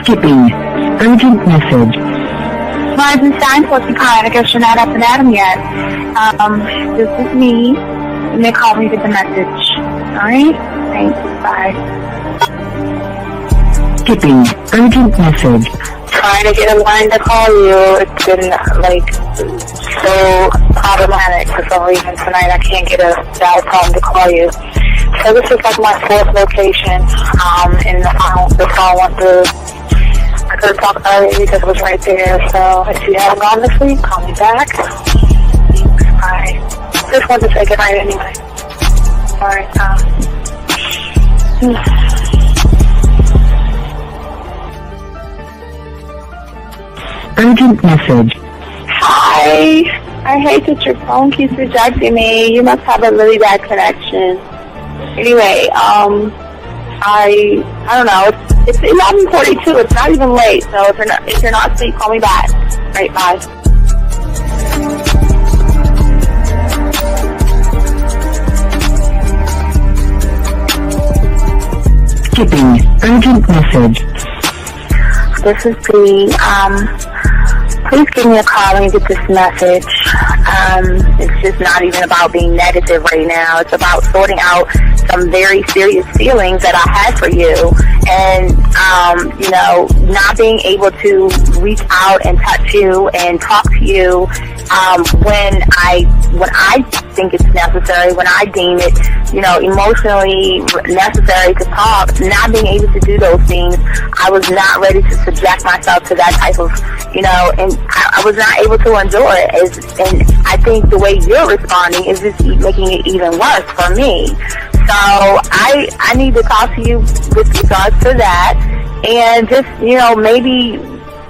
Skipping. Urgent message. Weisenstein, Porcupine. I guess you're not up and at 'em yet. This is me. And they call me with the message. Alright? Thanks. Bye. Skipping. Urgent message. Trying to get a line to call you. It's been, so problematic for some reason tonight. I can't get a dial tone to call you. So this is like my 4th location. And the phone went through. I could have talked earlier because it was right there. So if you haven't gone this week, call me back. Thanks. Bye. Just wanted to say goodnight anyway. Alright, Urgent message. Hi. I hate that your phone keeps rejecting me. You must have a really bad connection. Anyway, I don't know. It's 11:42. It's not even late. So if you're not asleep, call me back. Right, bye. Skipping. Urgent message. This is Bree. Please give me a call when you get this message. It's just not even about being negative right now. It's about sorting out some very serious feelings that I had for you. And, not being able to reach out and touch you and talk to you when I think it's necessary, when I deem it, emotionally necessary to talk. Not being able to do those things, I was not ready to subject myself to that type of, and I was not able to endure it. And I think the way you're responding is just making it even worse for me. So I need to talk to you with regards to that, and just, maybe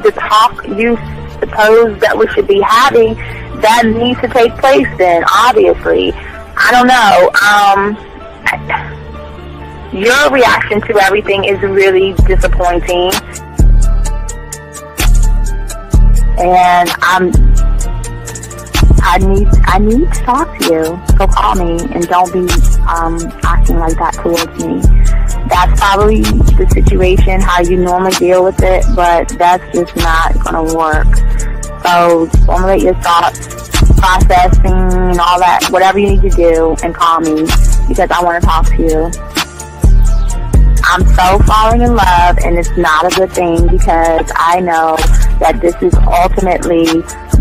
the talk you suppose that we should be having, that needs to take place then, obviously. I don't know. Your reaction to everything is really disappointing. And I need to talk to you. So call me and don't be acting like that towards me. That's probably the situation, how you normally deal with it, but that's just not gonna work. So formulate your thoughts, processing and all that, whatever you need to do, and call me because I want to talk to you. I'm so falling in love, and it's not a good thing because I know that this is ultimately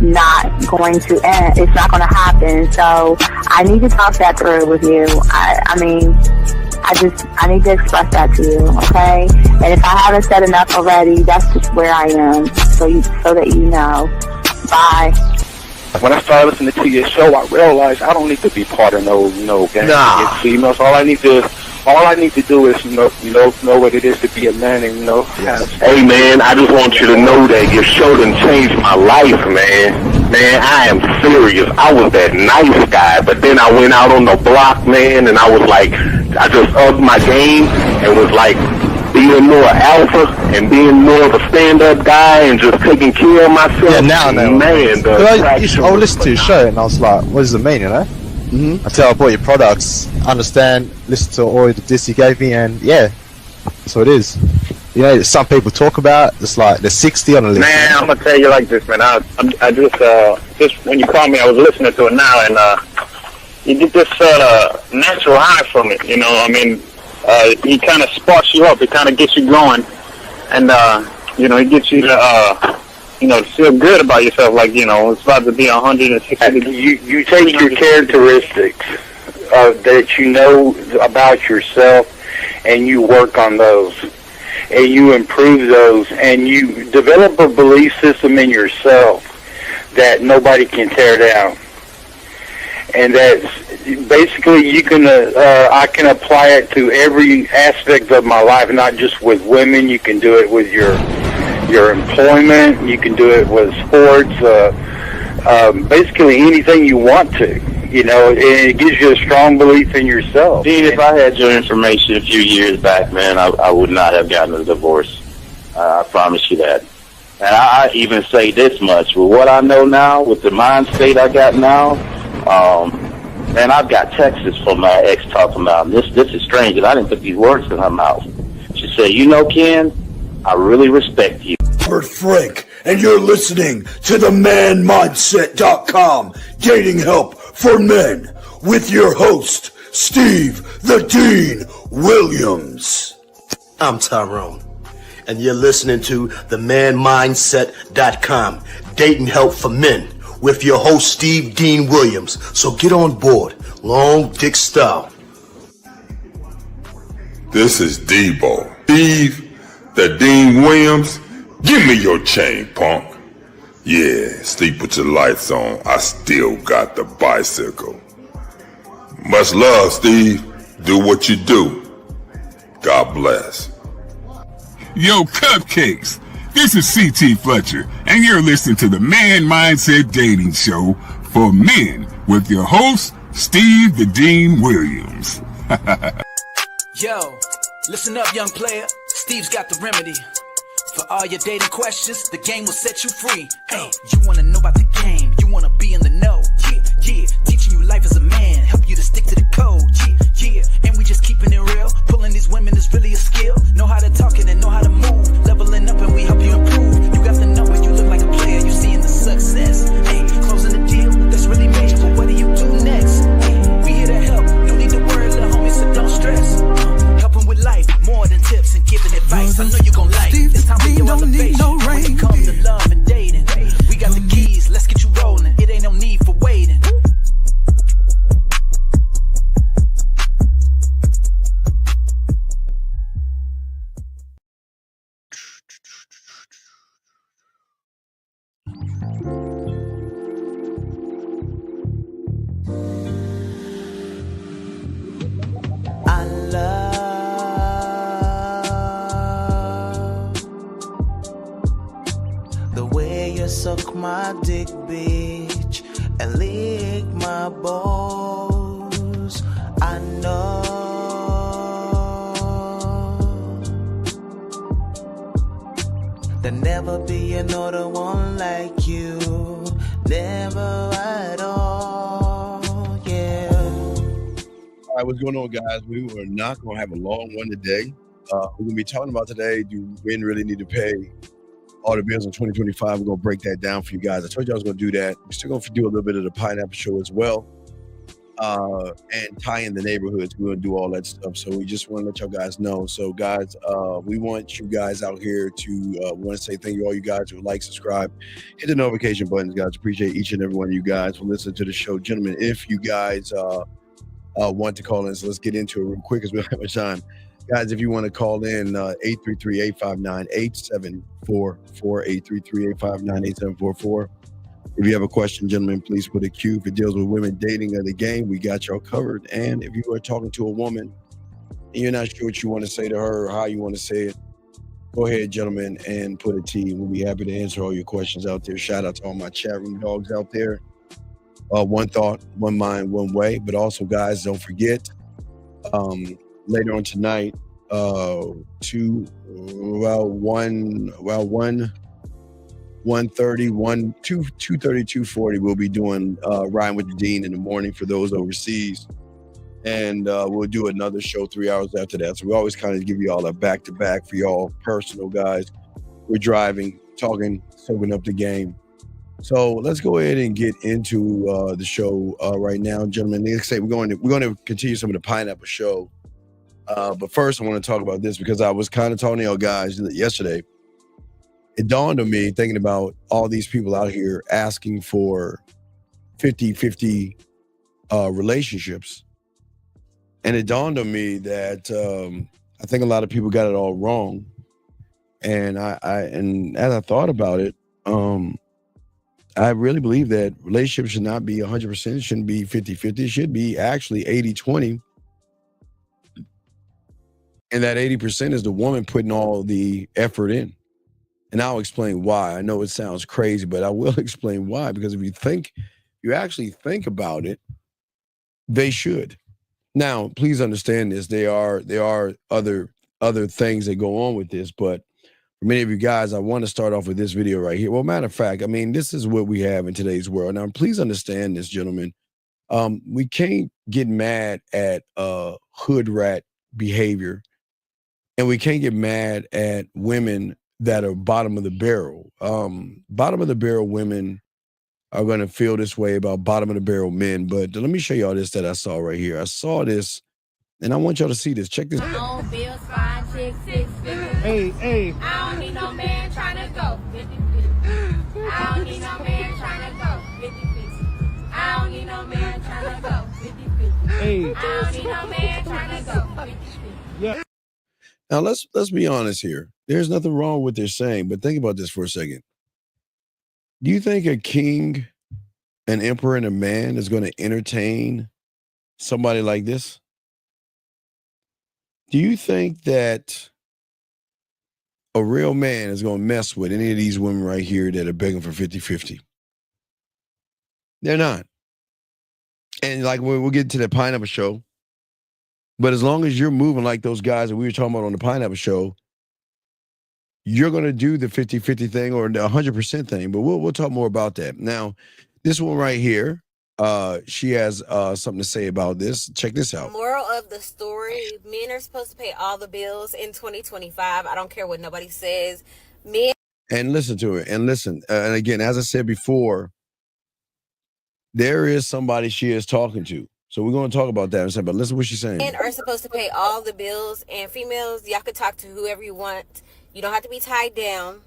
not going to end. It's not going to happen. So I need to talk that through with you. I need to express that to you, okay? And if I haven't said enough already, that's just where I am, so that you know. Bye. When I started listening to your show, I realized I don't need to be part of no gang against females. All I need to do is know what it is to be a man, and Yes. Hey man, I just want you to know that your show done changed my life, man. Man, I am serious. I was that nice guy, but then I went out on the block, man, and I was like, I just upped my game and was like being more alpha and being more of a stand-up guy and just taking care of myself. Yeah, now, man. I would listen to your show and I was like, what does it mean, Mm-hmm. Until I bought your products, understand, listen to all the discs you gave me, and yeah, that's what it is. Some people talk about it's like there's 60 on the list. Man, I'm gonna tell you like this, man. I just when you called me, I was listening to it now, and you get this natural high from it. He kind of sparks you up. It kind of gets you going, and it gets you to feel good about yourself. Like it's about to be 160. You take your characteristics that you know about yourself, and you work on those, and you improve those, and you develop a belief system in yourself that nobody can tear down. And that's basically I can apply it to every aspect of my life, not just with women. You can do it with your employment. You can do it with sports. Basically anything you want to. And it gives you a strong belief in yourself. Dean, if I had your information a few years back, man, I would not have gotten a divorce. I promise you that. And I even say this much: with what I know now, with the mind state I got now, man, I've got texts from my ex talking about this is strange, and I didn't put these words in her mouth. She said, Ken, I really respect you. Robert Frank, and you're listening to the manmindset.com dating help for men with your host, Steve the Dean Williams. I'm Tyrone, and you're listening to the manmindset.com dating help for men with your host, Steve Dean Williams. So get on board, long dick style. This is Debo. Steve the Dean Williams. Give me your chain, punk. Yeah, sleep with your lights on. I still got the bicycle. Much love, Steve. Do what you do. God bless. Yo, cupcakes. This is C.T. Fletcher, and you're listening to the Man Mindset Dating Show for men with your host, Steve the Dean Williams. Yo, listen up, young player. Steve's got the remedy. For all your dating questions, the game will set you free. Hey, you wanna know about the game, you wanna be in the know. Yeah, yeah, teaching you life as a man, help you to stick to the code. Yeah, yeah, and we just keeping it real. Pulling these women is really a skill. Know how to talk and know how to move. Leveling up and we help you improve. You got the number, you look like a player, you seeing the success. Hey, closing the deal, that's really major, but what do you do next? Hey, we here to help, no need to worry, little homie, so don't stress. Helping with life, more than tips and giving advice. I know you gon' like it. It's time for your elevation. No when it comes to love and dating, we got the keys, let's get you rolling. It ain't no need for waiting. I love the way you suck my dick, bitch, and lick my balls. I know there'll never be another one like you, never at all, yeah. All right, what's going on, guys? We are not going to have a long one today. We're going to be talking about today, do men really need to pay all the bills in 2025? We're going to break that down for you guys. I told you I was going to do that. We're still going to do a little bit of the Pineapple Show as well, and tie in the neighborhoods. We're going to do all that stuff. So we just want to let y'all guys know. So, guys, we want you guys out here to want to say thank you all you guys who like, subscribe, hit the notification buttons, guys. Appreciate each and every one of you guys for listening to the show. Gentlemen, if you guys want to call in, so let's get into it real quick because we don't have much time. Guys, if you want to call in, 833-859-8744, 833-859-8744. If you have a question, gentlemen, please put a Q. If it deals with women dating or the game, we got y'all covered. And if you are talking to a woman and you're not sure what you want to say to her or how you want to say it, go ahead, gentlemen, and put a T. We'll be happy to answer all your questions out there. Shout out to all my chat room dogs out there. One thought, one mind, one way. But also, guys, don't forget, later on tonight, 2:40, we'll be doing Riding with the Dean in the morning for those overseas. And we'll do another show 3 hours after that. So we always kind of give you all a back-to-back for y'all personal guys. We're driving, talking, soaking up the game. So let's go ahead and get into the show right now, gentlemen. Like I say, we're going to continue some of the Pineapple Show. But first, I want to talk about this because I was kind of talking to y'all guys yesterday. It dawned on me, thinking about all these people out here asking for 50-50 relationships. And it dawned on me that I think a lot of people got it all wrong. And and as I thought about it, I really believe that relationships should not be 100%. It shouldn't be 50-50. It should be actually 80-20. And that 80% is the woman putting all the effort in. And I'll explain why. I know it sounds crazy, but I will explain why. Because if you actually think about it, they should. Now, please understand this. There are other things that go on with this, but for many of you guys, I want to start off with this video right here. Well, matter of fact, I mean, this is what we have in today's world. Now, please understand this, gentlemen. We can't get mad at hood rat behavior And we can't get mad at women that are bottom of the barrel. Bottom of the barrel women are going to feel this way about bottom of the barrel men. But let me show y'all this that I saw right here. I saw this, and I want y'all to see this. Check this. Bills, fine chicks, 6 figures. Hey. I don't need no man trying to go 50-50. I don't need no man trying to go 50-50. I don't need no man trying to go 50-50. Hey. I don't need no man trying to go 50-50. Yeah. Now let's be honest here. There's nothing wrong with what they're saying, but think about this for a second. Do you think a king, an emperor, and a man is going to entertain somebody like this? Do you think that a real man is going to mess with any of these women right here that are begging for 50-50? They're not. And like we'll get to the pineapple show. But as long as you're moving like those guys that we were talking about on the pineapple show, you're going to do the 50-50 thing or the 100% thing. But we'll talk more about that. Now, this one right here, she has something to say about this. Check this out. Moral of the story, men are supposed to pay all the bills in 2025. I don't care what nobody says. Men. And listen to it. And listen. And again, as I said before, there is somebody she is talking to. So we're going to talk about that in a second, but listen to what she's saying. Men are supposed to pay all the bills, and females, y'all can talk to whoever you want. You don't have to be tied down.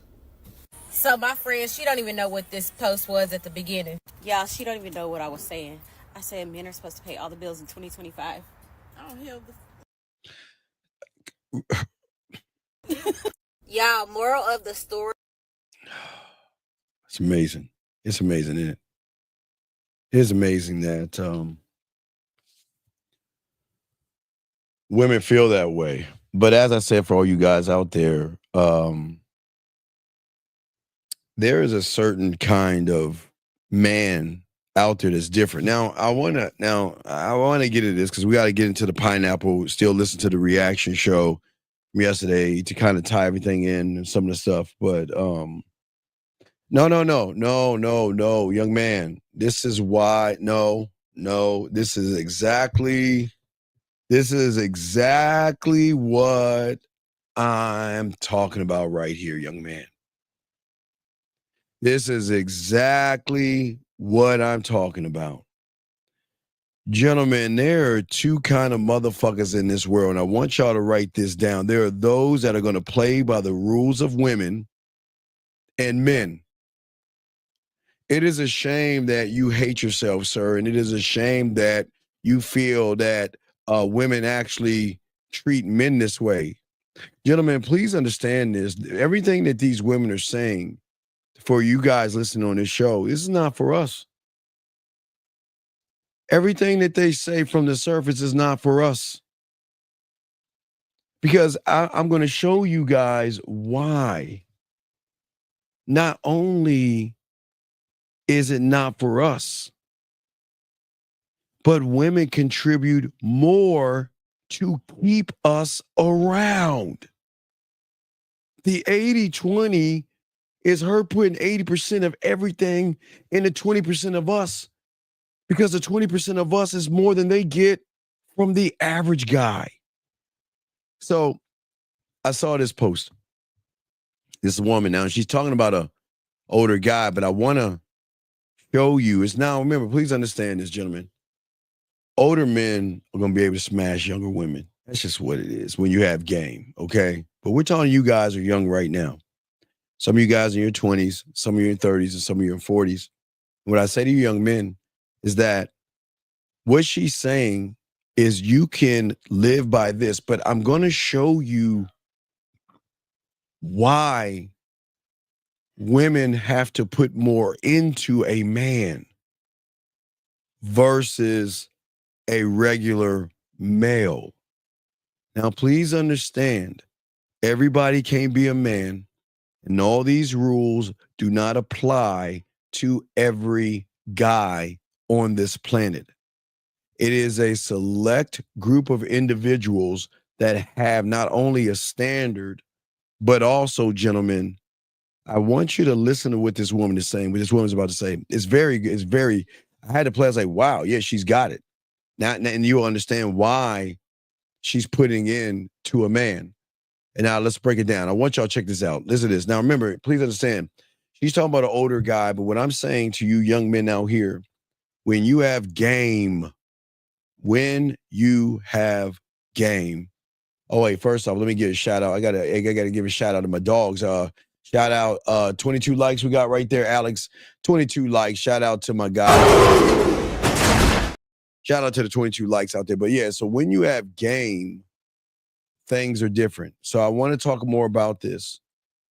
So my friend, she don't even know what this post was at the beginning. Y'all, she don't even know what I was saying. I said men are supposed to pay all the bills in 2025. Oh, hell. Y'all, moral of the story. It's amazing. It's amazing, isn't it? It's amazing that women feel that way. But as I said, for all you guys out there, there is a certain kind of man out there that's different. Now I want to get into this because we got to get into the pineapple. Still listen to the reaction show from yesterday to kind of tie everything in and some of the stuff. But no, young man. This is why. No. This is exactly what I'm talking about right here, young man. This is exactly what I'm talking about. Gentlemen, there are two kind of motherfuckers in this world, and I want y'all to write this down. There are those that are going to play by the rules of women and men. It is a shame that you hate yourself, sir, and it is a shame that you feel that women actually treat men this way. Gentlemen, please understand this. Everything that these women are saying for you guys listening on this show, this is not for us. Everything that they say from the surface is not for us. Because I'm going to show you guys why. Not only is it not for us, but women contribute more to keep us around. The 80-20 is her putting 80% of everything into 20% of us, because the 20% of us is more than they get from the average guy. So I saw this post. This woman now, she's talking about a older guy, but I want to show you. It's now, remember, please understand this, gentlemen. Older men are going to be able to smash younger women. That's just what it is when you have game, okay? But we're talking you guys are young right now. Some of you guys are in your 20s, some of you in 30s, and some of you in 40s. What I say to you young men is that what she's saying is you can live by this, but I'm going to show you why women have to put more into a man versus a regular male. Now, please understand, everybody can't be a man, and all these rules do not apply to every guy on this planet. It is a select group of individuals that have not only a standard, but also, gentlemen, I want you to listen to what this woman is saying, what this woman's about to say. It's very, I had to play, I was like, wow, yeah, she's got it. Now, and you'll understand why she's putting in to a man. And now let's break it down. I want y'all to check this out. Listen to this. Now remember, please understand, she's talking about an older guy, but what I'm saying to you young men out here, when you have game, oh wait, first off, let me give a shout out. I gotta give a shout out to my dogs. Shout out 22 likes we got right there, Alex. 22 likes. Shout out to my guy. Shout out to the 22 likes out there. But yeah, so when you have game, things are different. So I want to talk more about this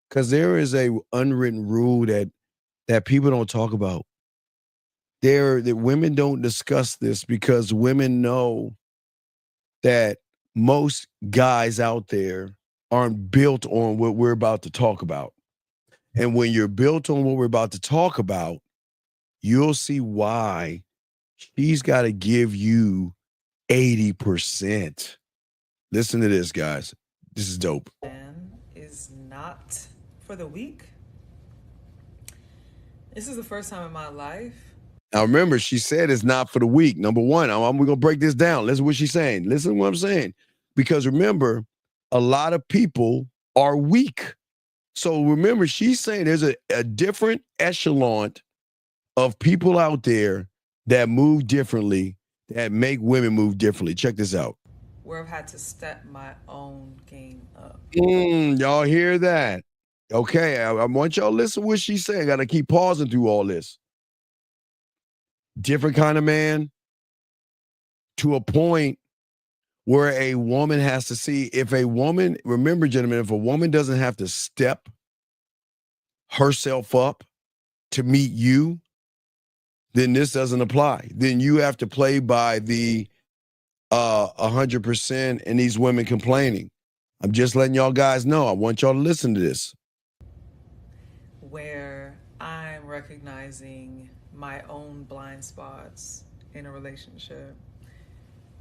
because there is a unwritten rule that people don't talk about. That women don't discuss this because women know that most guys out there aren't built on what we're about to talk about. And when you're built on what we're about to talk about, you'll see why she's got to give you 80%. Listen to this, guys. This is dope. Is not for the weak. This is the first time in my life. Now remember, she said it's not for the weak. Number one, we're going to break this down. Listen to what she's saying. Listen to what I'm saying. Because remember, a lot of people are weak. So remember, she's saying there's a different echelon of people out there that move differently, that make women move differently. Check this out. Where I've had to step my own game up. Y'all hear that? Okay, I want y'all to listen to what she's saying. Got to keep pausing through all this. Different kind of man to a point where a woman has to see if a woman, remember, gentlemen, if a woman doesn't have to step herself up to meet you, then this doesn't apply. Then you have to play by the 100% and these women complaining. I'm just letting y'all guys know. I want y'all to listen to this. Where I'm recognizing my own blind spots in a relationship,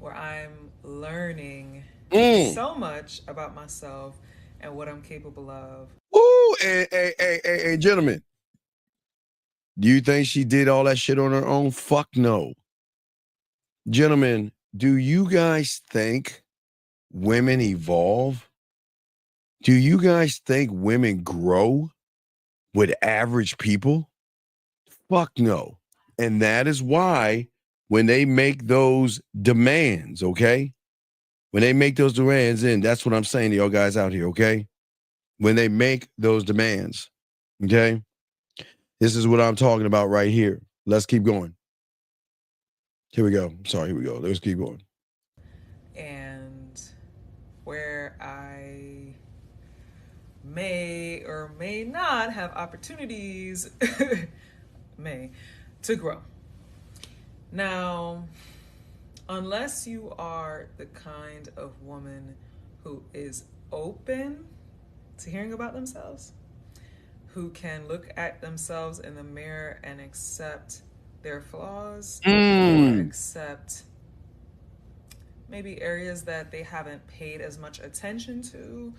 where I'm learning so much about myself and what I'm capable of. Ooh, hey, gentlemen. Do you think she did all that shit on her own? Fuck no. Gentlemen, do you guys think women evolve? Do you guys think women grow with average people? Fuck no. And that is why when they make those demands, okay? When they make those demands, and that's what I'm saying to y'all guys out here, okay? When they make those demands, okay? This is what I'm talking about right here. Let's keep going. Here we go. Sorry, here we go. Let's keep going. And where I may or may not have opportunities to grow. Now, unless you are the kind of woman who is open to hearing about themselves, who can look at themselves in the mirror and accept their flaws, or accept maybe areas that they haven't paid as much attention to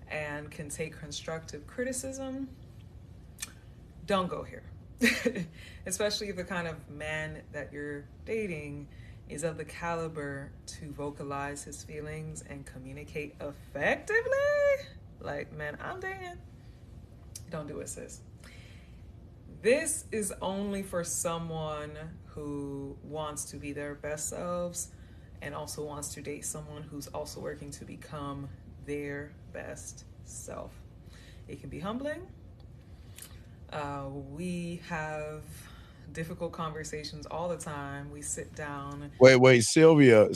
and can take constructive criticism, don't go here. Especially if the kind of man that you're dating is of the caliber to vocalize his feelings and communicate effectively. Like, man, I'm dating. Don't do it, sis. This is only for someone who wants to be their best selves and also wants to date someone who's also working to become their best self. It can be humbling. We have difficult conversations all the time. We sit down. Wait, Sylvia.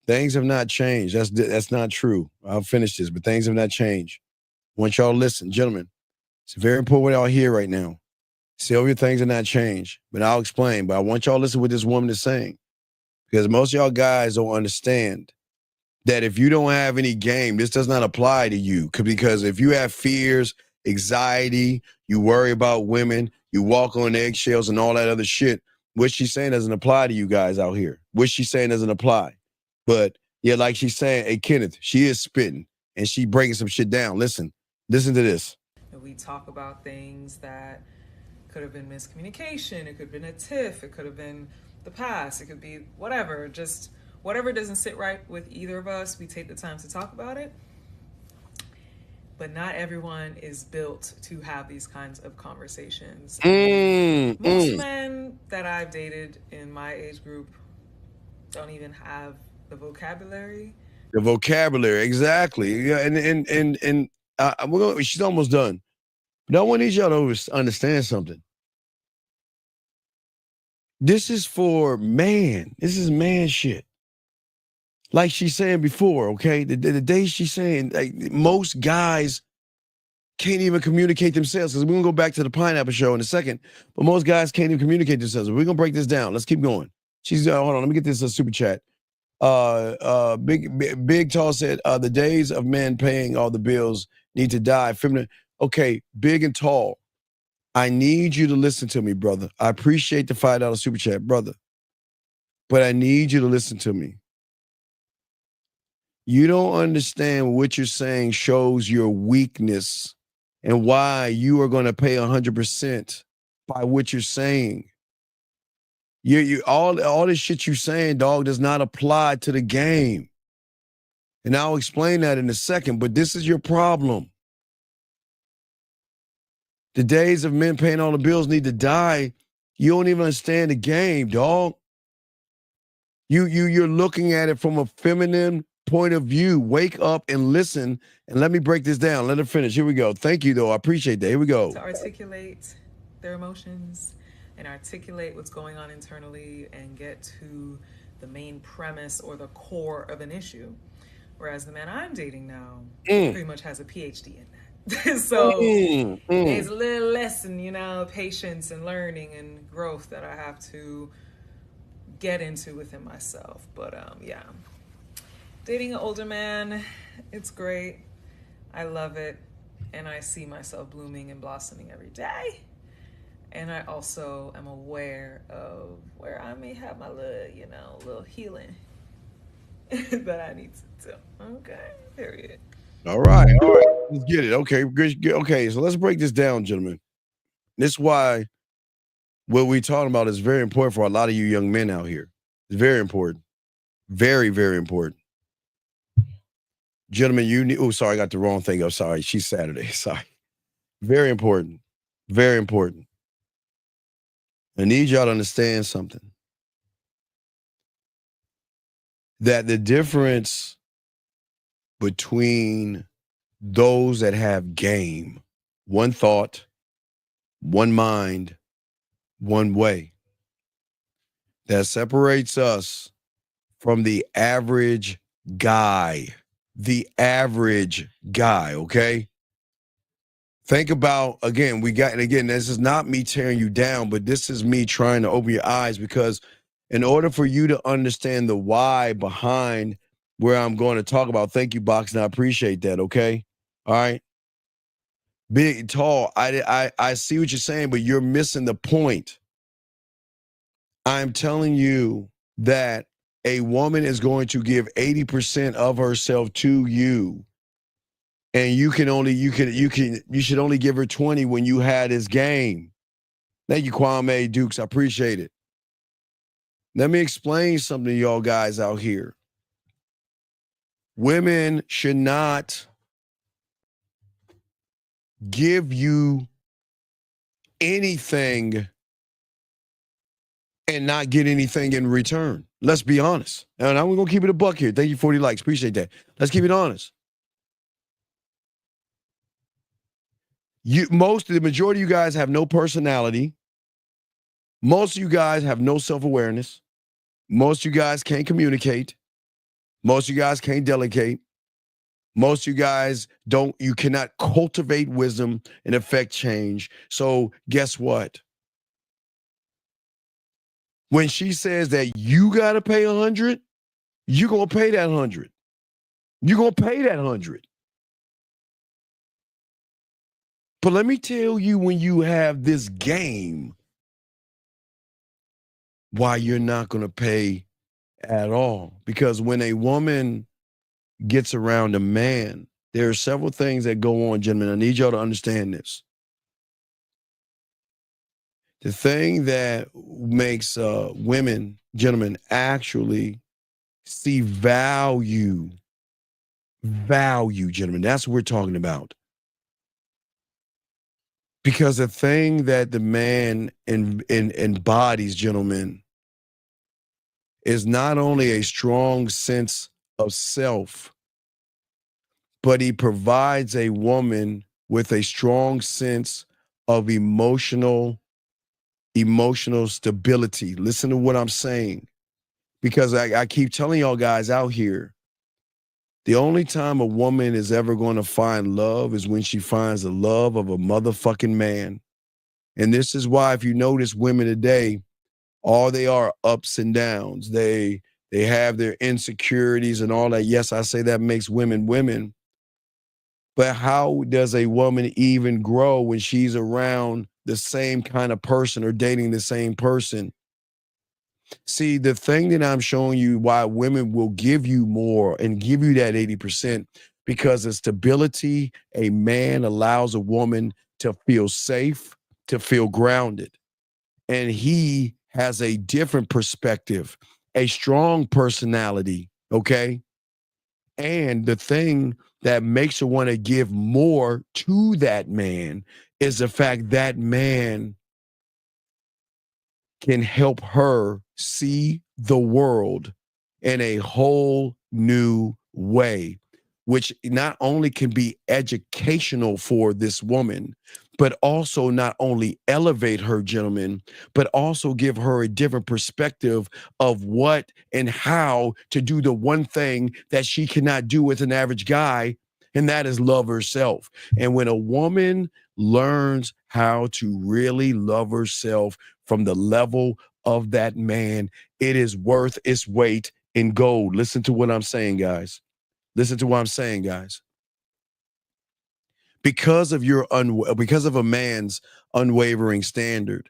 Things have not changed. That's not true. I'll finish this, but things have not changed. I want y'all to listen, gentlemen. It's very important what y'all hear right now. Sylvia, things have not changed, but I'll explain. But I want y'all to listen to what this woman is saying, because most of y'all guys don't understand that if you don't have any game, this does not apply to you. Because if you have fears, anxiety, you worry about women, you walk on eggshells and all that other shit, what she's saying doesn't apply to you guys out here. What she's saying doesn't apply. But yeah, like she's saying, hey, Kenneth, she is spitting and she breaking some shit down. Listen to this. We talk about things that could have been miscommunication. It could have been a tiff. It could have been the past. It could be whatever. Just whatever doesn't sit right with either of us, we take the time to talk about it. But not everyone is built to have these kinds of conversations. Most men that I've dated in my age group don't even have the vocabulary. The vocabulary, exactly. Yeah, and she's almost done. But I want y'all to understand something. This is for man. This is man shit. Like she's saying before, okay? The day she's saying, like, most guys can't even communicate themselves. Because we're going to go back to the pineapple show in a second. But most guys can't even communicate themselves. We're going to break this down. Let's keep going. She's, hold on, let me get this super chat. Big Tall said, the days of men paying all the bills need to die. Feminine. Okay, Big and Tall, I need you to listen to me, brother. I appreciate the $5 super chat, brother. But I need you to listen to me. You don't understand what you're saying shows your weakness and why you are going to pay 100% by what you're saying. All this shit you're saying, dog, does not apply to the game. And I'll explain that in a second, but this is your problem. The days of men paying all the bills need to die. You don't even understand the game, dog. You're looking at it from a feminine point of view. Wake up and listen, and let me break this down. Let her finish. Here we go. Thank you, though. I appreciate that. Here we go. To articulate their emotions and articulate what's going on internally and get to the main premise or the core of an issue. Whereas the man I'm dating now pretty much has a PhD in that. So there's a little lesson, patience and learning and growth that I have to get into within myself. But yeah, dating an older man, it's great. I love it. And I see myself blooming and blossoming every day. And I also am aware of where I may have my little healing that I need to do. Okay, period. All right. Let's get it. Okay, good. Okay, so let's break this down, gentlemen. This is why what we're talking about is very important for a lot of you young men out here. It's very important. Very, very important. Gentlemen, you need, sorry, I got the wrong thing up. Sorry, she's Saturday. Sorry. Very important. Very important. I need y'all to understand something. That the difference between those that have game, one thought, one mind, one way, that separates us from the average guy. The average guy, okay? Think about, again, this is not me tearing you down, but this is me trying to open your eyes, because in order for you to understand the why behind where I'm going to talk about, thank you, Box, and I appreciate that, okay? All right? Big, Tall, I see what you're saying, but you're missing the point. I'm telling you that a woman is going to give 80% of herself to you. And you should only give her 20 when you had this game. Thank you, Kwame Dukes. I appreciate it. Let me explain something to y'all guys out here. Women should not give you anything and not get anything in return. Let's be honest. And I'm going to keep it a buck here. Thank you, 40 likes. Appreciate that. Let's keep it honest. The majority of you guys have no personality. Most of you guys have no self-awareness. Most of you guys can't communicate. Most of you guys can't delegate. Most of you guys you cannot cultivate wisdom and affect change. So guess what? When she says that you got to pay 100, you're going to pay that 100. You're going to pay that 100. But let me tell you, when you have this game, why you're not going to pay at all. Because when a woman gets around a man, there are several things that go on, gentlemen. I need y'all to understand this. The thing that makes women, gentlemen, actually see value. Value, gentlemen. That's what we're talking about. Because the thing that the man embodies, gentlemen, is not only a strong sense of self, but he provides a woman with a strong sense of emotional stability. Listen to what I'm saying. Because I keep telling y'all guys out here, the only time a woman is ever going to find love is when she finds the love of a motherfucking man. And this is why, if you notice women today, all they are ups and downs. They have their insecurities and all that. Yes, I say that makes women women. But how does a woman even grow when she's around the same kind of person or dating the same person? See, the thing that I'm showing you why women will give you more and give you that 80%, because the stability a man allows a woman to feel safe, to feel grounded. And he has a different perspective, a strong personality, okay? And the thing that makes her want to give more to that man is the fact that man can help her see the world in a whole new way, which not only can be educational for this woman, but also not only elevate her, gentlemen, but also give her a different perspective of what and how to do the one thing that she cannot do with an average guy, and that is love herself. And when a woman learns how to really love herself from the level of that man, it is worth its weight in gold. Listen to what I'm saying, guys. Listen to what I'm saying, guys. Because of a man's unwavering standard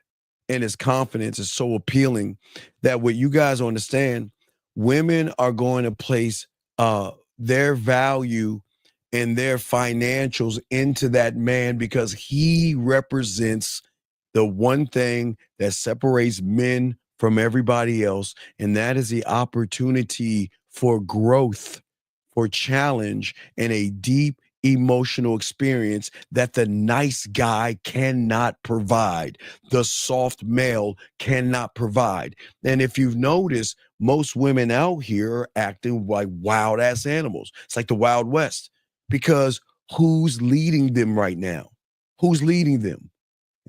and his confidence is so appealing that what you guys understand, women are going to place their value and their financials into that man because he represents the one thing that separates men from everybody else, and that is the opportunity for growth, for challenge, and a deep emotional experience that the nice guy cannot provide, the soft male cannot provide. And if you've noticed, most women out here are acting like wild ass animals. It's like the Wild West, because who's leading them right now? Who's leading them?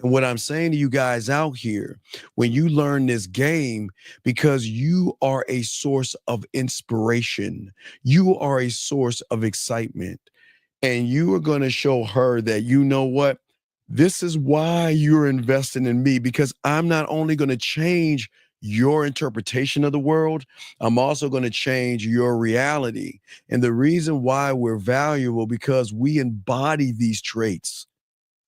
And what I'm saying to you guys out here, when you learn this game, because you are a source of inspiration, you are a source of excitement, and you are going to show her that, you know what, this is why you're investing in me, because I'm not only going to change your interpretation of the world, I'm also going to change your reality. And the reason why we're valuable, because we embody these traits.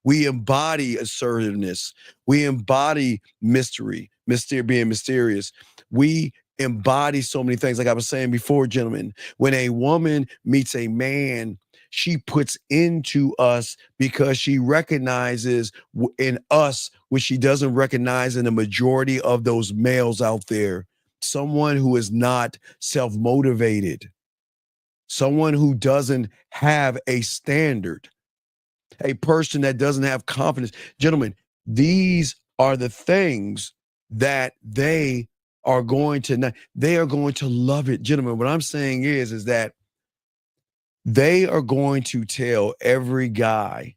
We embody assertiveness. We embody mystery, being mysterious. We embody so many things. Like I was saying before, gentlemen, when a woman meets a man, she puts into us because she recognizes in us what she doesn't recognize in the majority of those males out there. Someone who is not self-motivated, someone who doesn't have a standard, a person that doesn't have confidence. Gentlemen, these are the things that they are going to love it. Gentlemen, what I'm saying is that they are going to tell every guy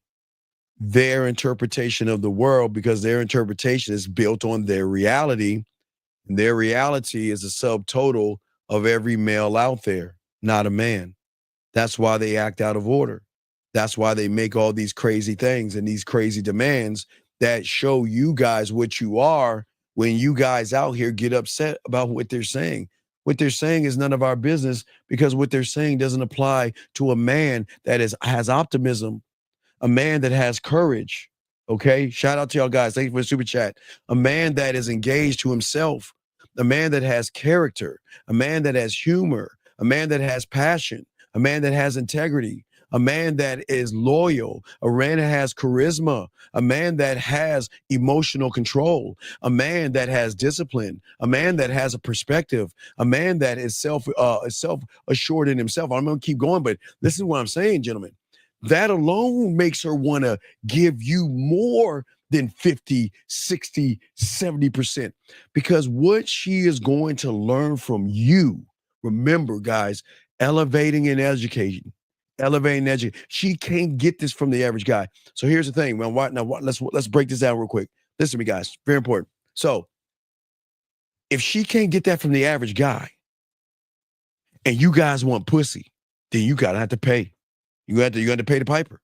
their interpretation of the world, because their interpretation is built on their reality. And their reality is a subtotal of every male out there, not a man. That's why they act out of order. That's why they make all these crazy things and these crazy demands that show you guys what you are when you guys out here get upset about what they're saying. What they're saying is none of our business, because what they're saying doesn't apply to a man that has optimism, a man that has courage. Okay. Shout out to y'all guys. Thank you for the super chat. A man that is engaged to himself, a man that has character, a man that has humor, a man that has passion, a man that has integrity, a man that is loyal, a man that has charisma, a man that has emotional control, a man that has discipline, a man that has a perspective, a man that is self-assured in himself. I'm going to keep going, but listen to what I'm saying, gentlemen. That alone makes her want to give you more than 50, 60, 70%. Because what she is going to learn from you, remember, guys, elevating and education. Elevating education. She can't get this from the average guy. So here's the thing. Let's break this down real quick. Listen to me, guys. Very important. So if she can't get that from the average guy, and you guys want pussy, then you gotta have to pay. You have to pay the piper.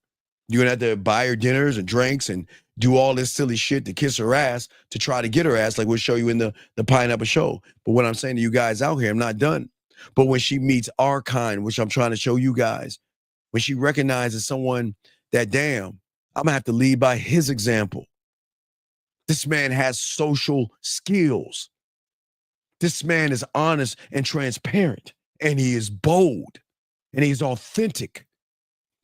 You're gonna have to buy her dinners and drinks and do all this silly shit to kiss her ass to try to get her ass, like we'll show you in the Pineapple Show. But what I'm saying to you guys out here, I'm not done. But when she meets our kind, which I'm trying to show you guys, when she recognizes someone that, damn, I'm gonna have to lead by his example. This man has social skills. This man is honest and transparent, and he is bold, and he's authentic.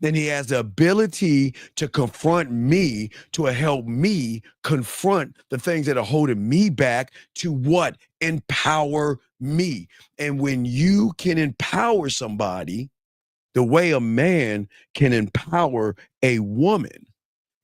Then he has the ability to confront me, to help me confront the things that are holding me back, to what? Empower me. And when you can empower somebody the way a man can empower a woman,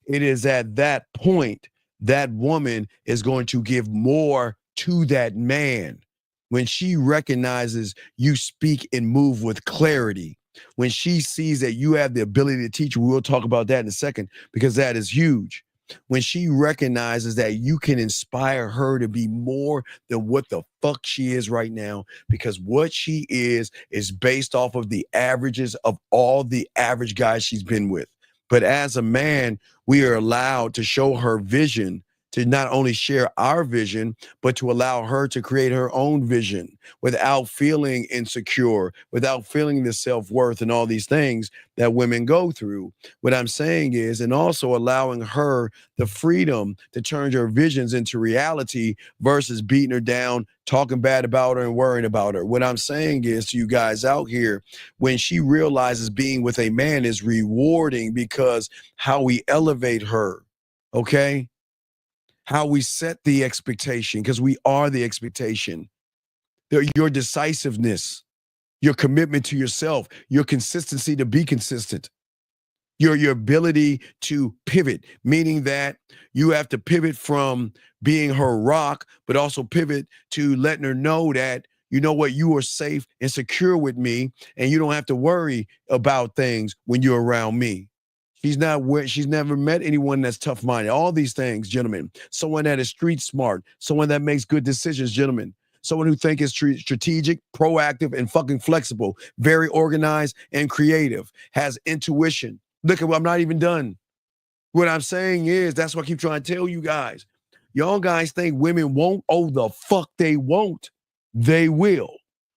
it is at that point that woman is going to give more to that man. When she recognizes you speak and move with clarity, when she sees that you have the ability to teach, we'll talk about that in a second, because that is huge. When she recognizes that you can inspire her to be more than what the fuck she is right now, because what she is based off of the averages of all the average guys she's been with. But as a man, we are allowed to show her vision, to not only share our vision, but to allow her to create her own vision without feeling insecure, without feeling the self-worth and all these things that women go through. What I'm saying is, and also allowing her the freedom to turn her visions into reality versus beating her down, talking bad about her and worrying about her. What I'm saying is to you guys out here, when she realizes being with a man is rewarding because how we elevate her, okay? How we set the expectation, because we are the expectation. Your decisiveness, your commitment to yourself, your consistency to be consistent, your ability to pivot, meaning that you have to pivot from being her rock, but also pivot to letting her know that, you know what, you are safe and secure with me, and you don't have to worry about things when you're around me. She's never met anyone that's tough-minded. All these things, gentlemen. Someone that is street smart. Someone that makes good decisions, gentlemen. Someone who thinks is strategic, proactive, and fucking flexible. Very organized and creative. Has intuition. Look at what I'm not even done. What I'm saying is, that's what I keep trying to tell you guys. Y'all guys think women won't? Oh, the fuck they won't. They will.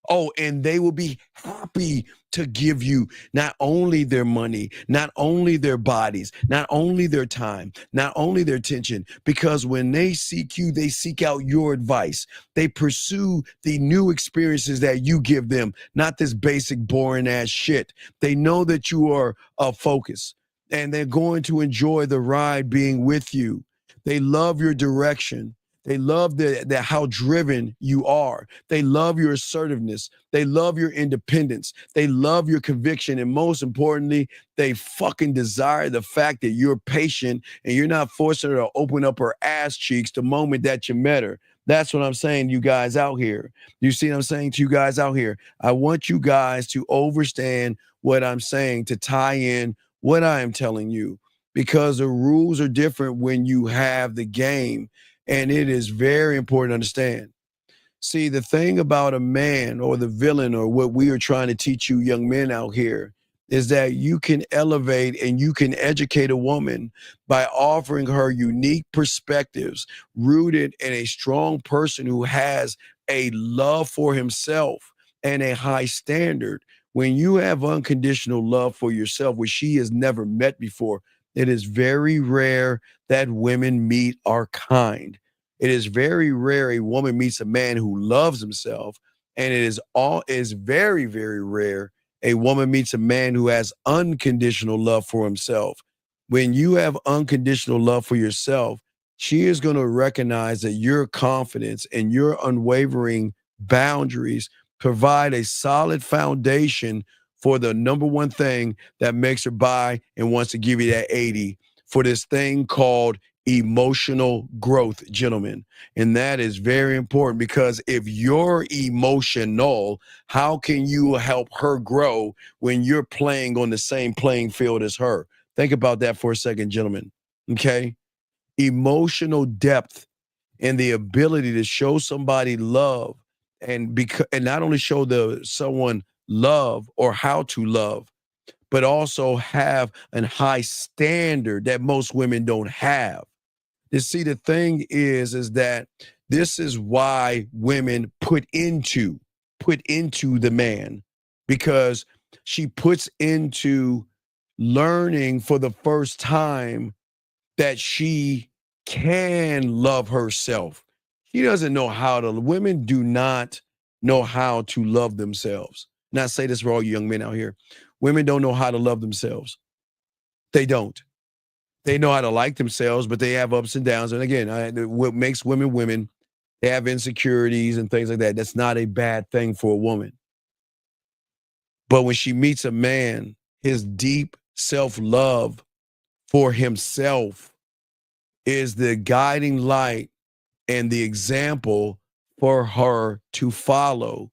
Oh, and they will be happy to give you not only their money, not only their bodies, not only their time, not only their attention, because when they seek you, they seek out your advice. They pursue the new experiences that you give them, not this basic, boring ass shit. They know that you are a focus, and they're going to enjoy the ride being with you. They love your direction. They love the how driven you are. They love your assertiveness. They love your independence. They love your conviction. And most importantly, they fucking desire the fact that you're patient and you're not forcing her to open up her ass cheeks the moment that you met her. That's what I'm saying to you guys out here. You see what I'm saying to you guys out here? I want you guys to understand what I'm saying, to tie in what I am telling you, because the rules are different when you have the game. And it is very important to understand. See, the thing about a man or the villain, or what we are trying to teach you young men out here, is that you can elevate and you can educate a woman by offering her unique perspectives rooted in a strong person who has a love for himself and a high standard. When you have unconditional love for yourself, which she has never met before, it is very rare that women meet our kind. It is very rare a woman meets a man who loves himself, and it is very, very rare a woman meets a man who has unconditional love for himself. When you have unconditional love for yourself, she is going to recognize that your confidence and your unwavering boundaries provide a solid foundation for the number one thing that makes her buy and wants to give you that 80 for this thing called emotional growth, gentlemen. And that is very important, because if you're emotional, how can you help her grow when you're playing on the same playing field as her? Think about that for a second, gentlemen. Okay? Emotional depth and the ability to show somebody love, and not only show someone love or how to love, but also have a high standard that most women don't have. You see, the thing is that this is why women put into the man, because she puts into learning for the first time that she can love herself. She doesn't know how to. Women do not know how to love themselves. And I say this for all you young men out here. Women don't know how to love themselves. They don't. They know how to like themselves, but they have ups and downs. And again, what makes women women, they have insecurities and things like that. That's not a bad thing for a woman. But when she meets a man, his deep self-love for himself is the guiding light and the example for her to follow.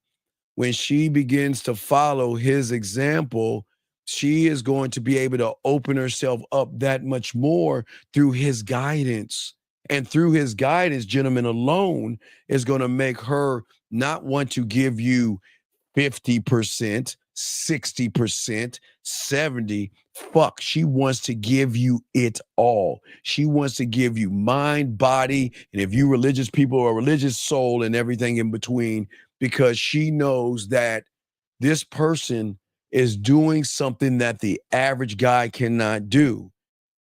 When she begins to follow his example, she is going to be able to open herself up that much more through his guidance. And through his guidance, gentlemen, alone is going to make her not want to give you 50%, 60%, 70%. Fuck, she wants to give you it all. She wants to give you mind, body, and if you religious people, or religious soul, and everything in between, because she knows that this person is doing something that the average guy cannot do.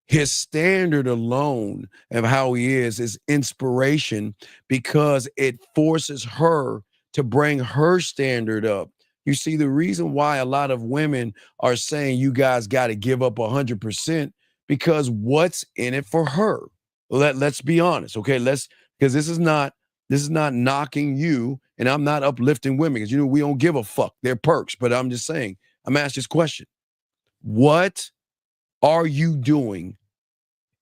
His standard alone of how he is inspiration, because it forces her to bring her standard up. You see, the reason why a lot of women are saying you guys got to give up 100%, because what's in it for her? Let's be honest, okay? Because this is not knocking you, and I'm not uplifting women, because we don't give a fuck. They're perks, but I'm just saying, I'm asking this question: what are you doing,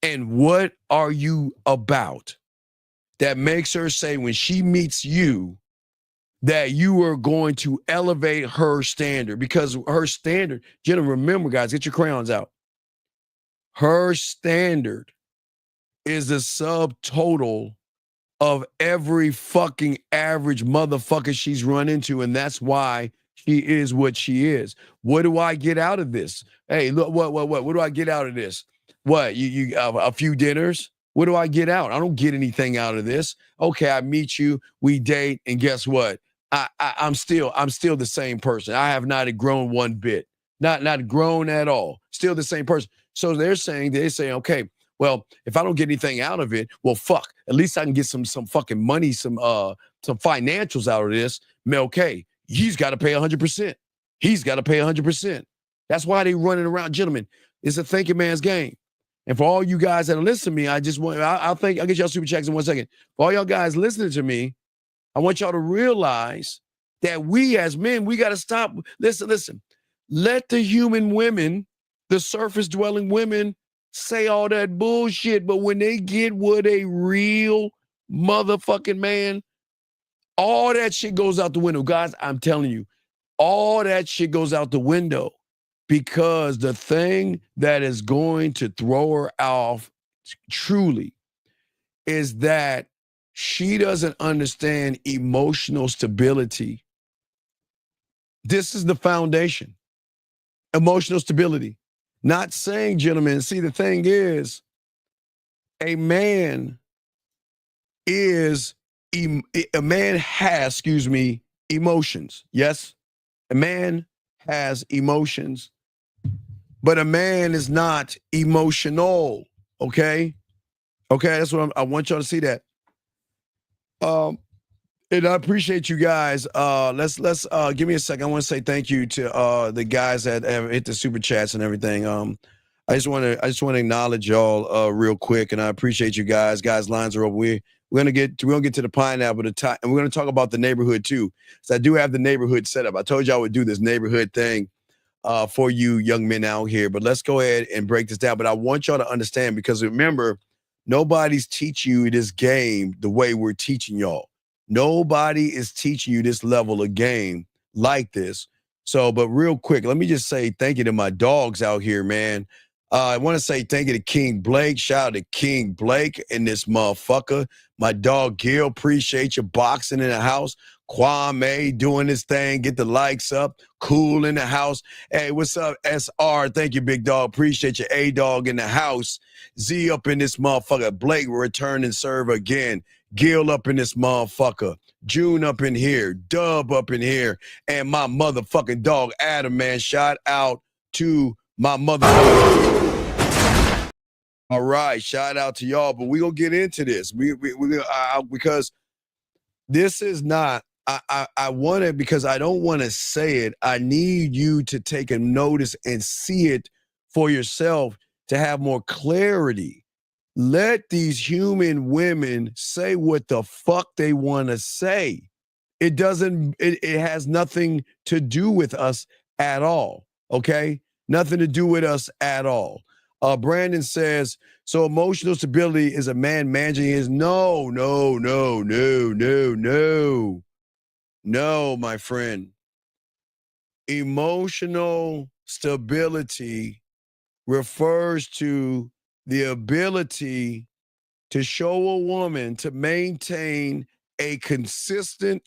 and what are you about that makes her say when she meets you that you are going to elevate her standard? Because her standard, gentlemen, remember, guys, get your crayons out. Her standard is the subtotal of every fucking average motherfucker she's run into, and that's why she is what she is. What do I get out of this? Hey, look, what do I get out of this? What, you a few dinners? What do I get out? I don't get anything out of this. Okay, I meet you, we date, and guess what? I'm still the same person. I have not grown one bit. Not grown at all. Still the same person. So they're saying, okay, well, if I don't get anything out of it, well, fuck. At least I can get some fucking money, some financials out of this. Okay, he's got to pay 100%. He's got to pay 100%. That's why they running around, gentlemen. It's a thinking man's game. And for all you guys that are listening to me, I'll get y'all super checks in 1 second. For all y'all guys listening to me, I want y'all to realize that we as men, we got to stop. Listen. Let the human women, the surface dwelling women, say all that bullshit. But when they get with a real motherfucking man, all that shit goes out the window. Guys, I'm telling you, all that shit goes out the window, because the thing that is going to throw her off truly is that she doesn't understand emotional stability. This is the foundation. Emotional stability. Not saying, gentlemen, see, the thing is, a man has, emotions. Yes, a man has emotions, but a man is not emotional. Okay, that's what I want y'all to see that. And I appreciate you guys. Let's give me a second. I want to say thank you to the guys that have hit the super chats and everything. I just want to acknowledge y'all real quick, and I appreciate you guys. Guys, lines are open. We're gonna get to the pineapple and we're gonna talk about the neighborhood too. So I do have the neighborhood set up. I told you I would do this neighborhood thing for you young men out here. But let's go ahead and break this down. But I want y'all to understand, because remember, nobody's teaching you this game the way we're teaching y'all. Nobody is teaching you this level of game like this. So, but real quick, let me just say thank you to my dogs out here, man. I want to say thank you to King Blake. Shout out to King Blake and this motherfucker. My dog Gil, appreciate you boxing in the house. Kwame doing his thing, get the likes up. Cool in the house. Hey, what's up, SR? Thank you, big dog. Appreciate you. A-Dog in the house. Z up in this motherfucker. Blake return and serve again. Gil up in this motherfucker. June up in here. Dub up in here. And my motherfucking dog, Adam, man. Shout out to my motherfucker. All right, shout out to y'all. But we're going to get into this. Because this is not, I want it, because I don't want to say it. I need you to take a notice and see it for yourself to have more clarity. Let these human women say what the fuck they want to say. It has nothing to do with us at all. Okay? Nothing to do with us at all. Brandon says, so emotional stability is a man managing his. No, my friend. Emotional stability refers to the ability to show a woman to maintain a consistent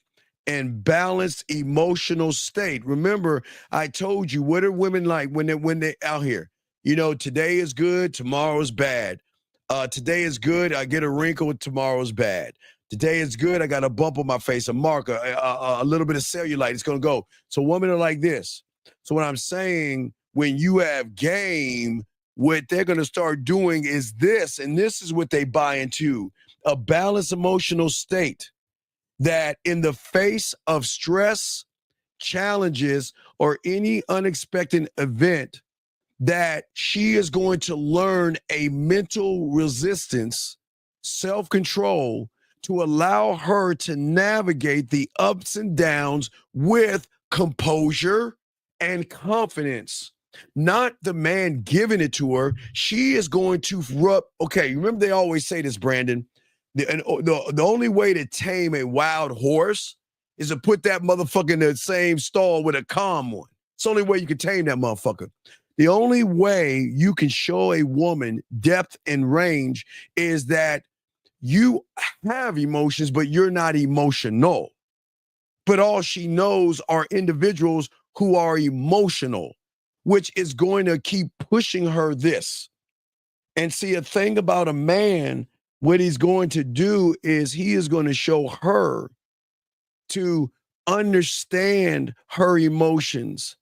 and balanced emotional state. Remember, I told you, what are women like when they out here? You know, today is good, tomorrow is bad. Today is good, I get a wrinkle, tomorrow's bad. Today is good, I got a bump on my face, a mark, a little bit of cellulite, it's gonna go. So women are like this. So what I'm saying, when you have game, what they're gonna start doing is this, and this is what they buy into, a balanced emotional state that in the face of stress, challenges, or any unexpected event, that she is going to learn a mental resistance, self-control, to allow her to navigate the ups and downs with composure and confidence. Not the man giving it to her. She is going to okay, remember they always say this, Brandon, the only way to tame a wild horse is to put that motherfucker in the same stall with a calm one. It's the only way you can tame that motherfucker. The only way you can show a woman depth and range is that you have emotions, but you're not emotional. But all she knows are individuals who are emotional, which is going to keep pushing her this. And see, a thing about a man, what he's going to do is he is going to show her to understand her emotions.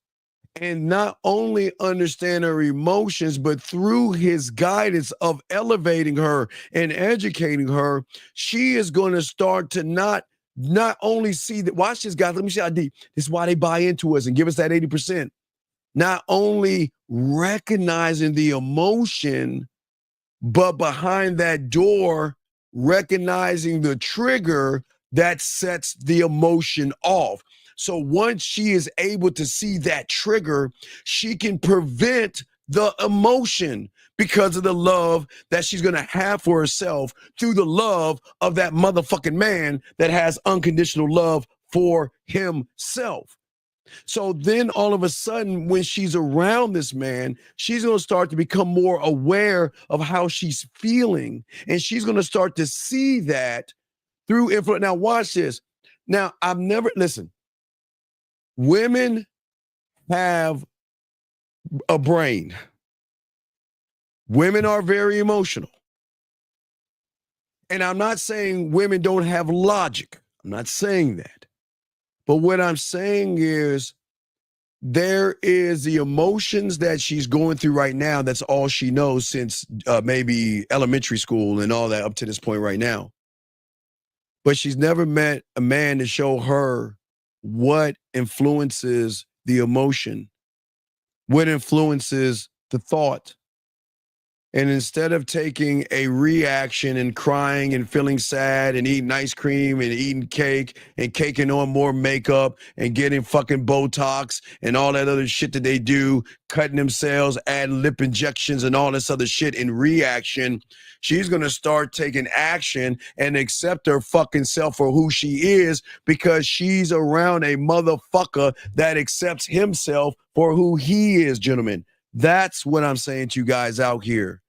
And not only understand her emotions, but through his guidance of elevating her and educating her, she is going to start to not only see that, watch this, guys, let me see how deep. This is why they buy into us and give us that 80%. Not only recognizing the emotion, but behind that door, recognizing the trigger that sets the emotion off. So once she is able to see that trigger, she can prevent the emotion because of the love that she's going to have for herself through the love of that motherfucking man that has unconditional love for himself. So then all of a sudden, when she's around this man, she's going to start to become more aware of how she's feeling. And she's going to start to see that through influence. Now, watch this. Now, listen, women have a brain. Women are very emotional. And I'm not saying women don't have logic. I'm not saying that. But what I'm saying is there is the emotions that she's going through right now. That's all she knows since maybe elementary school and all that up to this point right now. but she's never met a man to show her what influences the emotion, what influences the thought. And instead of taking a reaction and crying and feeling sad and eating ice cream and eating cake and caking on more makeup and getting fucking Botox and all that other shit that they do, cutting themselves, adding lip injections and all this other shit in reaction, she's going to start taking action and accept her fucking self for who she is because she's around a motherfucker that accepts himself for who he is, gentlemen. That's what I'm saying to you guys out here.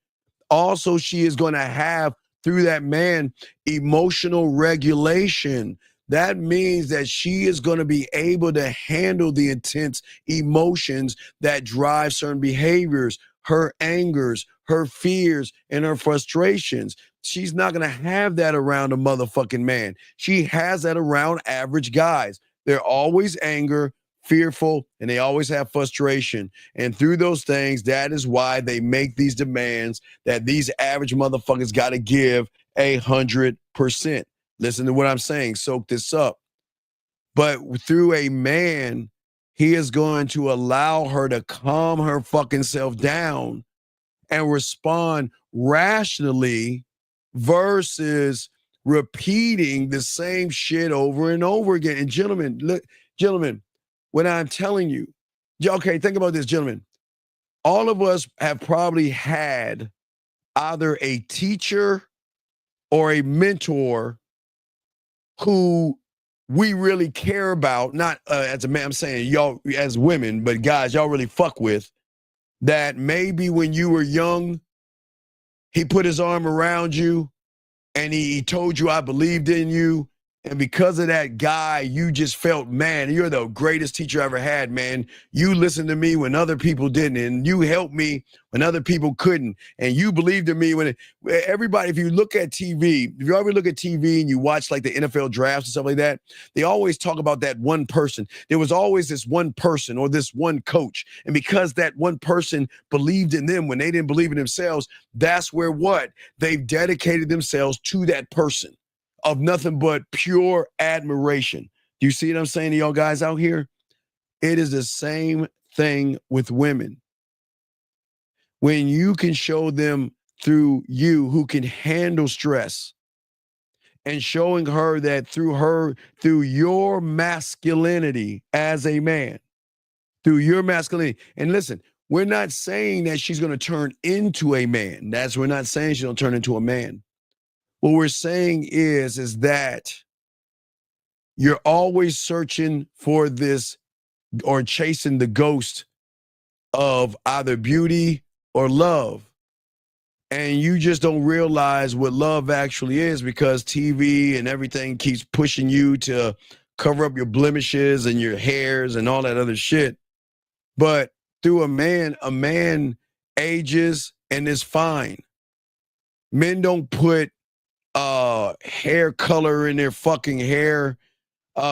Also, she is going to have, through that man, emotional regulation. That means that she is going to be able to handle the intense emotions that drive certain behaviors, her angers, her fears, and her frustrations. She's not going to have that around a motherfucking man. She has that around average guys. They're always angry, fearful, and they always have frustration. And through those things, that is why they make these demands that these average motherfuckers got to give 100%. Listen to what I'm saying. Soak this up. But through a man, he is going to allow her to calm her fucking self down and respond rationally versus repeating the same shit over and over again. And gentlemen, look, gentlemen, when I'm telling you, okay, think about this, gentlemen. All of us have probably had either a teacher or a mentor who we really care about, not as a man, I'm saying y'all as women, but guys, y'all really fuck with, that maybe when you were young, he put his arm around you and he told you, I believed in you. And because of that guy, you just felt, man, you're the greatest teacher I ever had, man. You listened to me when other people didn't, and you helped me when other people couldn't. And you believed in me when everybody, if you look at TV, if you ever look at TV and you watch like the NFL drafts and stuff like that, they always talk about that one person. There was always this one person or this one coach. And because that one person believed in them when they didn't believe in themselves, that's where what? They've dedicated themselves to that person of nothing but pure admiration. Do you see what I'm saying to y'all guys out here? It is the same thing with women. When you can show them through you who can handle stress and showing her that through your masculinity as a man, through your masculinity. And listen, we're not saying that she's going to turn into a man. We're not saying she's going to turn into a man. What we're saying is that you're always searching for this or chasing the ghost of either beauty or love. And you just don't realize what love actually is because TV and everything keeps pushing you to cover up your blemishes and your hairs and all that other shit. But through a man ages and is fine. Men don't put hair color in their fucking hair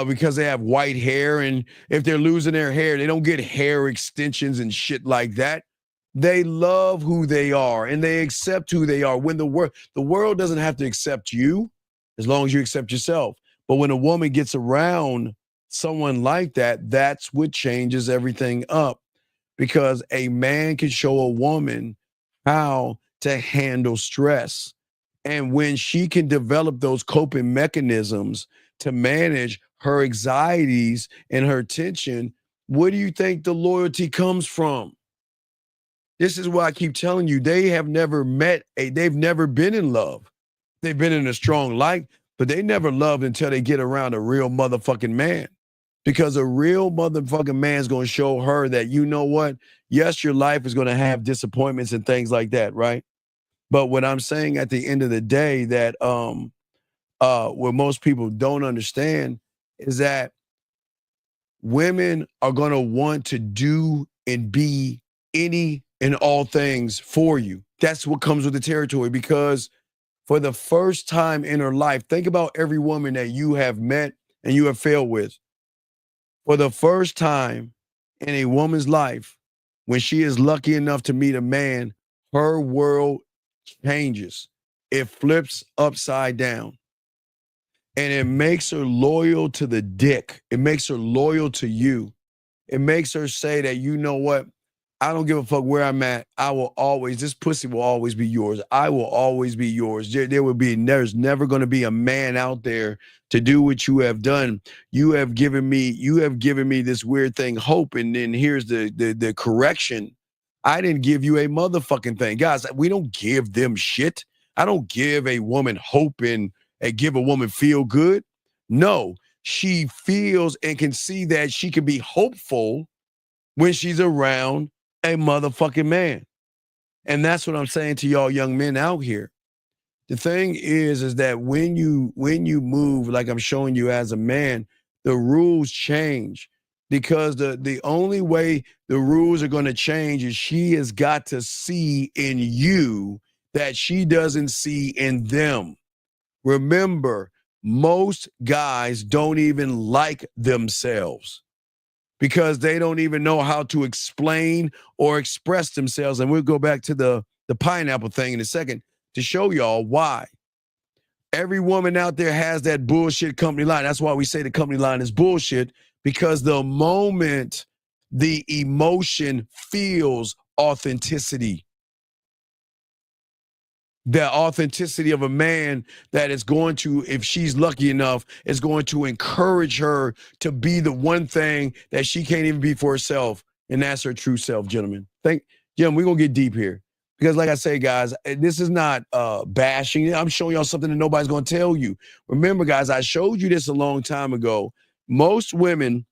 because they have white hair, and if they're losing their hair, they don't get hair extensions and shit like that. They love who they are and they accept who they are. When the world doesn't have to accept you as long as you accept yourself. But when a woman gets around someone like that, that's what changes everything up, because a man can show a woman how to handle stress. And when she can develop those coping mechanisms to manage her anxieties and her tension, where do you think the loyalty comes from? This is why I keep telling you, they've never been in love. They've been in a strong light, but they never loved until they get around a real motherfucking man. Because a real motherfucking man is going to show her that, you know what? Yes, your life is going to have disappointments and things like that, right? But what I'm saying at the end of the day that what most people don't understand is that women are going to want to do and be any and all things for you. That's what comes with the territory, because for the first time in her life, think about every woman that you have met and you have failed with. For the first time in a woman's life, when she is lucky enough to meet a man, her world changes. It flips upside down. and it makes her loyal to the dick. It makes her loyal to you. It makes her say that, you know what? I don't give a fuck where I'm at. This pussy will always be yours. I will always be yours. There's never going to be a man out there to do what you have done. You have given me this weird thing, hope. And then here's the correction. I didn't give you a motherfucking thing. Guys, we don't give them shit. I don't give a woman hope and give a woman feel good. No, she feels and can see that she can be hopeful when she's around a motherfucking man. And that's what I'm saying to y'all young men out here. The thing is that when you move, like I'm showing you as a man, the rules change, because the only way the rules are going to change is she has got to see in you that she doesn't see in them. Remember, most guys don't even like themselves, because they don't even know how to explain or express themselves. And we'll go back to the pineapple thing in a second to show y'all why. Every woman out there has that bullshit company line. That's why we say the company line is bullshit, because the moment the emotion feels authenticity, the authenticity of a man that is going to, if she's lucky enough, is going to encourage her to be the one thing that she can't even be for herself. And that's her true self, gentlemen. Jim, we're going to get deep here. Because like I say, guys, this is not bashing. I'm showing y'all something that nobody's going to tell you. Remember, guys, I showed you this a long time ago. Most women,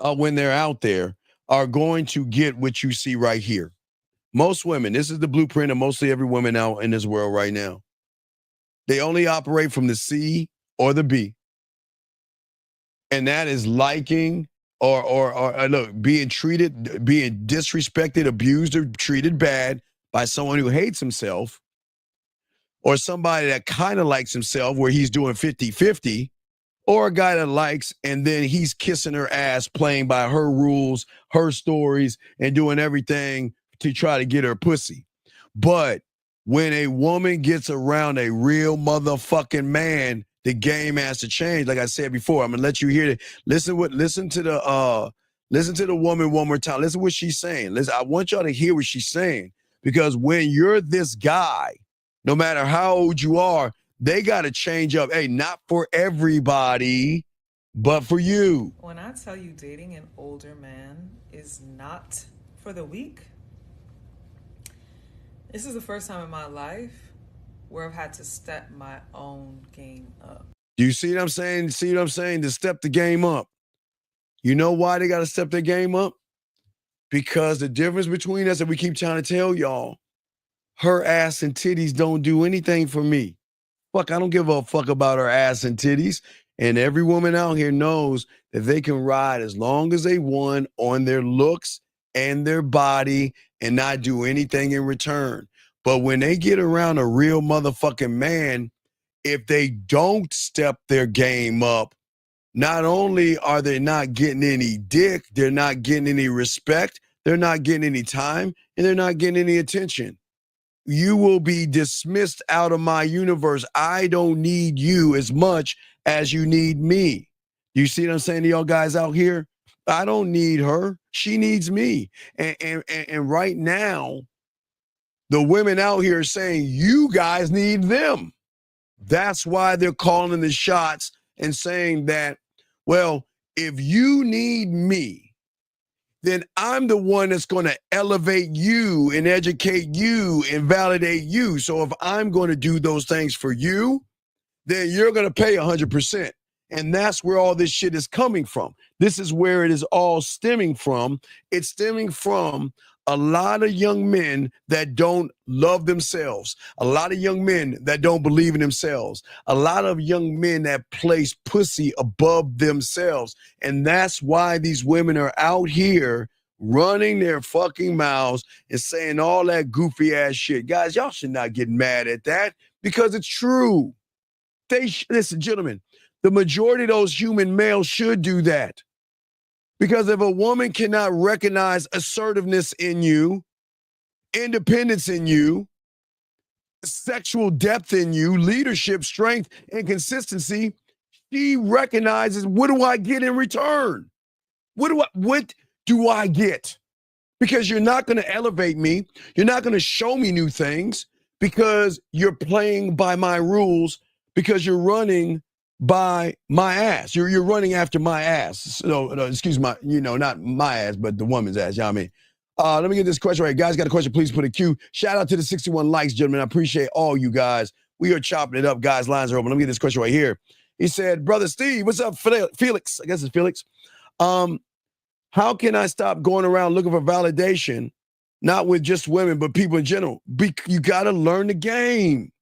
when they're out there, are going to get what you see right here. Most women, this is the blueprint of mostly every woman out in this world right now. They only operate from the C or the B. And that is liking or look, being treated, being disrespected, abused, or treated bad by someone who hates himself, or somebody that kind of likes himself where he's doing 50-50, or a guy that likes and then he's kissing her ass, playing by her rules, her stories, and doing everything to try to get her pussy. But when a woman gets around a real motherfucking man, the game has to change. Like I said before, I'm gonna let you hear it. Listen to the woman one more time. Listen what she's saying. Listen, I want y'all to hear what she's saying, because when you're this guy, no matter how old you are, they got to change up. Hey, not for everybody, but for you. When I tell you dating an older man is not for the weak, this is the first time in my life where I've had to step my own game up. Do you see what I'm saying? See what I'm saying? To step the game up. You know why they got to step their game up? Because the difference between us, and we keep trying to tell y'all, her ass and titties don't do anything for me. Fuck, I don't give a fuck about her ass and titties. And every woman out here knows that they can ride as long as they want on their looks and their body and not do anything in return. But when they get around a real motherfucking man, if they don't step their game up, not only are they not getting any dick, they're not getting any respect, they're not getting any time, and they're not getting any attention. You will be dismissed out of my universe. I don't need you as much as you need me. You see what I'm saying to y'all guys out here? I don't need her. She needs me. And right now, the women out here are saying, you guys need them. That's why they're calling the shots and saying that, well, if you need me, then I'm the one that's going to elevate you and educate you and validate you. So if I'm going to do those things for you, then you're going to pay 100%. And that's where all this shit is coming from. This is where it is all stemming from. It's stemming from a lot of young men that don't love themselves, a lot of young men that don't believe in themselves, a lot of young men that place pussy above themselves. And that's why these women are out here running their fucking mouths and saying all that goofy ass shit. Guys, y'all should not get mad at that, because it's true. Listen, gentlemen, the majority of those human males should do that. Because if a woman cannot recognize assertiveness in you, independence in you, sexual depth in you, leadership, strength, and consistency, she recognizes, what do I get in return? What do I get? Because you're not going to elevate me. You're not going to show me new things because you're playing by my rules, because you're running by my ass. You're running after my ass. No, excuse my, not my ass, but the woman's ass. You know what I mean? Let me get this question right. Guys, got a question, please put a Q. Shout out to the 61 likes, gentlemen. I appreciate all you guys. We are chopping it up, guys. Lines are open. Let me get this question right here. He said, Brother Steve, what's up, Felix? I guess it's Felix. How can I stop going around looking for validation, not with just women, but people in general? You got to learn the game.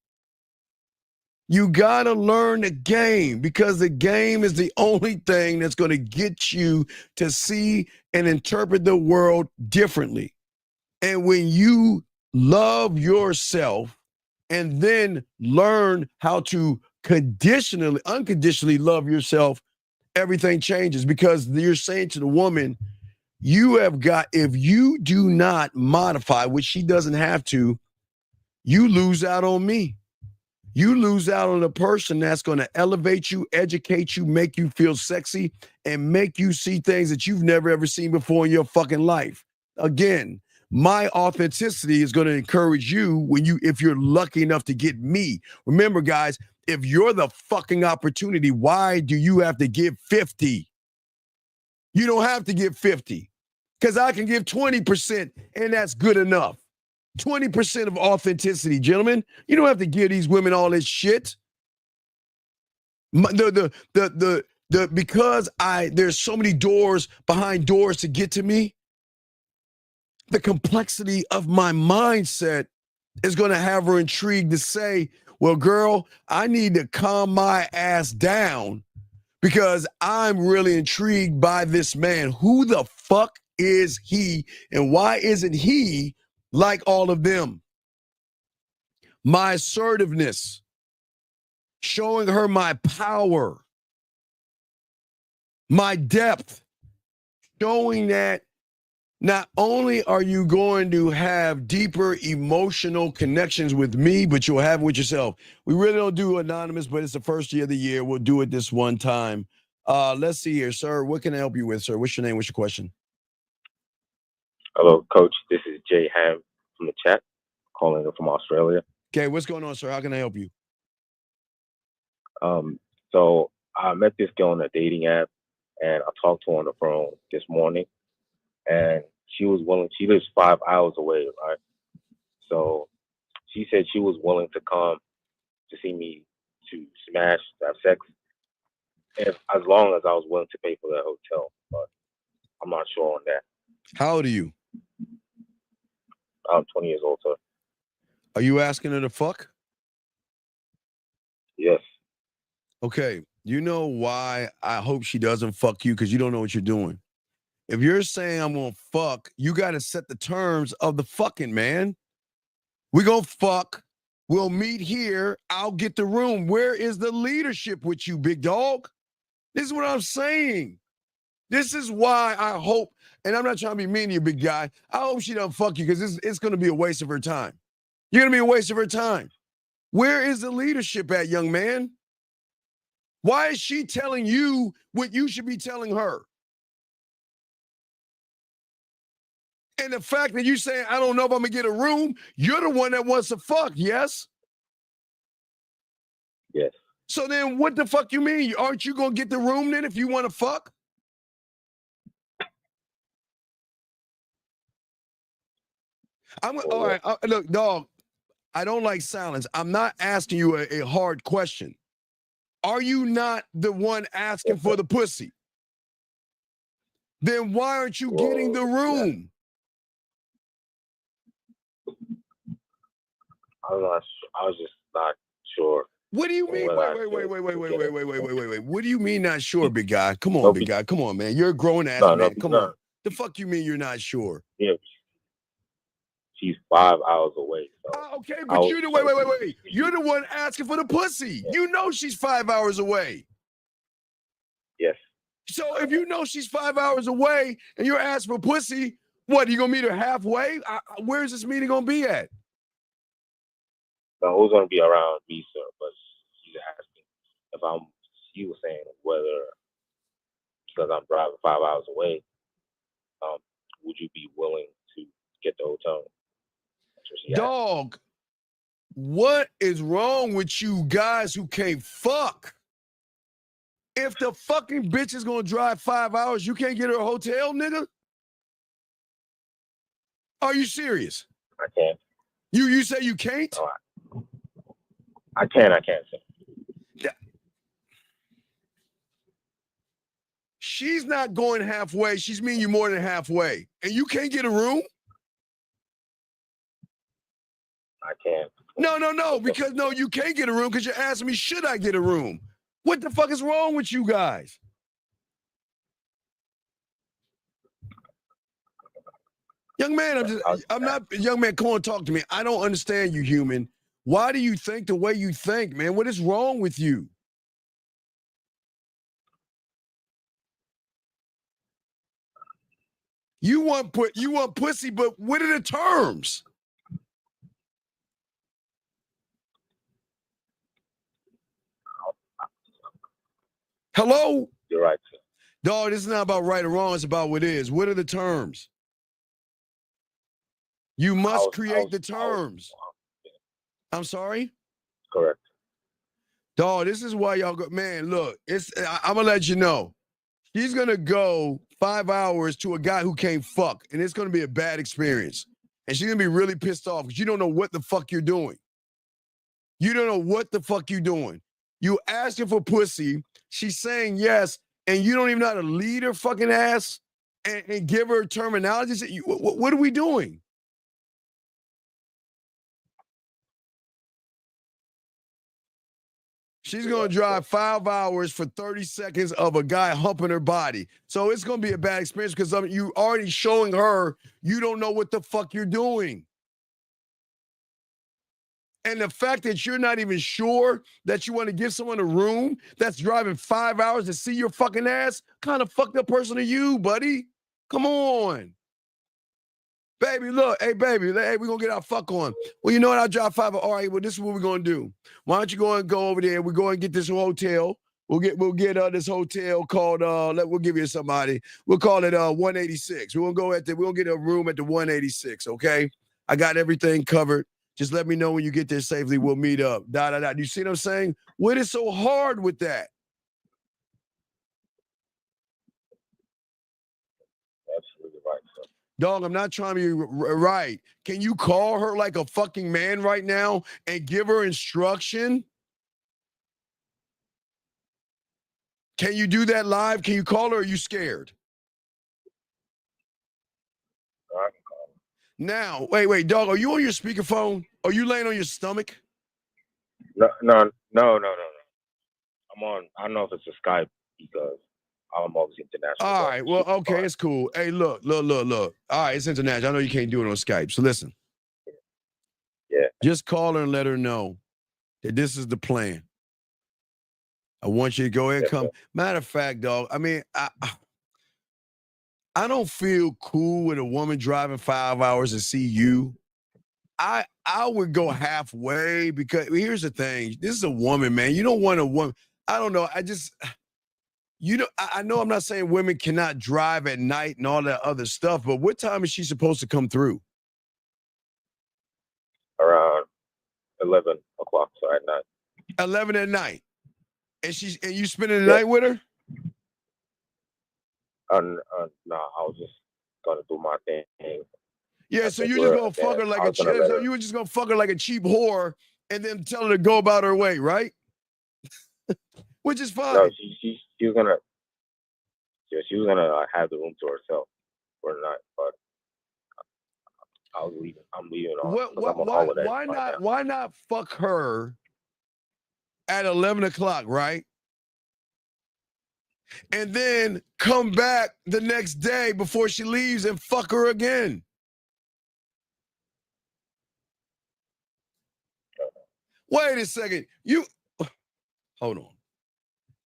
You got to learn the game, because the game is the only thing that's going to get you to see and interpret the world differently. And when you love yourself and then learn how to unconditionally love yourself, everything changes, because you're saying to the woman, if you do not modify, which she doesn't have to, you lose out on me. You lose out on a person that's going to elevate you, educate you, make you feel sexy, and make you see things that you've never ever seen before in your fucking life. Again, my authenticity is going to encourage you if you're lucky enough to get me. Remember, guys, if you're the fucking opportunity, why do you have to give 50? You don't have to give 50, because I can give 20%, and that's good enough. 20% of authenticity, gentlemen. You don't have to give these women all this shit. Because there's so many doors behind doors to get to me, the complexity of my mindset is going to have her intrigued to say, well, girl, I need to calm my ass down because I'm really intrigued by this man. Who the fuck is he, and why isn't he like all of them? My assertiveness, showing her my power, my depth, showing that not only are you going to have deeper emotional connections with me, but you'll have with yourself. We really don't do anonymous, but it's the first year of the year. We'll do it this one time. Let's see here, sir. What can I help you with, sir? What's your name? What's your question? Hello, Coach. This is Jay Ham from the chat, calling in from Australia. Okay, what's going on, sir? How can I help you? So I met this girl on a dating app, and I talked to her on the phone this morning, and she was willing. She lives 5 hours away, right? So she said she was willing to come to see me to smash, have sex, as long as I was willing to pay for the hotel. But I'm not sure on that. How old are you? I'm 20 years old, sir. Are you asking her to fuck? Yes. Okay. You know why I hope she doesn't fuck you? Because you don't know what you're doing. If you're saying I'm going to fuck, you got to set the terms of the fucking, man. We're going to fuck. We'll meet here. I'll get the room. Where is the leadership with you, big dog? This is what I'm saying. This is why I hope, and I'm not trying to be mean to you, big guy. I hope she doesn't fuck you, because it's going to be a waste of her time. You're going to be a waste of her time. Where is the leadership at, young man? Why is she telling you what you should be telling her? And the fact that you saying, I don't know if I'm going to get a room, you're the one that wants to fuck, yes? Yes. So then what the fuck you mean? Aren't you going to get the room then if you want to fuck? All right, look, dog, I don't like silence. I'm not asking you a hard question. Are you not the one asking for the pussy? Then why aren't you getting the room? I'm not. I was just not sure. What do you mean? Wait. What do you mean not sure, big guy? Come on, big guy. Come on, man. You're a grown ass man. Come on. The fuck you mean you're not sure? Yeah. She's 5 hours away. So okay, but you're the wait. You're the one asking for the pussy. Yeah. You know she's 5 hours away. Yes. So if you know she's 5 hours away and you're asking for pussy, what, are you gonna meet her halfway? Where is this meeting gonna be at? No, it was gonna be around me, sir, but she's asking if she was saying whether, because I'm driving 5 hours away, would you be willing to get the hotel? That's what she asked. Dog, what is wrong with you guys who can't fuck? If the fucking bitch is gonna drive 5 hours, you can't get her a hotel, nigga? Are you serious? I can't. You say you can't? No, I can't say. Yeah. She's not going halfway. She's meeting you more than halfway. And you can't get a room? I can't. No, because no, you can't get a room because you're asking me, should I get a room? What the fuck is wrong with you guys? Young man, young man, come on, talk to me. I don't understand you, human. Why do you think the way you think, man? What is wrong with you? You want pussy, but what are the terms? Hello? You're right, sir. Dog, this is not about right or wrong. It's about what is. What are the terms? You must create the terms. I'm sorry? Correct. Dog, this is why y'all go. Man, look, I'm going to let you know. She's going to go 5 hours to a guy who can't fuck, and it's going to be a bad experience. And she's going to be really pissed off because you don't know what the fuck you're doing. You don't know what the fuck you're doing. You asking for pussy. She's saying yes, and you don't even know how to lead her fucking ass and give her terminology. What are we doing? She's going to drive 5 hours for 30 seconds of a guy humping her body. So it's going to be a bad experience because you already showing her you don't know what the fuck you're doing. And the fact that you're not even sure that you want to give someone a room that's driving 5 hours to see your fucking ass, kind of fucked up person are you, buddy? Come on. Baby, look, hey, baby, hey, we're going to get our fuck on. Well, you know what? I'll drive 5 hours. All right, well, this is what we're going to do. Why don't you go over there? We're going to get this hotel. We'll get this hotel called, we'll give you somebody. We'll call it 186. We're going to get a room at the 186, okay? I got everything covered. Just let me know when you get there safely. We'll meet up. You see what I'm saying? What is so hard with that? Absolutely right, sir. Dog, I'm not trying to be right. Can you call her like a fucking man right now and give her instruction? Can you do that live? Can you call her or are you scared? I can call her. Now, wait, dog, are you on your speakerphone? Are you laying on your stomach? No. I'm on, I don't know if it's a Skype because I'm obviously international. All right, well, okay, it's cool. Hey, look. All right, it's international. I know you can't do it on Skype, so listen. Yeah. Just call her and let her know that this is the plan. I want you to go ahead and come. Matter of fact, dog, I mean, I don't feel cool with a woman driving 5 hours to see you. I would go halfway because here's the thing. This is a woman, man. You don't want a woman. I don't know. I know I'm not saying women cannot drive at night and all that other stuff, but what time is she supposed to come through? Around 11 o'clock, so at night. 11 at night. And you spending the night with her? No, I was just gonna do my thing. Yeah, so you're just gonna fuck her like you were just gonna fuck her like a cheap whore and then tell her to go about her way, right? Which is fine. No, she was gonna have the room to herself for the night, but I'm leaving on. Why not fuck her at 11 o'clock, right? And then come back the next day before she leaves and fuck her again. Wait a second. Hold on.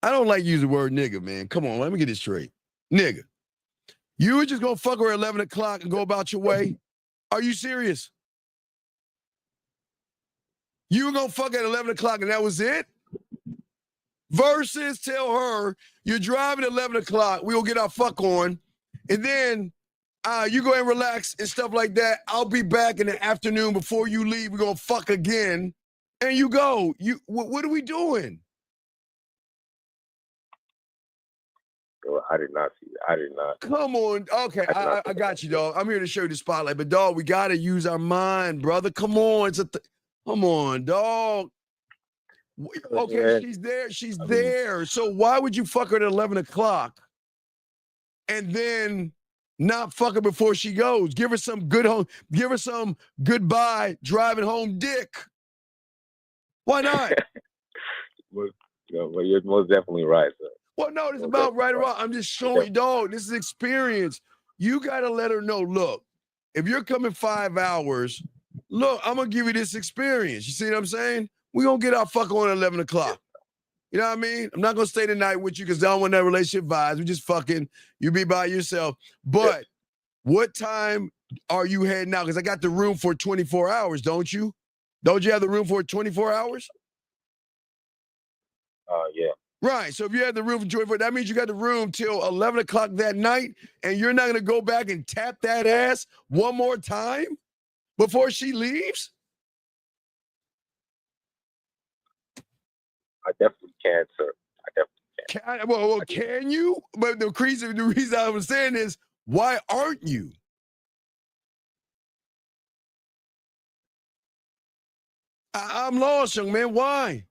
I don't like using the word nigga, man. Come on, let me get this straight. Nigga. You were just gonna fuck her at 11 o'clock and go about your way? Are you serious? You were gonna fuck at 11 o'clock and that was it? versus tell her you're driving at 11 o'clock. We'll get our fuck on. And then you go and relax and stuff like that. I'll be back in the afternoon before you leave. We're going to fuck again. And you go. What are we doing? I did not see that. I did not. Come on. Okay, I got you, dog. I'm here to show you the spotlight. But, dog, we got to use our mind, brother. Come on. Come on, dog. Okay, Yeah. she's there. She's there. So why would you fuck her at 11 o'clock and then not fuck her before she goes? Give her some good home. Give her some goodbye driving home dick. Why not? Well, you're most definitely right, sir. Well, no, it's about right or wrong. I'm just showing you, dog. This is experience. You got to let her know, look, if you're coming 5 hours, look, I'm going to give you this experience. You see what I'm saying? We're going to get our fuck on at 11 o'clock. You know what I mean? I'm not going to stay the night with you because I don't want that relationship vibes. We just fucking, you be by yourself. But what time are you heading out? Because I got the room for 24 hours, don't you? Don't you have the room for 24 hours? Yeah. Right. So if you have the room for 24, that means you got the room till 11 o'clock that night, and you're not going to go back and tap that ass one more time before she leaves? I definitely can, sir. I definitely can. Well, can you? But the reason I was saying is, why aren't you? I'm lost, young man. Why?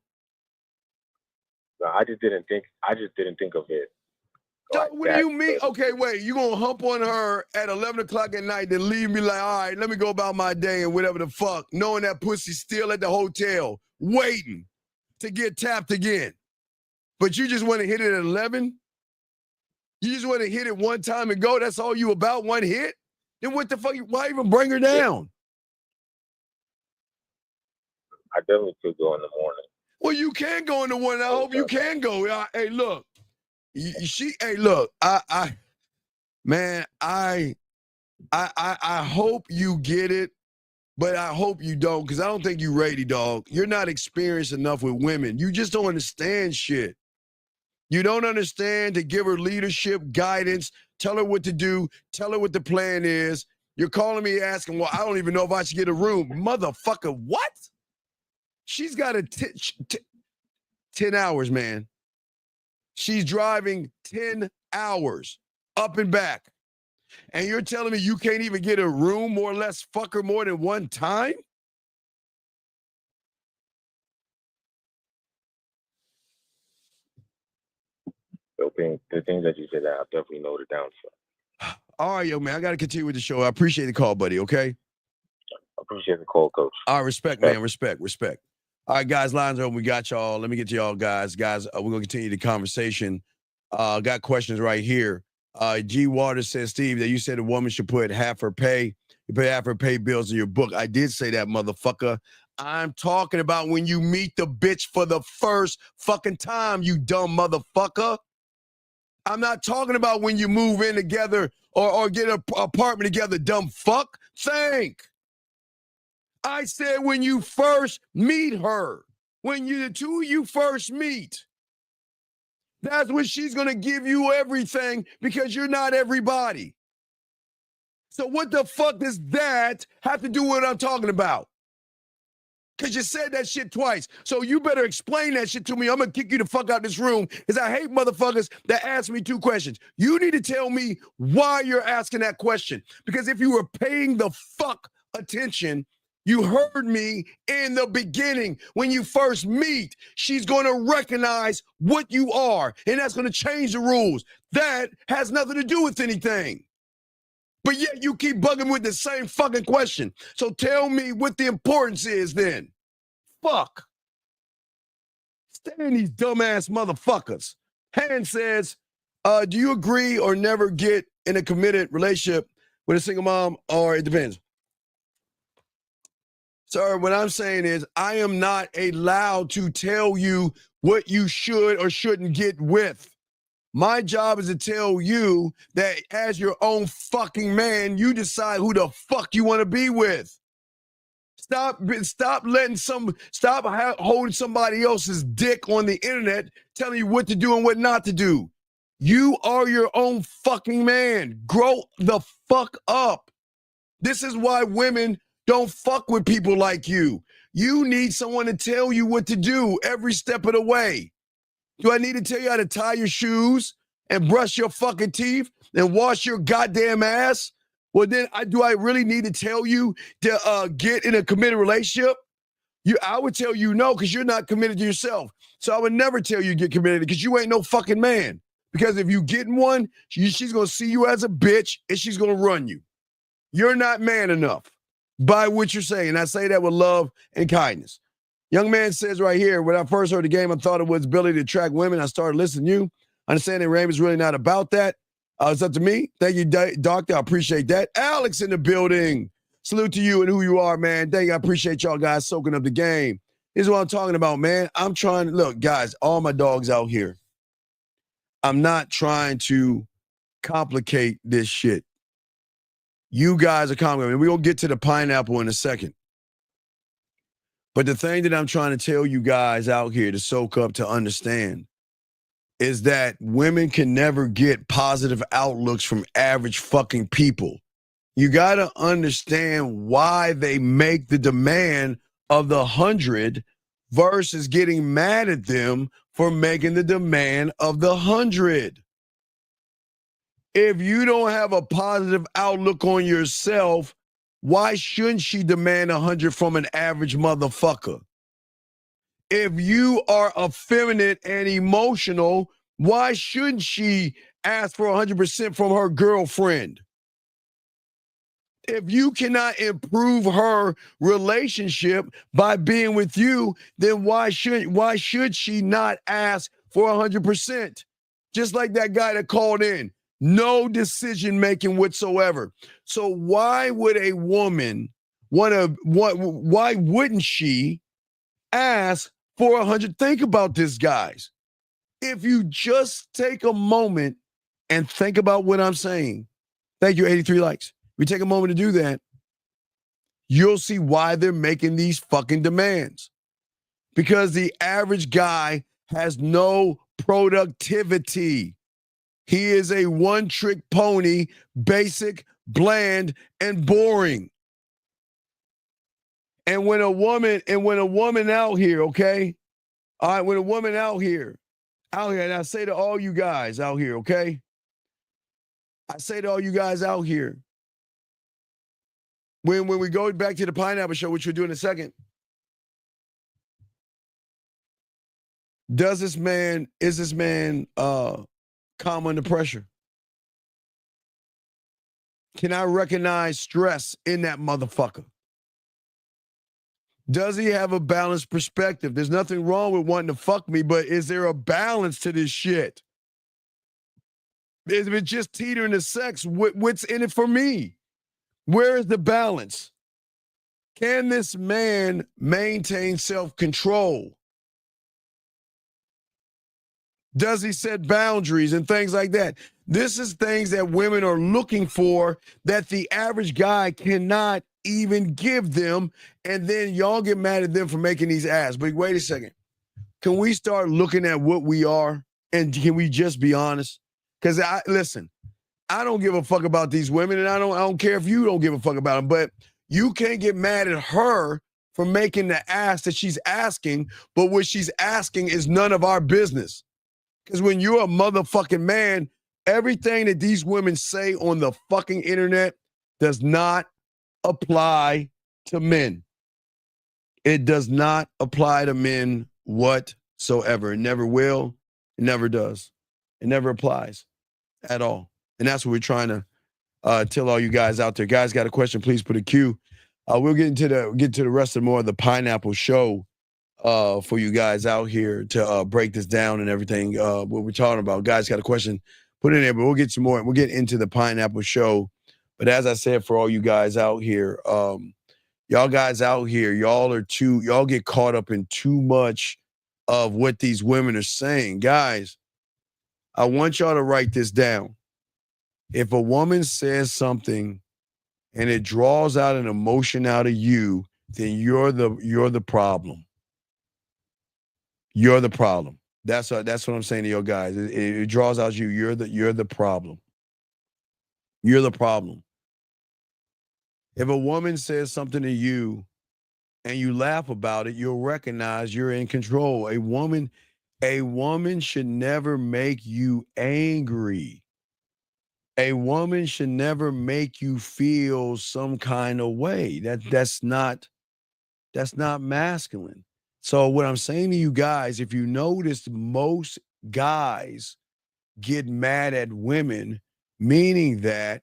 No, I just didn't think of it. Like what do you mean? Okay, wait. You gonna hump on her at 11 o'clock at night, then leave me like, all right, let me go about my day and whatever the fuck, knowing that pussy's still at the hotel, waiting to get tapped again. But you just want to hit it at 11? You just want to hit it one time and go? That's all you about, one hit? Then what the fuck? Why even bring her down? I definitely could go in the morning. Well, you can go in the morning. I hope you can go. Hey, look. Hey, look. I hope you get it, but I hope you don't, because I don't think you're ready, dog. You're not experienced enough with women. You just don't understand shit. You don't understand to give her leadership, guidance, tell her what to do, tell her what the plan is. You're calling me asking, well, I don't even know if I should get a room. Motherfucker, what? She's got 10 hours, man. She's driving 10 hours up and back. And you're telling me you can't even get a room, more or less, fuck her more than one time? The things that you said, I'll definitely note it down, sir. All right, yo, man. I got to continue with the show. I appreciate the call, buddy, okay? I appreciate the call, coach. All right, respect, man. Respect. All right, guys, lines are open. We got y'all. Let me get to y'all, guys. Guys, we're going to continue the conversation. Got questions right here. G. Waters says, Steve, that you said a woman should put half her pay. You pay half her pay bills in your book. I did say that, motherfucker. I'm talking about when you meet the bitch for the first fucking time, you dumb motherfucker. I'm not talking about when you move in together or get an apartment together, dumb fuck. Think. I said when you first meet her, when the two of you first meet, that's when she's going to give you everything because you're not everybody. So what the fuck does that have to do with what I'm talking about? Because you said that shit twice. So you better explain that shit to me. I'm going to kick you the fuck out of this room because I hate motherfuckers that ask me two questions. You need to tell me why you're asking that question. Because if you were paying the fuck attention, you heard me in the beginning. When you first meet, she's going to recognize what you are, and that's going to change the rules. That has nothing to do with anything. But yet you keep bugging with the same fucking question. So tell me what the importance is then. Fuck. Stand these dumbass motherfuckers. Han says, do you agree or never get in a committed relationship with a single mom, or it depends? Sir, what I'm saying is I am not allowed to tell you what you should or shouldn't get with. My job is to tell you that as your own fucking man, you decide who the fuck you want to be with. Stop holding somebody else's dick on the internet, telling you what to do and what not to do. You are your own fucking man. Grow the fuck up. This is why women don't fuck with people like you. You need someone to tell you what to do every step of the way. Do I need to tell you how to tie your shoes and brush your fucking teeth and wash your goddamn ass? Well, then do I really need to tell you to get in a committed relationship? I would tell you no, because you're not committed to yourself. So I would never tell you to get committed, because you ain't no fucking man. Because if you get in one, she's going to see you as a bitch and she's going to run you. You're not man enough by what you're saying. I say that with love and kindness. Young man says right here, when I first heard the game, I thought it was ability to attract women. I started listening to you. Understanding Raymond is really not about that. It's up to me. Thank you, doctor. I appreciate that. Alex in the building. Salute to you and who you are, man. Thank you. I appreciate y'all guys soaking up the game. This is what I'm talking about, man. I'm trying to, look, guys, all my dogs out here. I'm not trying to complicate this shit. You guys are complicated. We're going to get to the pineapple in a second. But the thing that I'm trying to tell you guys out here to soak up, to understand, is that women can never get positive outlooks from average fucking people. You got to understand why they make the demand of the 100 versus getting mad at them for making the demand of the 100. If you don't have a positive outlook on yourself, why shouldn't she demand 100 from an average motherfucker? If you are effeminate and emotional, why shouldn't she ask for 100% from her girlfriend? If you cannot improve her relationship by being with you, then why should she not ask for 100%? Just like that guy that called in. No decision making whatsoever. So why would a woman why wouldn't she ask for 100? Think about this, guys. If you just take a moment and think about what I'm saying, thank you, 83 likes. We take a moment to do that, you'll see why they're making these fucking demands. Because the average guy has no productivity. He is a one-trick pony, basic, bland, and boring. And when a woman out here, okay? All right, when a woman out here, and I say to all you guys out here, okay? I say to all you guys out here, when we go back to the Pineapple Show, which we'll do in a second, is this man calm under pressure? Can I recognize stress in that motherfucker? Does he have a balanced perspective? There's nothing wrong with wanting to fuck me, but is there a balance to this shit? Is it just teetering to sex? What's in it for me? Where is the balance? Can this man maintain self-control? Does he set boundaries and things like that? This is things that women are looking for that the average guy cannot even give them, and then y'all get mad at them for making these asks. But wait a second. Can we start looking at what we are, and can we just be honest? Because listen, I don't give a fuck about these women, and I don't care if you don't give a fuck about them, but you can't get mad at her for making the ask that she's asking, but what she's asking is none of our business. Because when you're a motherfucking man, everything that these women say on the fucking internet does not apply to men. It does not apply to men whatsoever. It never will. It never does. It never applies at all. And that's what we're trying to tell all you guys out there. Guys, got a question? Please put a Q. We'll get to the rest of more of the Pineapple Show for you guys out here to break this down and everything. What we're talking about. Guys, got a question? Put it in there. But we'll get some more. We'll get into the Pineapple Show. But as I said, for all you guys out here, y'all guys out here, y'all get caught up in too much of what these women are saying. Guys, I want y'all to write this down. If a woman says something and it draws out an emotion out of you, then you're the problem. You're the problem. That's what I'm saying to your guys. It draws out you. You're the problem. You're the problem. If a woman says something to you and you laugh about it, you'll recognize you're in control. A woman should never make you angry. A woman should never make you feel some kind of way. That's not masculine. So what I'm saying to you guys, if you notice, most guys get mad at women, meaning that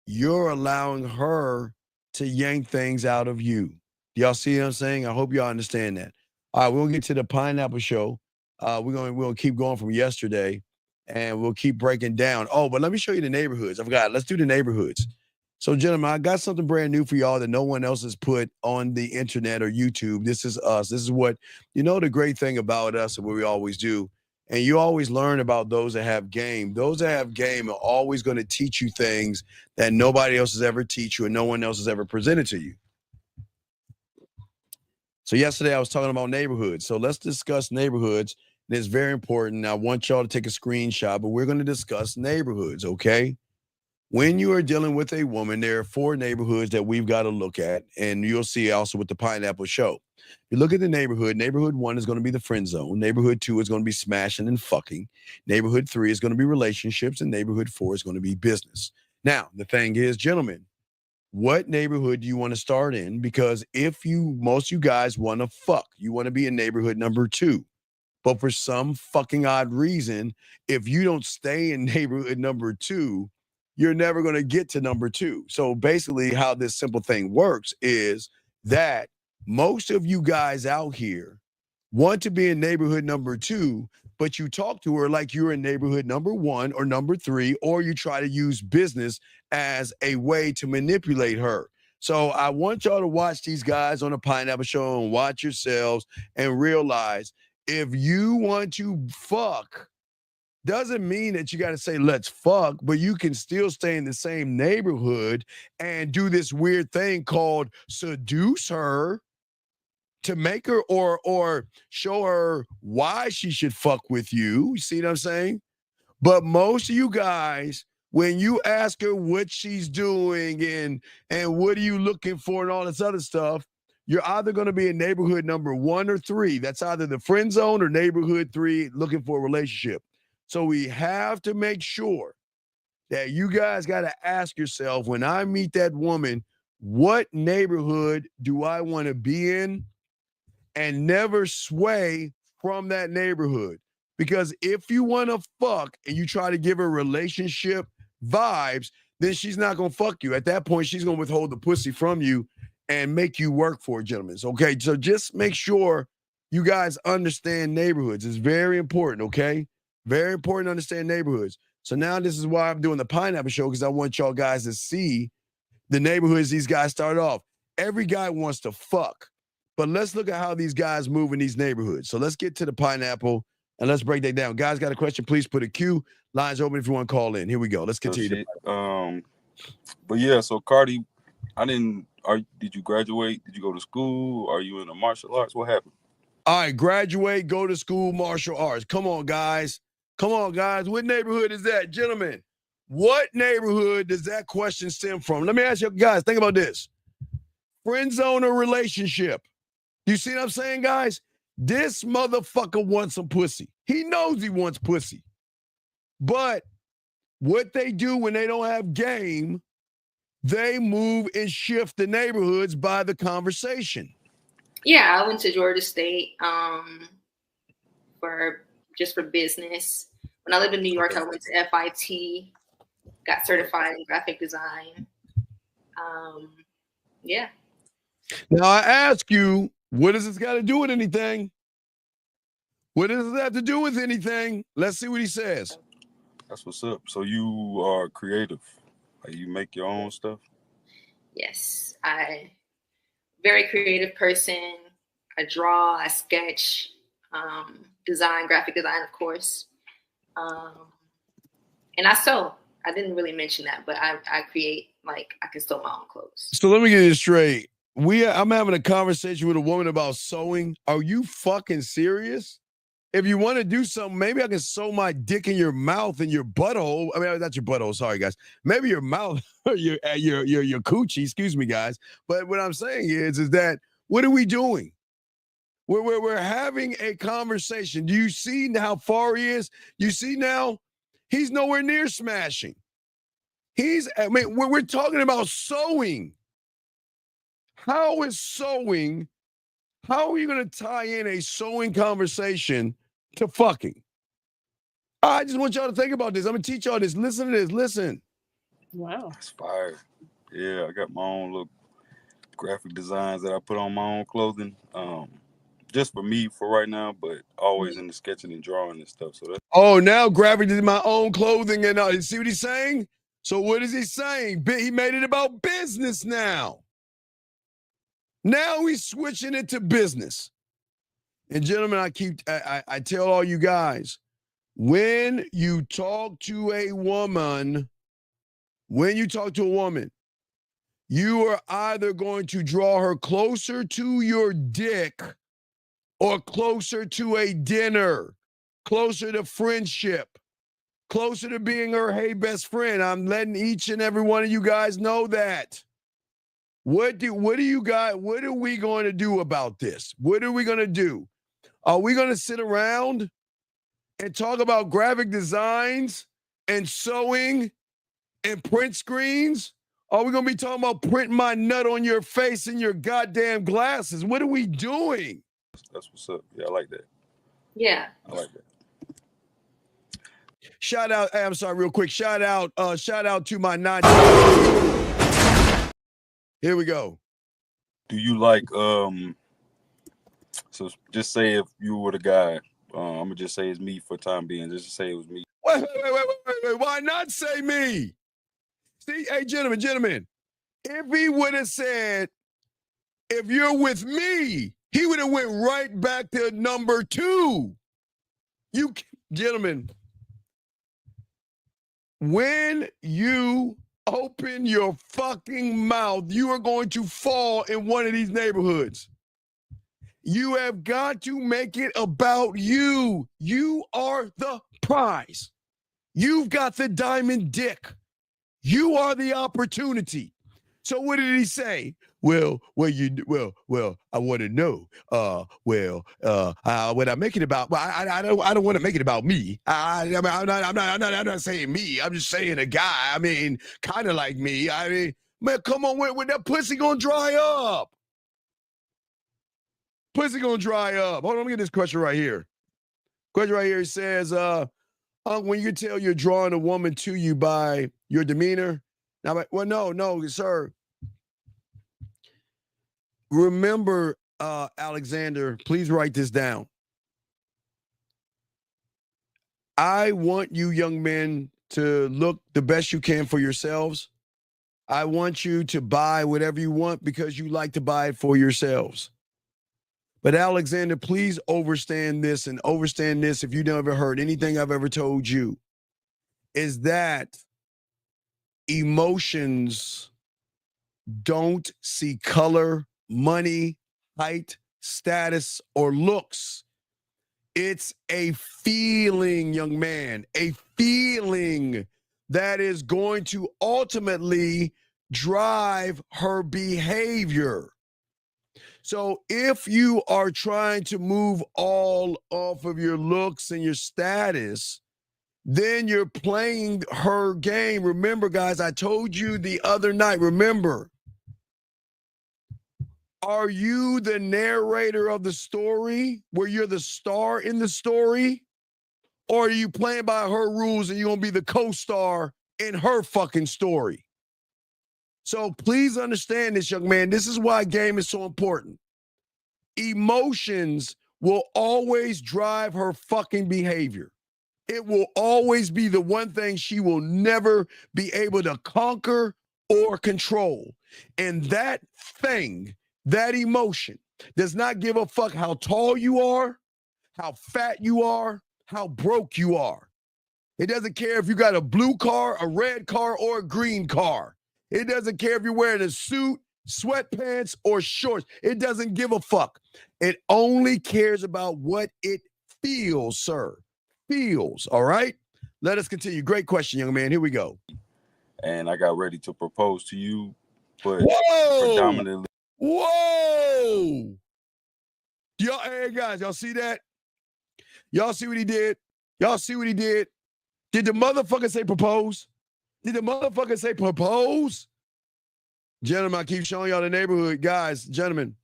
you're allowing her to yank things out of you. Y'all see what I'm saying? I hope y'all understand that. All right, we'll get to the pineapple show. We'll keep going from yesterday, and we'll keep breaking down. Oh, but let me show you the neighborhoods. I forgot. Let's do the neighborhoods. So, gentlemen, I got something brand new for y'all that no one else has put on the internet or YouTube. This is us. This is what, the great thing about us and what we always do. And you always learn about those that have game. Those that have game are always going to teach you things that nobody else has ever teach you and no one else has ever presented to you. So yesterday I was talking about neighborhoods. So let's discuss neighborhoods. And it's very important. I want y'all to take a screenshot, but we're going to discuss neighborhoods, okay? When you are dealing with a woman, there are 4 neighborhoods that we've got to look at, and you'll see also with the pineapple show. You look at the neighborhood. Neighborhood 1 is going to be the friend zone. Neighborhood 2 is going to be smashing and fucking. Neighborhood 3 is going to be relationships, and neighborhood 4 is going to be business. Now, the thing is, gentlemen, what neighborhood do you want to start in? Because most of you guys want to fuck, you want to be in neighborhood number 2. But for some fucking odd reason, if you don't stay in neighborhood number 2, you're never going to get to number 2. So basically how this simple thing works is that most of you guys out here want to be in neighborhood number 2, but you talk to her like you're in neighborhood number 1 or number 3, or you try to use business as a way to manipulate her. So I want y'all to watch these guys on the Pineapple Show and watch yourselves and realize if you want to fuck, doesn't mean that you got to say, let's fuck, but you can still stay in the same neighborhood and do this weird thing called seduce her to make her or show her why she should fuck with you. You see what I'm saying? But most of you guys, when you ask her what she's doing and what are you looking for and all this other stuff, you're either going to be in neighborhood number 1 or 3. That's either the friend zone or neighborhood 3 looking for a relationship. So we have to make sure that you guys got to ask yourself, when I meet that woman, what neighborhood do I want to be in? And never sway from that neighborhood. Because if you want to fuck and you try to give her relationship vibes, then she's not going to fuck you. At that point, she's going to withhold the pussy from you and make you work for it, gentlemen. Okay, so just make sure you guys understand neighborhoods. It's very important, okay? Very important to understand neighborhoods. So now this is why I'm doing the Pineapple Show, because I want y'all guys to see the neighborhoods these guys start off. Every guy wants to fuck. But let's look at how these guys move in these neighborhoods. So let's get to the pineapple and let's break that down. Guys, got a question? Please put a Q. Lines open if you want to call in. Here we go. Let's continue. But yeah, so Cardi, did you graduate? Did you go to school? Are you in the martial arts? What happened? All right, graduate, go to school, martial arts. Come on, guys. Come on, guys. What neighborhood is that? Gentlemen, what neighborhood does that question stem from? Let me ask you guys, think about this. Friend zone or relationship? You see what I'm saying, guys? This motherfucker wants some pussy. He knows he wants pussy. But what they do when they don't have game, they move and shift the neighborhoods by the conversation. Yeah, I went to Georgia State for business. When I lived in New York, I went to FIT, got certified in graphic design. Yeah. Now I ask you, what does this got to do with anything? What does this have to do with anything? Let's see what he says. That's what's up. So you are creative. Like you make your own stuff? Yes. Very creative person. I draw, I sketch, design, graphic design, of course. And I sew. I didn't really mention that, but I create, like, I can sew my own clothes. So let me get this straight. I'm having a conversation with a woman about sewing. Are you fucking serious? If you want to do something, maybe I can sew my dick in your mouth and your butthole. I mean, not your butthole. Sorry, guys. Maybe your mouth or your coochie. Excuse me, guys. But what I'm saying is that what are we doing? We're having a conversation. Do you see how far he is? You see now, he's nowhere near smashing. We're talking about sewing. How is sewing? How are you going to tie in a sewing conversation to fucking? I just want y'all to think about this. I'm going to teach y'all this. Listen to this. Listen. Wow. That's fire. Yeah, I got my own little graphic designs that I put on my own clothing. Just for me for right now, but always in the sketching and drawing and stuff. So that's Now graphic is my own clothing. And you see what he's saying? So what is he saying? He made it about business now. Now he's switching it to business. And gentlemen, I tell all you guys, when you talk to a woman, you are either going to draw her closer to your dick or closer to a dinner, closer to friendship, closer to being her hey best friend. I'm letting each and every one of you guys know that. What are we going to do about this? What are we going to do? Are we going to sit around and talk about graphic designs and sewing and print screens? Are we going to be talking about printing my nut on your face and your goddamn glasses? What are we doing? That's what's up. Yeah, I like that. Yeah. I like that. Shout out, I'm sorry, real quick. Shout out to my 9. Here we go. Do you like so just say if you were the guy, I'm gonna just say it's me for time being, just to say it was me. Wait, why not say me? See, hey, gentlemen, if he would have said, if you're with me, he would have went right back to number 2. You, gentlemen, when you open your fucking mouth, you are going to fall in one of these neighborhoods. You have got to make it about you. You are the prize. You've got the diamond dick. You are the opportunity. So what did he say? Well, I want to know. What I make it about? Well, I don't want to make it about me. I'm not saying me. I'm just saying a guy. I mean, kind of like me. I mean, man, come on, when that pussy gonna dry up? Pussy gonna dry up. Hold on, let me get this question right here. Question right here says, when you tell you're drawing a woman to you by your demeanor. Now, well, no, sir. Remember, Alexander, please write this down. I want you young men to look the best you can for yourselves. I want you to buy whatever you want because you like to buy it for yourselves. But Alexander, please understand this if you never heard anything I've ever told you, is that emotions don't see color, money, height, status, or looks. It's a feeling, young man, a feeling that is going to ultimately drive her behavior. So if you are trying to move all off of your looks and your status, then you're playing her game. Remember, guys, I told you the other night, remember, are you the narrator of the story where you're the star in the story? Or are you playing by her rules and you're going to be the co-star in her fucking story? So please understand this, young man. This is why game is so important. Emotions will always drive her fucking behavior. It will always be the one thing she will never be able to conquer or control. And that thing, that emotion, does not give a fuck how tall you are, how fat you are, how broke you are. It doesn't care if you got a blue car, a red car, or a green car. It doesn't care if you're wearing a suit, sweatpants, or shorts. It doesn't give a fuck. It only cares about what it feels, sir. Feels, all right? Let us continue. Great question, young man. Here we go. And I got ready to propose to you, but Whoa! predominantly. Whoa! Y'all, hey guys, y'all see that? Y'all see what he did? Y'all see what he did? Did the motherfucker say propose? Did the motherfucker say propose? Gentlemen, I keep showing y'all the neighborhood. Guys, gentlemen,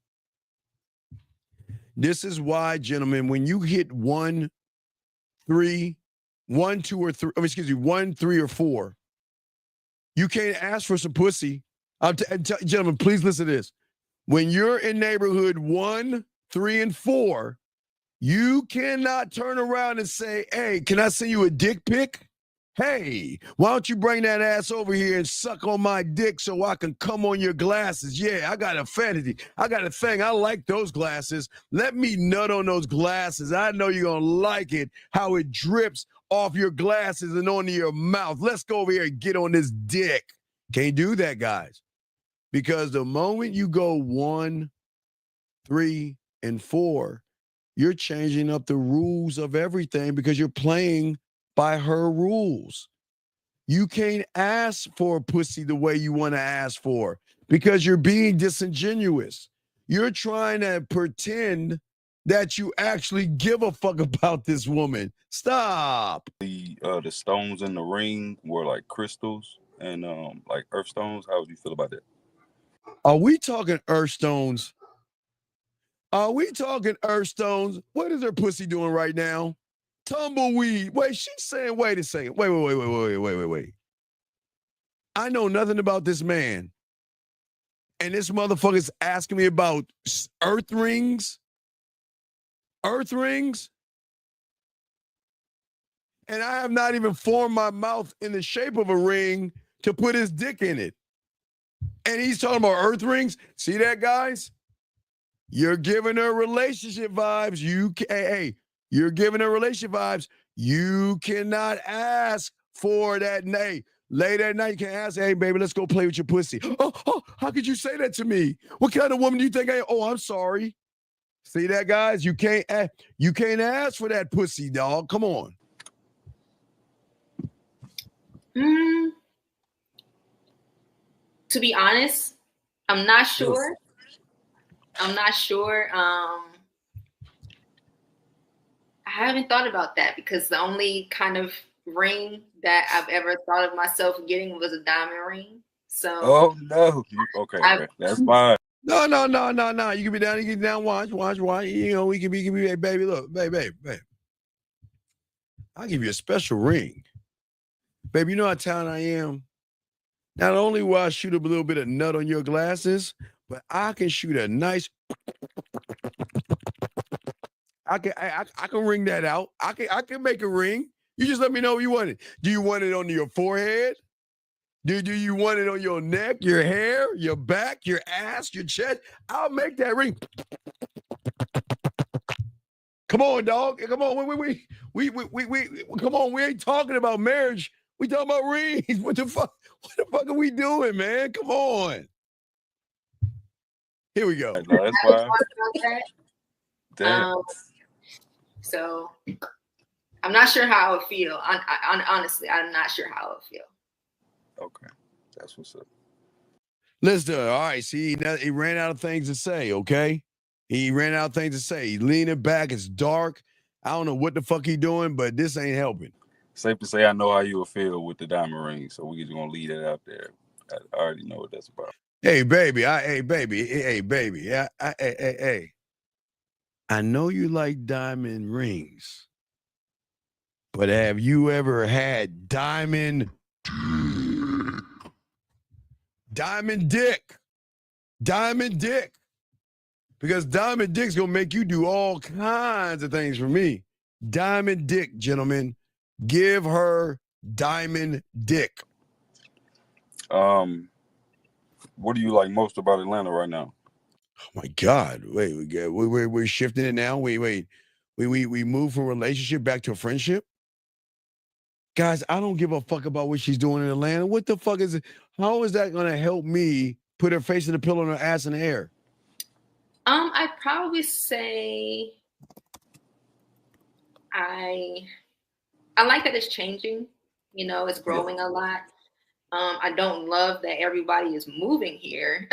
this is why, gentlemen, when you hit 1, 3, 1, 2, or 3, one, 3, or 4, you can't ask for some pussy. Gentlemen, please listen to this. When you're in neighborhood 1, 3, and 4, you cannot turn around and say, hey, can I send you a dick pic? Hey, why don't you bring that ass over here and suck on my dick so I can come on your glasses? Yeah, I got a fantasy. I got a thing. I like those glasses. Let me nut on those glasses. I know you're going to like it, how it drips off your glasses and onto your mouth. Let's go over here and get on this dick. Can't do that, guys. Because the moment you go 1, 3, and 4, you're changing up the rules of everything because you're playing by her rules. You can't ask for a pussy the way you want to ask for because you're being disingenuous. You're trying to pretend that you actually give a fuck about this woman. Stop. The stones in the ring were like crystals and like earth stones. How would you feel about that? Are we talking earth stones? Are we talking earth stones? What is her pussy doing right now? Tumbleweed. Wait, she's saying, wait a second. Wait. I know nothing about this man. And this motherfucker's asking me about earth rings? Earth rings? And I have not even formed my mouth in the shape of a ring to put his dick in it. And he's talking about earth rings? See that, guys? You're giving her relationship vibes. You're giving her relationship vibes. You cannot ask for that. Hey, late at night, you can ask, hey, baby, let's go play with your pussy. Oh, how could you say that to me? What kind of woman do you think I am? Oh, I'm sorry. See that, guys? You can't ask for that pussy, dog. Come on. To be honest, I'm not sure. I'm not sure. I haven't thought about that because the only kind of ring that I've ever thought of myself getting was a diamond ring. So. Oh no. Okay. That's fine. No. You can be down. You can down. Watch. You know, we can be. Hey, baby, look, babe. I'll give you a special ring, baby. You know how talented I am. Not only will I shoot a little bit of nut on your glasses, but I can shoot a nice. I can ring that out. I can make a ring. You just let me know what you want it. Do you want it on your forehead? Do you want it on your neck, your hair, your back, your ass, your chest? I'll make that ring. Come on, dog. Come on. We come on. We ain't talking about marriage. We talking about rings. What the fuck are we doing, man? Come on. Here we go. No, that's fine. Damn. So I'm not sure how I would feel. Honestly, I'm not sure how I would feel. Okay, that's what's up. Let's do it. All right. See, he ran out of things to say. Okay, he ran out of things to say. He's leaning back. It's dark. I don't know what the fuck he doing, but this ain't helping. Safe to say, I know how you will feel with the diamond ring, so we're just gonna leave that out there. I already know what that's about. Hey, baby. Hey. I know you like diamond rings, but have you ever had diamond dick? Because diamond dick's gonna make you do all kinds of things for me. Diamond dick, gentlemen. Give her diamond dick. What do you like most about Atlanta right now? Oh my God! Wait, we're shifting it now. We move from relationship back to a friendship. Guys, I don't give a fuck about what she's doing in Atlanta. What the fuck is it? How is that gonna help me put her face in the pillow and her ass in the air? I'd probably say I like that it's changing. You know, it's growing a lot. I don't love that everybody is moving here,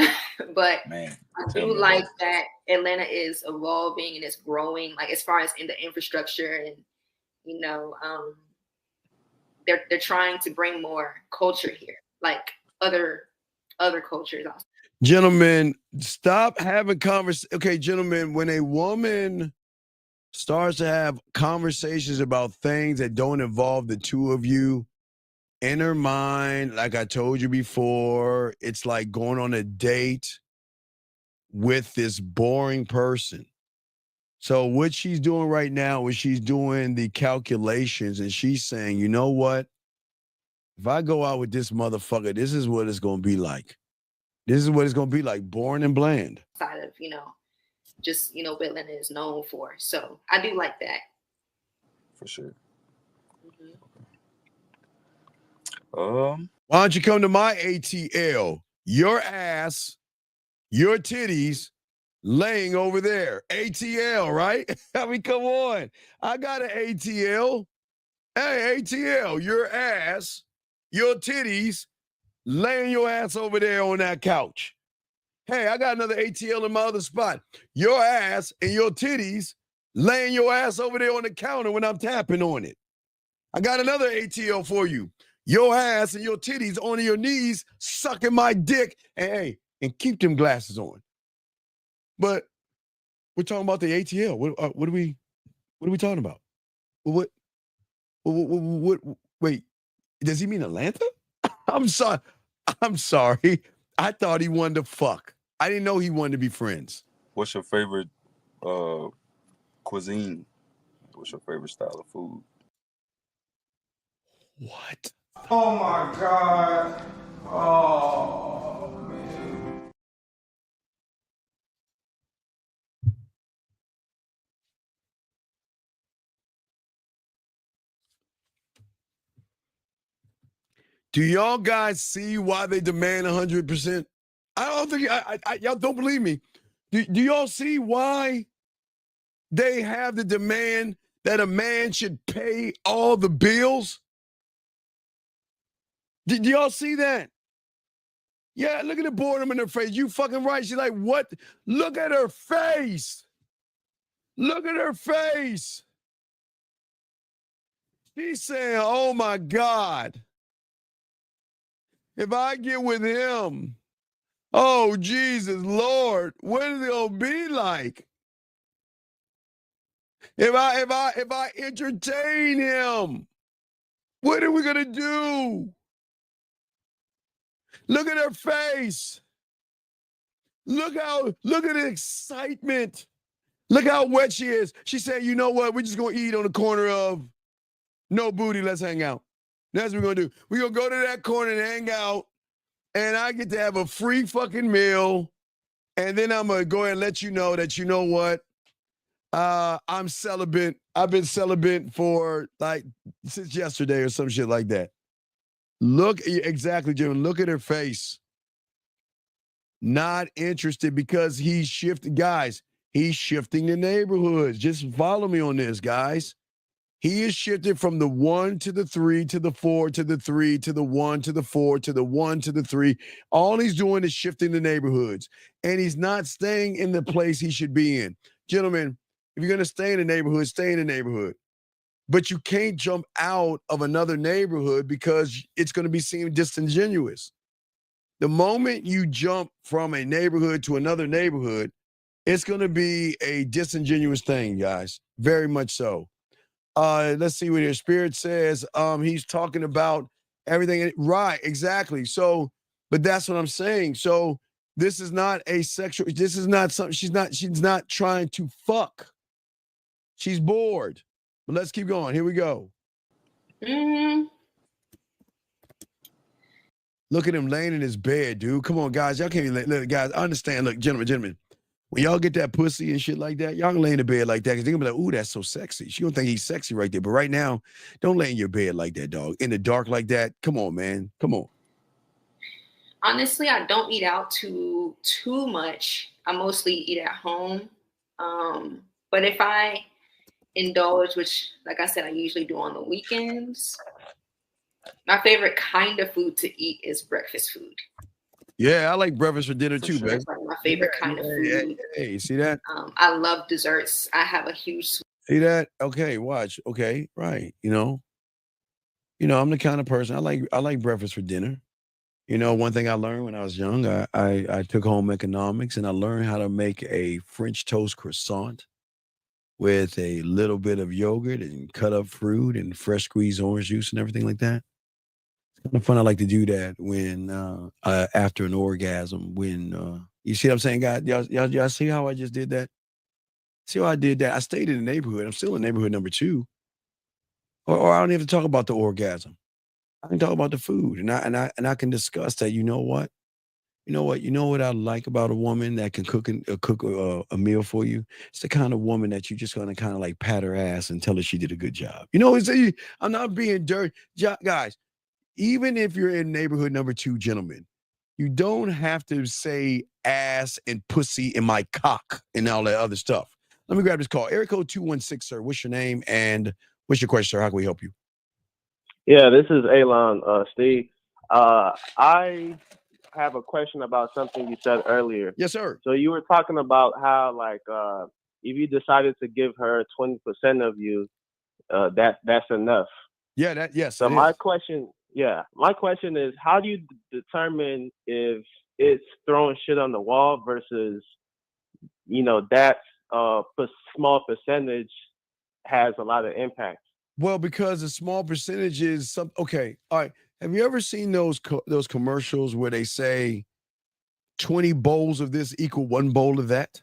but I do like that Atlanta is evolving and it's growing, like as far as in the infrastructure, and you know, they're trying to bring more culture here, like other cultures also. Gentlemen, stop having conversations. Okay, gentlemen, when a woman starts to have conversations about things that don't involve the two of you, in her mind, like I told you before, it's like going on a date with this boring person. So what she's doing right now is she's doing the calculations and she's saying, you know what? If I go out with this motherfucker, this is what it's going to be like. This is what it's going to be like, boring and bland. Side of, you know, just, you know, what Atlanta is known for. So I do like that. For sure. Why don't you come to my ATL? Your ass, your titties laying over there. ATL, right? I mean, come on. I got an ATL. Hey, ATL, your ass, your titties laying your ass over there on that couch. Hey, I got another ATL in my other spot. Your ass and your titties laying your ass over there on the counter when I'm tapping on it. I got another ATL for you. Your ass and your titties on your knees sucking my dick. And hey, and keep them glasses on. But we're talking about the ATL. What are we talking about? What wait, does he mean Atlanta? I'm sorry. I thought he wanted to fuck. I didn't know he wanted to be friends. What's your favorite cuisine? What's your favorite style of food? What? Oh my God. Oh, man. Do y'all guys see why they demand 100%? I don't think y'all don't believe me. Do y'all see why they have the demand that a man should pay all the bills? Did y'all see that? Yeah, look at the boredom in her face. You fucking right. She's like, what? Look at her face. Look at her face. She's saying, oh my God. If I get with him, oh Jesus, Lord, what is it gonna be like? If I entertain him, what are we gonna do? Look at her face. Look at the excitement. Look how wet she is. She said, you know what? We're just gonna eat on the corner of no booty. Let's hang out. That's what we're gonna do. We're gonna go to that corner and hang out. And I get to have a free fucking meal. And then I'm gonna go ahead and let you know that, you know what? I'm celibate. I've been celibate for like since yesterday or some shit like that. Look, exactly, Jim. Look at her face. Not interested because he's shifting. Guys, he's shifting the neighborhoods. Just follow me on this, guys. He is shifted from the 1 to the 3 to the 4 to the 3 to the 1 to the 4 to the 1 to the 3. All he's doing is shifting the neighborhoods. And he's not staying in the place he should be in. Gentlemen, if you're going to stay in the neighborhood, stay in the neighborhood. But you can't jump out of another neighborhood because it's going to be seen disingenuous. The moment you jump from a neighborhood to another neighborhood, it's going to be a disingenuous thing, guys. Very much so. Let's see what your spirit says. He's talking about everything. Right, exactly. So, but that's what I'm saying. So this is not a sexual, this is not something, she's not trying to fuck. She's bored. But let's keep going. Here we go. Mm-hmm. Look at him laying in his bed, dude. Come on, guys. Y'all can't even look, guys. I understand. Look, gentlemen. When y'all get that pussy and shit like that, y'all can lay in the bed like that because they're gonna be like, ooh, that's so sexy. She gonna think he's sexy right there. But right now, don't lay in your bed like that, dog. In the dark like that. Come on, man. Come on. Honestly, I don't eat out too much. I mostly eat at home. But if I indulge, which, like I said, I usually do on the weekends, my favorite kind of food to eat is breakfast food. Yeah, I like breakfast for dinner For too, sure, baby. it's like my favorite kind of food. Hey, you see that? I love desserts. I have a huge. See that? Okay, watch. Okay, right. I'm the kind of person I like breakfast for dinner. One thing I learned when I was young, I took home economics and I learned how to make a French toast croissant with a little bit of yogurt and cut up fruit and fresh squeezed orange juice and everything like that. It's kind of fun. I like to do that when after an orgasm. When you see what I'm saying, guys? Y'all see how I just did that? See how I did that? I stayed in the neighborhood. I'm still in neighborhood number 2. Or I don't even talk about the orgasm. I can talk about the food, and I can discuss that. You know what? You know what I like about a woman that can cook a meal for you. It's the kind of woman that you're just gonna kind of like pat her ass and tell her she did a good job. I'm not being dirty, guys. Even if you're in neighborhood number 2, gentlemen, you don't have to say ass and pussy and my cock and all that other stuff. Let me grab this call. Area code 216, sir. What's your name and what's your question, sir? How can we help you? Yeah, this is Alon, Steve. I have a question about something you said earlier. Yes, sir. So you were talking about how, like, if you decided to give her 20% of you, that's enough. Yeah, yes. So my question is, how do you determine if it's throwing shit on the wall versus, that small percentage has a lot of impact? Well, because a small percentage is some. Okay, all right. Have you ever seen those commercials where they say 20 bowls of this equal 1 bowl of that?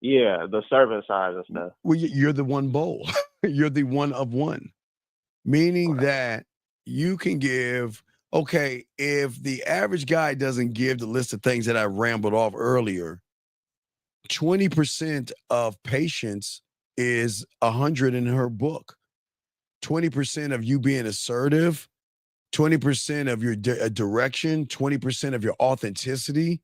Yeah, the serving size and stuff. Well, you're the 1 bowl. You're the 1 of 1, meaning that you can give. Okay, if the average guy doesn't give the list of things that I rambled off earlier, 20% of patience is 100 in her book. 20% of you being assertive, 20% of your direction, 20% of your authenticity.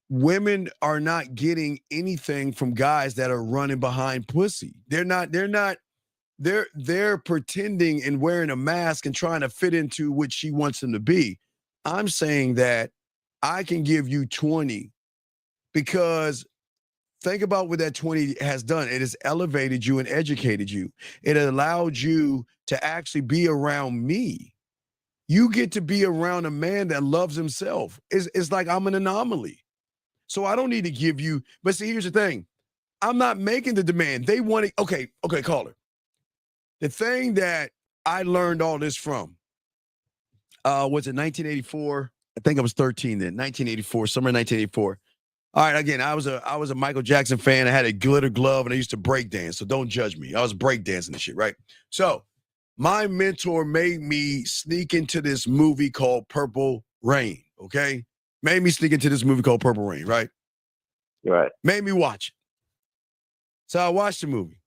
Women are not getting anything from guys that are running behind pussy. They're pretending and wearing a mask and trying to fit into what she wants them to be. I'm saying that I can give you 20 because think about what that 20 has done. It has elevated you and educated you. It allowed you to actually be around me. You get to be around a man that loves himself. It's like I'm an anomaly. So I don't need to give you, but see, here's the thing. I'm not making the demand. They want it. Okay, caller. The thing that I learned all this from was in 1984. I think I was 13 then, 1984, summer 1984. All right, again, I was a Michael Jackson fan. I had a glitter glove and I used to break dance. So don't judge me. I was break dancing and shit, right? So my mentor made me sneak into this movie called Purple Rain, okay? Made me sneak into this movie called Purple Rain, right? Right. Made me watch it. So I watched the movie.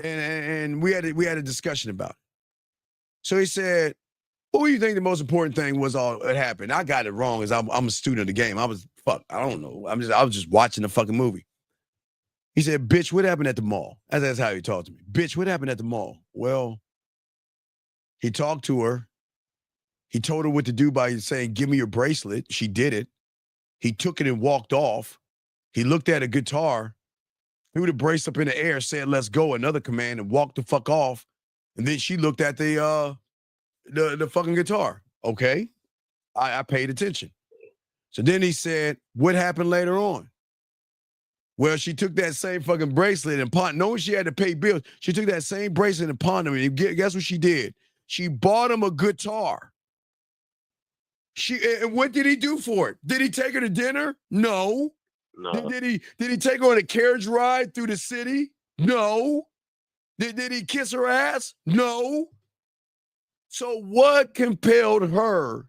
And we had a discussion about it. So he said, what do you think the most important thing was all that happened? I got it wrong as I'm a student of the game. I don't know. I was just watching the fucking movie. He said, bitch, what happened at the mall? That's how he talked to me. Bitch, what happened at the mall? Well, he talked to her. He told her what to do by saying, give me your bracelet. She did it. He took it and walked off. He looked at a guitar, threw the bracelet up in the air, said, let's go, another command, and walked the fuck off. And then she looked at the fucking guitar. Okay. I paid attention. So then he said, what happened later on? Well, she took that same fucking bracelet and pawned, knowing she had to pay bills, she took that same bracelet and pawned him. And guess what she did? She bought him a guitar. And what did he do for it? Did he take her to dinner? No. Did he take her on a carriage ride through the city? No. Did he kiss her ass? No. So what compelled her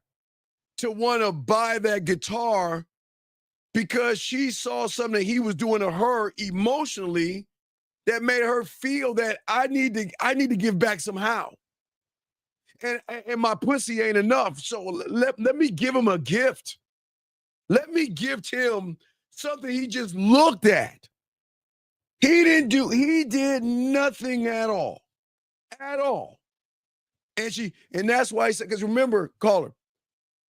to want to buy that guitar? Because she saw something he was doing to her emotionally that made her feel that I need to give back somehow. And my pussy ain't enough. So let me give him a gift. Let me gift him something he just looked at. He did nothing at all. At all. And that's why he said, because remember, caller,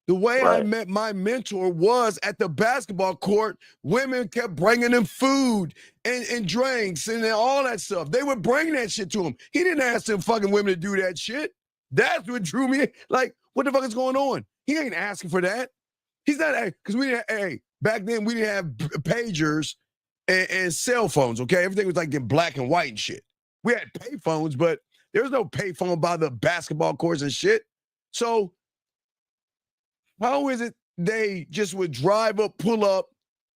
the way I met my mentor was at the basketball court. Women kept bringing him food and drinks and all that stuff. They would bring that shit to him. He didn't ask them fucking women to do that shit. That's what drew me. Like, what the fuck is going on? He ain't asking for that. He's not, because we didn't, back then we didn't have pagers and cell phones, okay? Everything was like in black and white and shit. We had pay phones, but there was no pay phone by the basketball courts and shit. So how is it they just would drive up, pull up,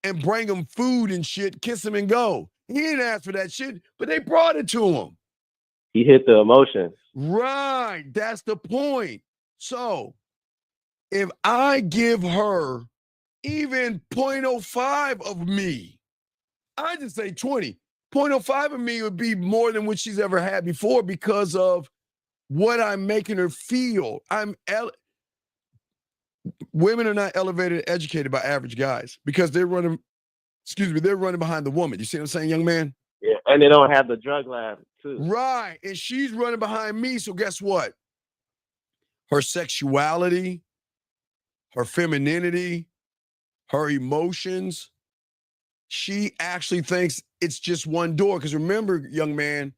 and bring him food and shit, kiss him and go? He didn't ask for that shit, but they brought it to him. He hit the emotions. Right. That's the point. So if I give her even 0.05 of me, I just say 20. 0.05 of me would be more than what she's ever had before because of what I'm making her feel. Women are not elevated and educated by average guys because they're running behind the woman. You see what I'm saying, young man? Yeah, and they don't have the drug lab too. Right, and she's running behind me, so guess what? Her sexuality, her femininity, her emotions, she actually thinks it's just one door. Because remember, young man,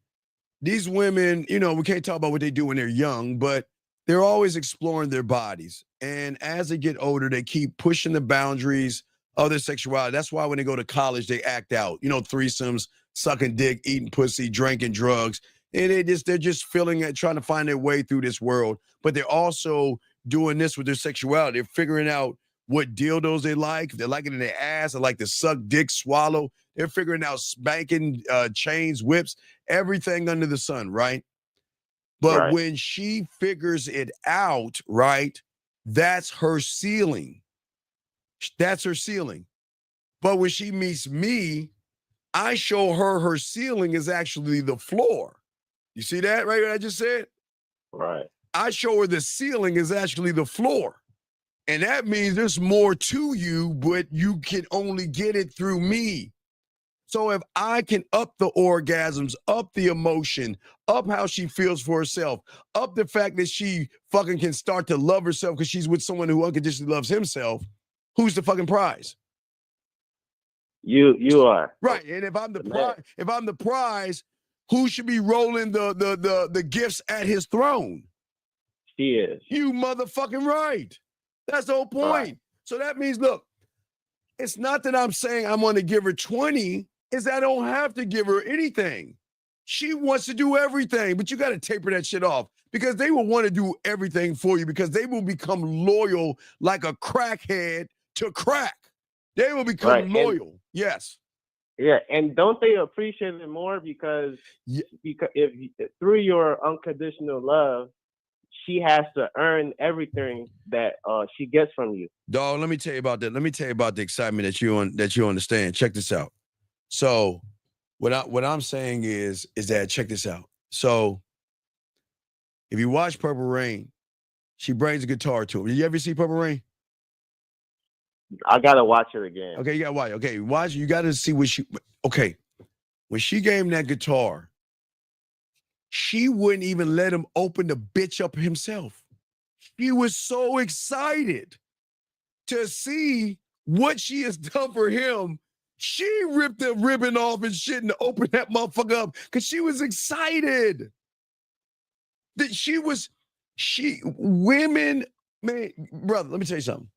these women, we can't talk about what they do when they're young, but they're always exploring their bodies. And as they get older, they keep pushing the boundaries of their sexuality. That's why when they go to college, they act out. Threesomes, sucking dick, eating pussy, drinking drugs. And they're just feeling it, trying to find their way through this world. But they're also doing this with their sexuality. They're figuring out what dildos they like. If they like it in their ass, they like to suck dick, swallow. They're figuring out spanking, chains, whips, everything under the sun, right? But when she figures it out, right, that's her ceiling. That's her ceiling. But when she meets me, I show her ceiling is actually the floor. You see that right? What I just said? Right. I show her the ceiling is actually the floor. And that means there's more to you, but you can only get it through me. So if I can up the orgasms, up the emotion, up how she feels for herself, up the fact that she fucking can start to love herself because she's with someone who unconditionally loves himself, who's the fucking prize? You are. Right. And if I'm the prize, who should be rolling the gifts at his throne? She is. You motherfucking right. That's the whole point. Right. So that means, look, it's not that I'm saying I'm going to give her 20. Is I don't have to give her anything. She wants to do everything, but you got to taper that shit off because they will want to do everything for you because they will become loyal like a crackhead to crack. They will become loyal. Yes. Yeah, and don't they appreciate it more because if through your unconditional love, she has to earn everything that she gets from you. Dog, let me tell you about that. Let me tell you about the excitement that you understand. Check this out. So what I'm saying is that, check this out. So if you watch Purple Rain, she brings a guitar to him. Did you ever see Purple Rain? I gotta watch it again. Okay, you gotta watch. Okay, watch. You gotta see what she. Okay, when she gave him that guitar, she wouldn't even let him open the bitch up himself. She was so excited to see what she has done for him. She ripped the ribbon off and shit and opened that motherfucker up because she was excited. That women, man, brother, let me tell you something.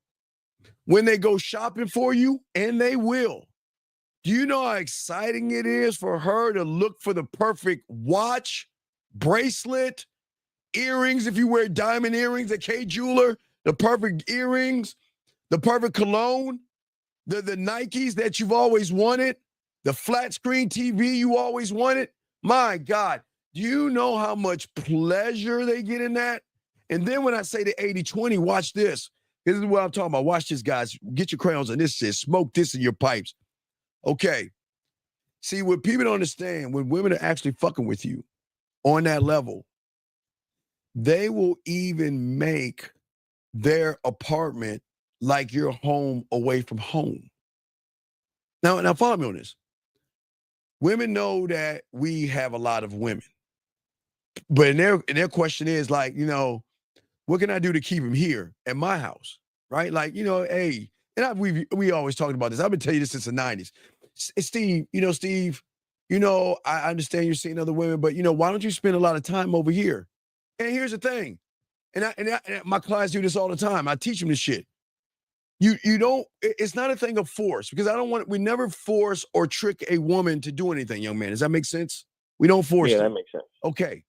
When they go shopping for you, and they will, do you know how exciting it is for her to look for the perfect watch, bracelet, earrings, if you wear diamond earrings at K Jeweler, the perfect earrings, the perfect cologne, the Nikes that you've always wanted, the flat screen TV you always wanted? My God, do you know how much pleasure they get in that? And then when I say the 80-20, watch this. This is what I'm talking about. Watch this, guys. Get your crayons on this shit. Smoke this in your pipes. Okay. See, what people don't understand, when women are actually fucking with you on that level, they will even make their apartment like you're home away from home. Now follow me on this. Women know that we have a lot of women. But their question is like, what can I do to keep him here at my house? Right? Like, hey, and we always talked about this. I've been telling you this since the 90s. Steve, I understand you're seeing other women, but why don't you spend a lot of time over here? And here's the thing. And my clients do this all the time. I teach them this shit. You don't, it's not a thing of force, because we never force or trick a woman to do anything, young man. Does that make sense? We don't force them. Yeah, that makes sense. Okay.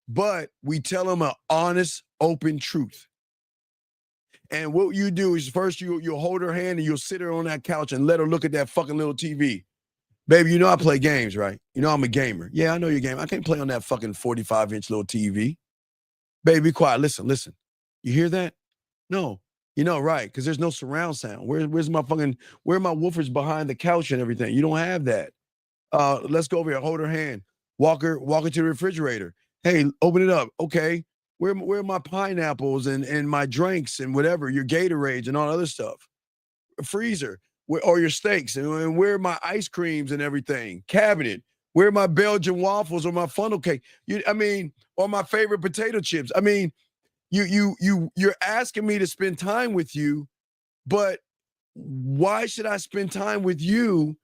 But we tell them an honest, open truth. And what you do is first you'll hold her hand and you'll sit her on that couch and let her look at that fucking little TV. Baby, I play games, right? I'm a gamer. Yeah, I know you're a gamer. I can't play on that fucking 45-inch little TV. Baby, be quiet. Listen. You hear that? No. Right, because there's no surround sound. Where are my woofers behind the couch and everything? You don't have that. Let's go over here. Hold her hand. Walk her to the refrigerator. Hey, open it up. Okay. Where are my pineapples and my drinks and whatever, your Gatorades and all other stuff? Freezer. Or your steaks. And where are my ice creams and everything? Cabinet. Where are my Belgian waffles or my funnel cake? Or my favorite potato chips. You're asking me to spend time with you, but why should I spend time with you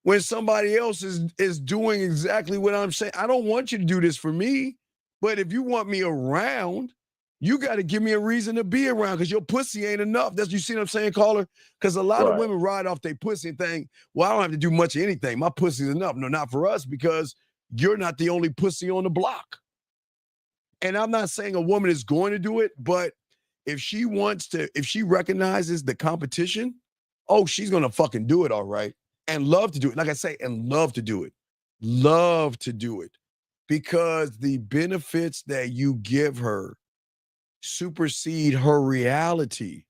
when somebody else is doing exactly what I'm saying? I don't want you to do this for me, but if you want me around, you got to give me a reason to be around, because your pussy ain't enough. You see what I'm saying, caller? Because a lot of women ride off their pussy and think, well, I don't have to do much of anything. My pussy's enough. No, not for us, because you're not the only pussy on the block. And I'm not saying a woman is going to do it, but if she recognizes the competition, she's going to fucking do it all right. And love to do it. Like I say, and love to do it. Love to do it. Because the benefits that you give her supersede her reality.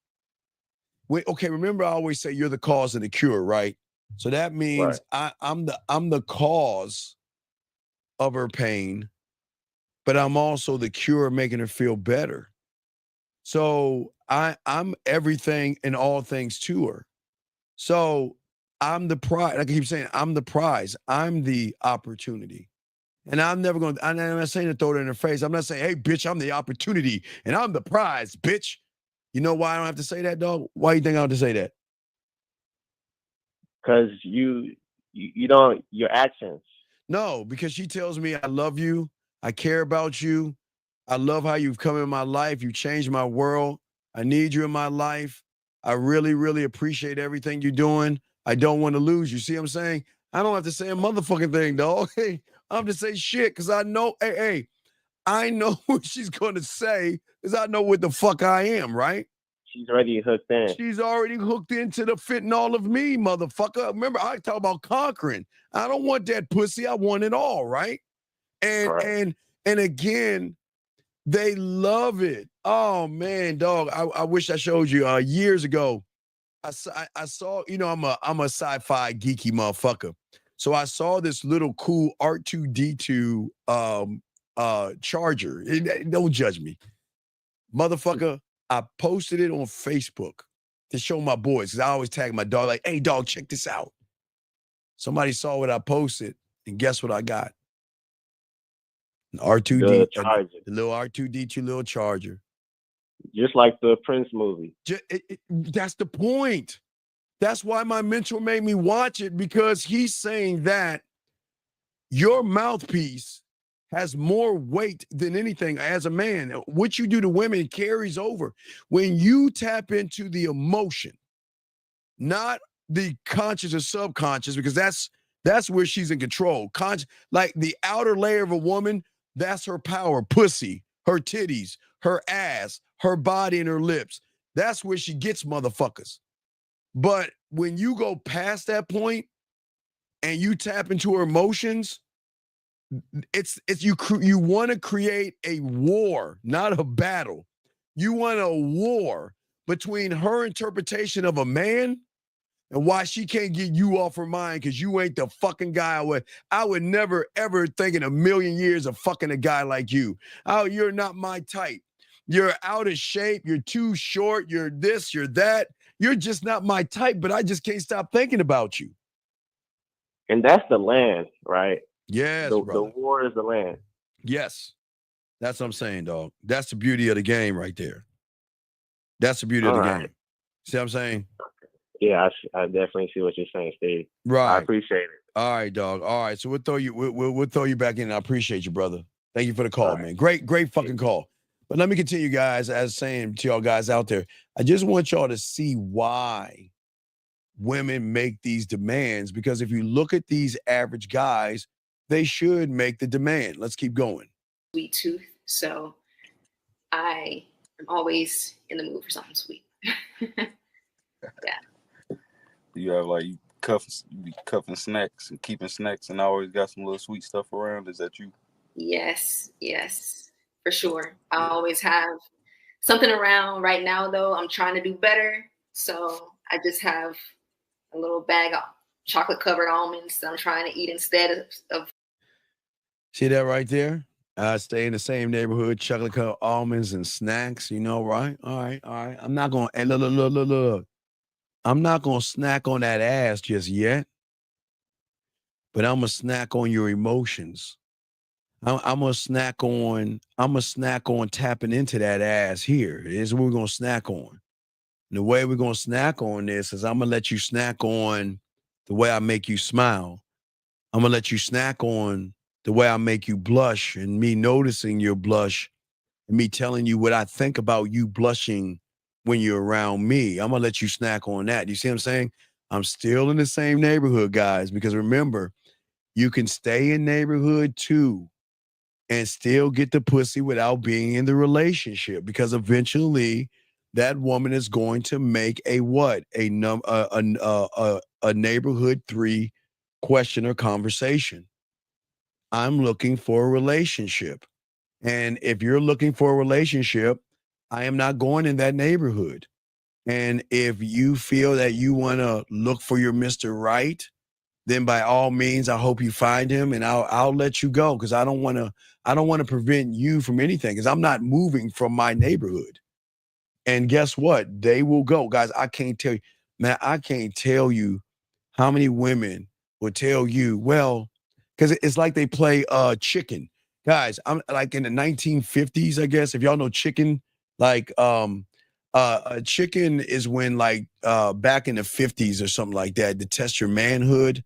Remember I always say you're the cause of the cure, right? So that means I'm the cause of her pain, but I'm also the cure making her feel better. So I'm everything and all things to her. So I'm the prize. Like I keep saying, I'm the prize. I'm the opportunity. And I'm never going to, I'm not saying to throw it in her face. I'm not saying, hey, bitch, I'm the opportunity and I'm the prize, bitch. You know why I don't have to say that, dog? Why do you think I have to say that? Because you don't, your actions. No, because she tells me I love you. I care about you. I love how you've come in my life. You changed my world. I need you in my life. I really, really appreciate everything you're doing. I don't want to lose you. See what I'm saying? I don't have to say a motherfucking thing, dog. Hey, I have to say shit because I know, I know what she's going to say because I know what the fuck I am, right? She's already hooked in. She's already hooked into the fitting all of me, motherfucker. Remember, I talk about conquering. I don't want that pussy. I want it all, right? And again, they love it. Oh man, dog. I wish I showed you years ago. I saw, I'm a sci-fi geeky motherfucker. So I saw this little cool R2D2 charger. Don't judge me. Motherfucker, I posted it on Facebook to show my boys, because I always tag my dog like, hey dog, check this out. Somebody saw what I posted, and guess what I got? An R2D, the little R2D2 little charger. Just like the Prince movie. That's the point. That's why my mentor made me watch it, because he's saying that your mouthpiece has more weight than anything as a man. What you do to women carries over. When you tap into the emotion, not the conscious or subconscious, because that's where she's in control. Like the outer layer of a woman, that's her power, pussy, her titties, her ass, her body, and her lips. That's where she gets motherfuckers. But when you go past that point and you tap into her emotions, it's you want to create a war, not a battle. You want a war between her interpretation of a man and why she can't get you off her mind because you ain't the fucking guy I would never, ever think in a million years of fucking a guy like you. Oh, you're not my type. You're out of shape. You're too short. You're this, you're that. You're just not my type, but I just can't stop thinking about you. And that's the land, right? Yes, The brother. war is the land. Yes. That's what I'm saying, dog. That's the beauty of the game right there. That's the beauty of All the right. game. See what I'm saying? Yeah, I definitely see what you're saying, Steve. Right. I appreciate it. All right, dog. All right. So we'll throw you back in. I appreciate you, brother. Thank you for the call, All right. man. Great fucking call. But let me continue, guys, as saying to y'all guys out there, I just want y'all to see why women make these demands, because if you look at these average guys, they should make the demand. Let's keep going. Sweet tooth, so I am always in the mood for something sweet. Yeah. You have like you be cuffing snacks and keeping snacks and always got some little sweet stuff around. Is that you? Yes, for sure. I always have something around. Right now, though, I'm trying to do better, so I just have a little bag of chocolate-covered almonds that I'm trying to eat instead of. See that right there? I stay in the same neighborhood, chocolate covered almonds and snacks, right? All right. I'm not going to, look. I'm not going to snack on that ass just yet, but I'm going to snack on your emotions. I'm going to snack on tapping into that ass here. Is what we're going to snack on. And the way we're going to snack on this is I'm going to let you snack on the way I make you smile. I'm going to let you snack on the way I make you blush, and me noticing your blush and me telling you what I think about you blushing when you're around me. I'm going to let you snack on that. You see what I'm saying? I'm still in the same neighborhood, guys, because remember, you can stay in neighborhood too and still get the pussy without being in the relationship, because eventually that woman is going to make a what? A neighborhood 3 question or conversation. I'm looking for a relationship. And if you're looking for a relationship, I am not going in that neighborhood. And if you feel that you want to look for your Mr. Right, then by all means, I hope you find him, and I'll let you go, because I don't want to prevent you from anything, because I'm not moving from my neighborhood. And guess what? They will go. Guys, I can't tell you, man, I can't tell you how many women will tell you, well, because it's like they play chicken. Guys, I'm like in the 1950s, I guess, if y'all know chicken, like chicken is when like back in the 50s or something like that, to test your manhood,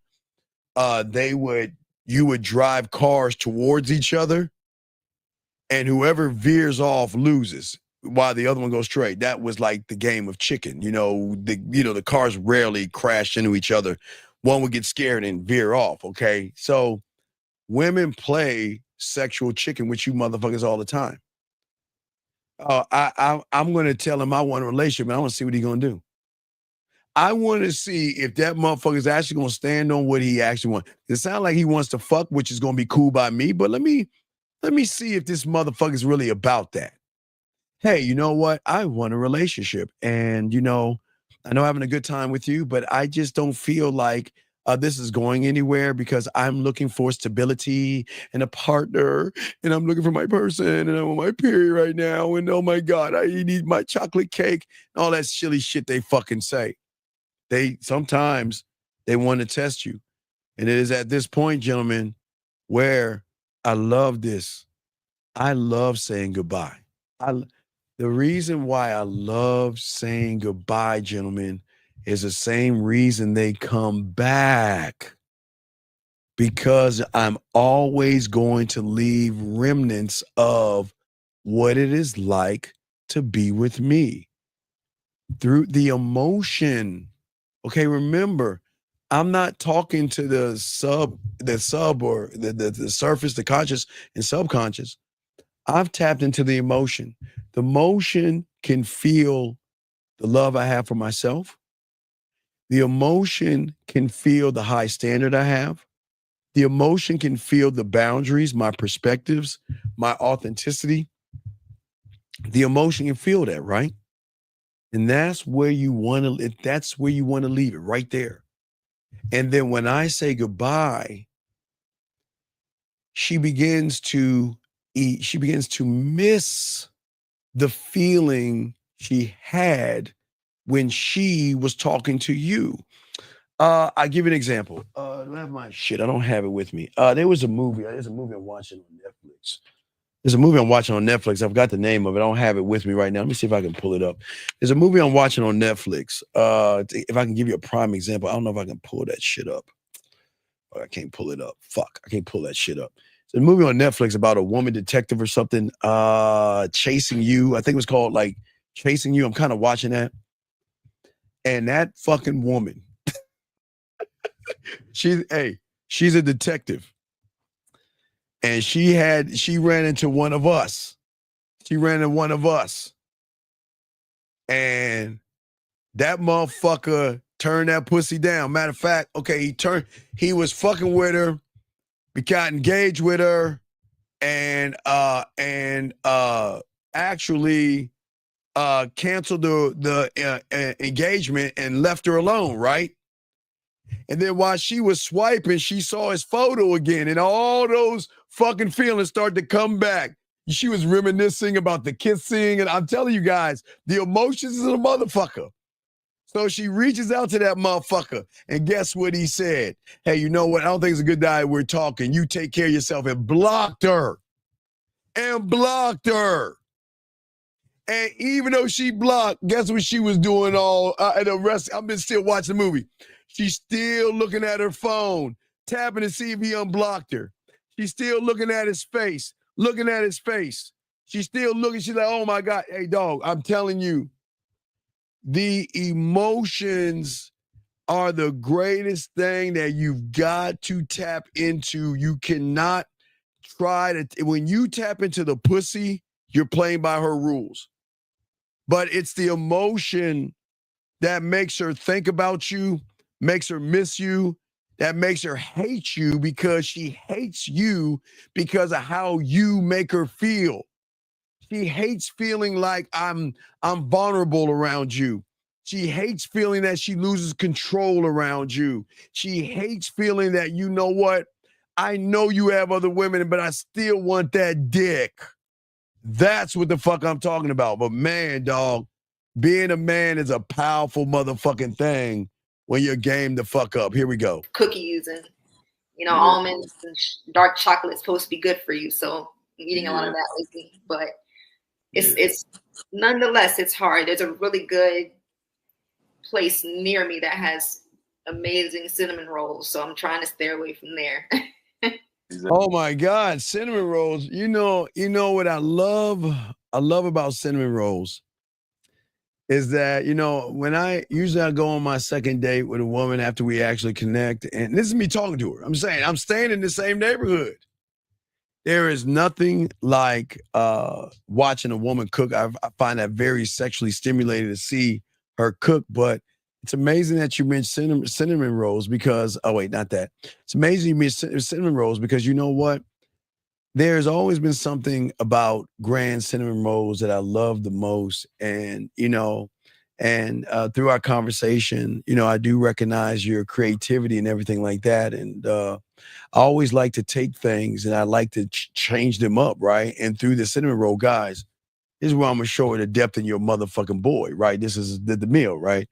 you would drive cars towards each other, and whoever veers off loses while the other one goes straight. That was like the game of chicken. The cars rarely crashed into each other. One would get scared and veer off. Okay. So women play sexual chicken with you motherfuckers all the time. I'm going to tell him I want a relationship, and I want to see what he's going to do. I want to see if that motherfucker is actually going to stand on what he actually wants. It sounds like he wants to fuck, which is going to be cool by me, but let me see if this motherfucker is really about that. Hey, you know what? I want a relationship, and I know I'm having a good time with you, but I just don't feel like this is going anywhere, because I'm looking for stability and a partner, and I'm looking for my person, and I'm on my period right now, and oh my God, I need my chocolate cake, all that silly shit they fucking say. Sometimes they want to test you. And it is at this point, gentlemen, where I love this. I love saying goodbye. The reason why I love saying goodbye, gentlemen, is the same reason they come back. Because I'm always going to leave remnants of what it is like to be with me through the emotion. Okay, remember, I'm not talking to the sub or the surface, the conscious and subconscious. I've tapped into the emotion. The emotion can feel the love I have for myself. The emotion can feel the high standard I have. The emotion can feel the boundaries, my perspectives, my authenticity. The emotion can feel that, right? And that's where you want to leave it, right there. And then when I say goodbye, she begins to miss the feeling she had when she was talking to you. I give you an example. Do I have my shit? I don't have it with me. There's a movie I'm watching on Netflix. I forgot the name of it. I don't have it with me right now. Let me see if I can pull it up. There's a movie I'm watching on Netflix. If I can give you a prime example, I don't know if I can pull that shit up. I can't pull it up. Fuck, I can't pull that shit up. It's a movie on Netflix about a woman detective or something chasing you. I think it was called like Chasing You. I'm kind of watching that. And that fucking woman, she's a detective. And she ran into one of us. And that motherfucker turned that pussy down. Matter of fact, okay, he was fucking with her, we got engaged with her, and actually canceled the engagement and left her alone, right? And then while she was swiping, she saw his photo again, and all those fucking feelings started to come back. She was reminiscing about the kissing, and I'm telling you guys, the emotions is a motherfucker. So she reaches out to that motherfucker, and guess what he said? Hey, you know what? I don't think it's a good idea we're talking. You take care of yourself, and blocked her. And even though she blocked, guess what she was doing all at the rest? I've been still watching the movie. She's still looking at her phone, tapping to see if he unblocked her. She's still looking at his face, She's still looking. She's like, oh my God. Hey, dog, I'm telling you, the emotions are the greatest thing that you've got to tap into. You cannot when you tap into the pussy, you're playing by her rules. But it's the emotion that makes her think about you, makes her miss you, that makes her hate you because she hates you because of how you make her feel. She hates feeling like I'm vulnerable around you. She hates feeling that she loses control around you. She hates feeling that, you know what? I know you have other women, but I still want that dick. That's what the fuck I'm talking about. But man, dog, being a man is a powerful motherfucking thing when you're game the fuck up. Here we go. Cookies and, almonds and dark chocolate is supposed to be good for you. So I'm eating a lot of that lately. But it's nonetheless, it's hard. There's a really good place near me that has amazing cinnamon rolls. So I'm trying to stay away from there. Oh my God, cinnamon rolls. You know what I love about cinnamon rolls is that, when I go on my second date with a woman after we actually connect, and this is me talking to her. I'm saying I'm staying in the same neighborhood. There is nothing like watching a woman cook. I find that very sexually stimulating to see her cook, but it's amazing that you mentioned cinnamon rolls because, oh wait, not that. It's amazing you mentioned cinnamon rolls because you know what? There's always been something about grand cinnamon rolls that I love the most. And, through our conversation, I do recognize your creativity and everything like that. And I always like to take things and I like to change them up, right? And through the cinnamon roll, guys, this is where I'm going to show her the depth in your motherfucking boy, right? This is the meal, right?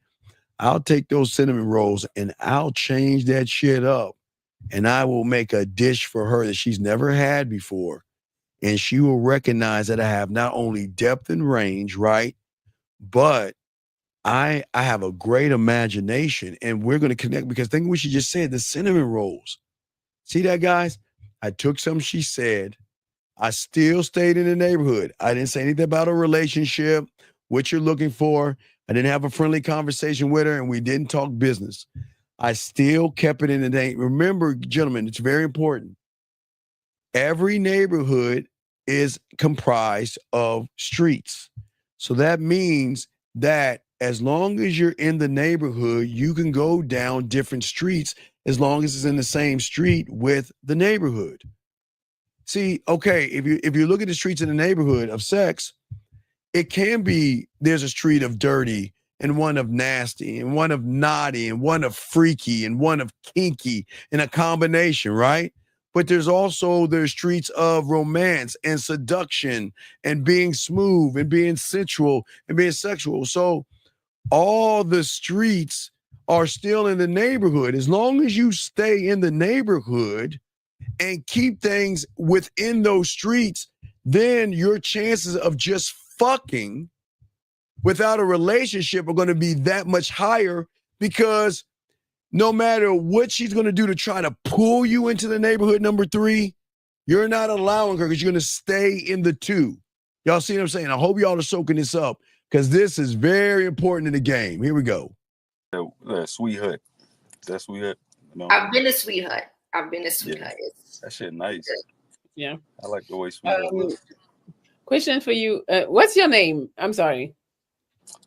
I'll take those cinnamon rolls and I'll change that shit up. And I will make a dish for her that she's never had before. And she will recognize that I have not only depth and range, right? But I have a great imagination. And we're going to connect because think of what she just said, the cinnamon rolls. See that, guys? I took something she said. I still stayed in the neighborhood. I didn't say anything about a relationship, what you're looking for. I didn't have a friendly conversation with her and we didn't talk business. I still kept it in the name. Remember, gentlemen, it's very important. Every neighborhood is comprised of streets. So that means that as long as you're in the neighborhood, you can go down different streets as long as it's in the same street with the neighborhood. See, okay, if you look at the streets in the neighborhood of sex, it can be there's a street of dirty and one of nasty and one of naughty and one of freaky and one of kinky in a combination, right? But there's streets of romance and seduction and being smooth and being sensual and being sexual. So all the streets are still in the neighborhood. As long as you stay in the neighborhood and keep things within those streets, then your chances of just fucking without a relationship are going to be that much higher, because no matter what she's going to do to try to pull you into the neighborhood number 3, you're not allowing her, because you're going to stay in the 2. Y'all see what I'm saying? I hope y'all are soaking this up, because this is very important in the game. Here we go. That Sweet Hut. That Sweet Hut. No. I've been to Sweet Hut. That shit nice. Yeah. I like the way Sweet Hut looks. Question for you. What's your name? I'm sorry.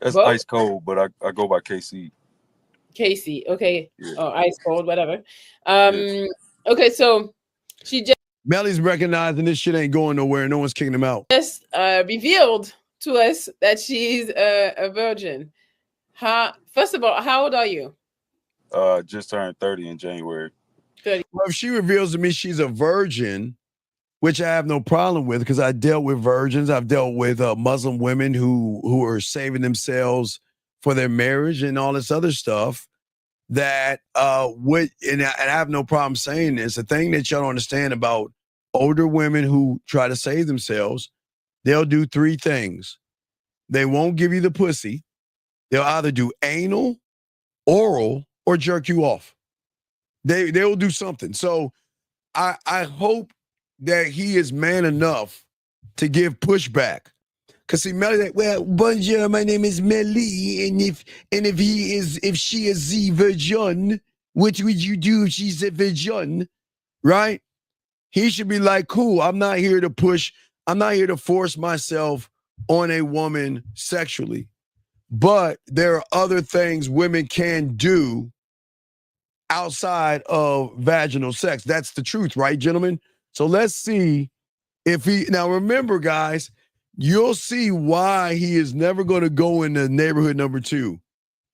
That's Bo? Ice Cold, but I go by KC. Casey. Okay. Yeah. Oh, Ice Cold, whatever. Okay, so she Melly's recognizing this shit ain't going nowhere. No one's kicking him out. just revealed to us that she's a virgin. First of all, how old are you? Just turned 30 in January. 30. Well, if she reveals to me she's a virgin, which I have no problem with, because I dealt with virgins. I've dealt with Muslim women who are saving themselves for their marriage and all this other stuff. That and I have no problem saying this. The thing that y'all don't understand about older women who try to save themselves, they'll do 3 things. They won't give you the pussy. They'll either do anal, oral, or jerk you off. They will do something. So I hope that he is man enough to give pushback. Cause see, Melly, like, well, bonjour, my name is Melly, and if she is a virgin, what would you do if she's a virgin, right? He should be like, cool. I'm not here to force myself on a woman sexually, but there are other things women can do outside of vaginal sex. That's the truth, right, gentlemen? So let's see if now remember, guys, you'll see why he is never going to go into neighborhood number 2.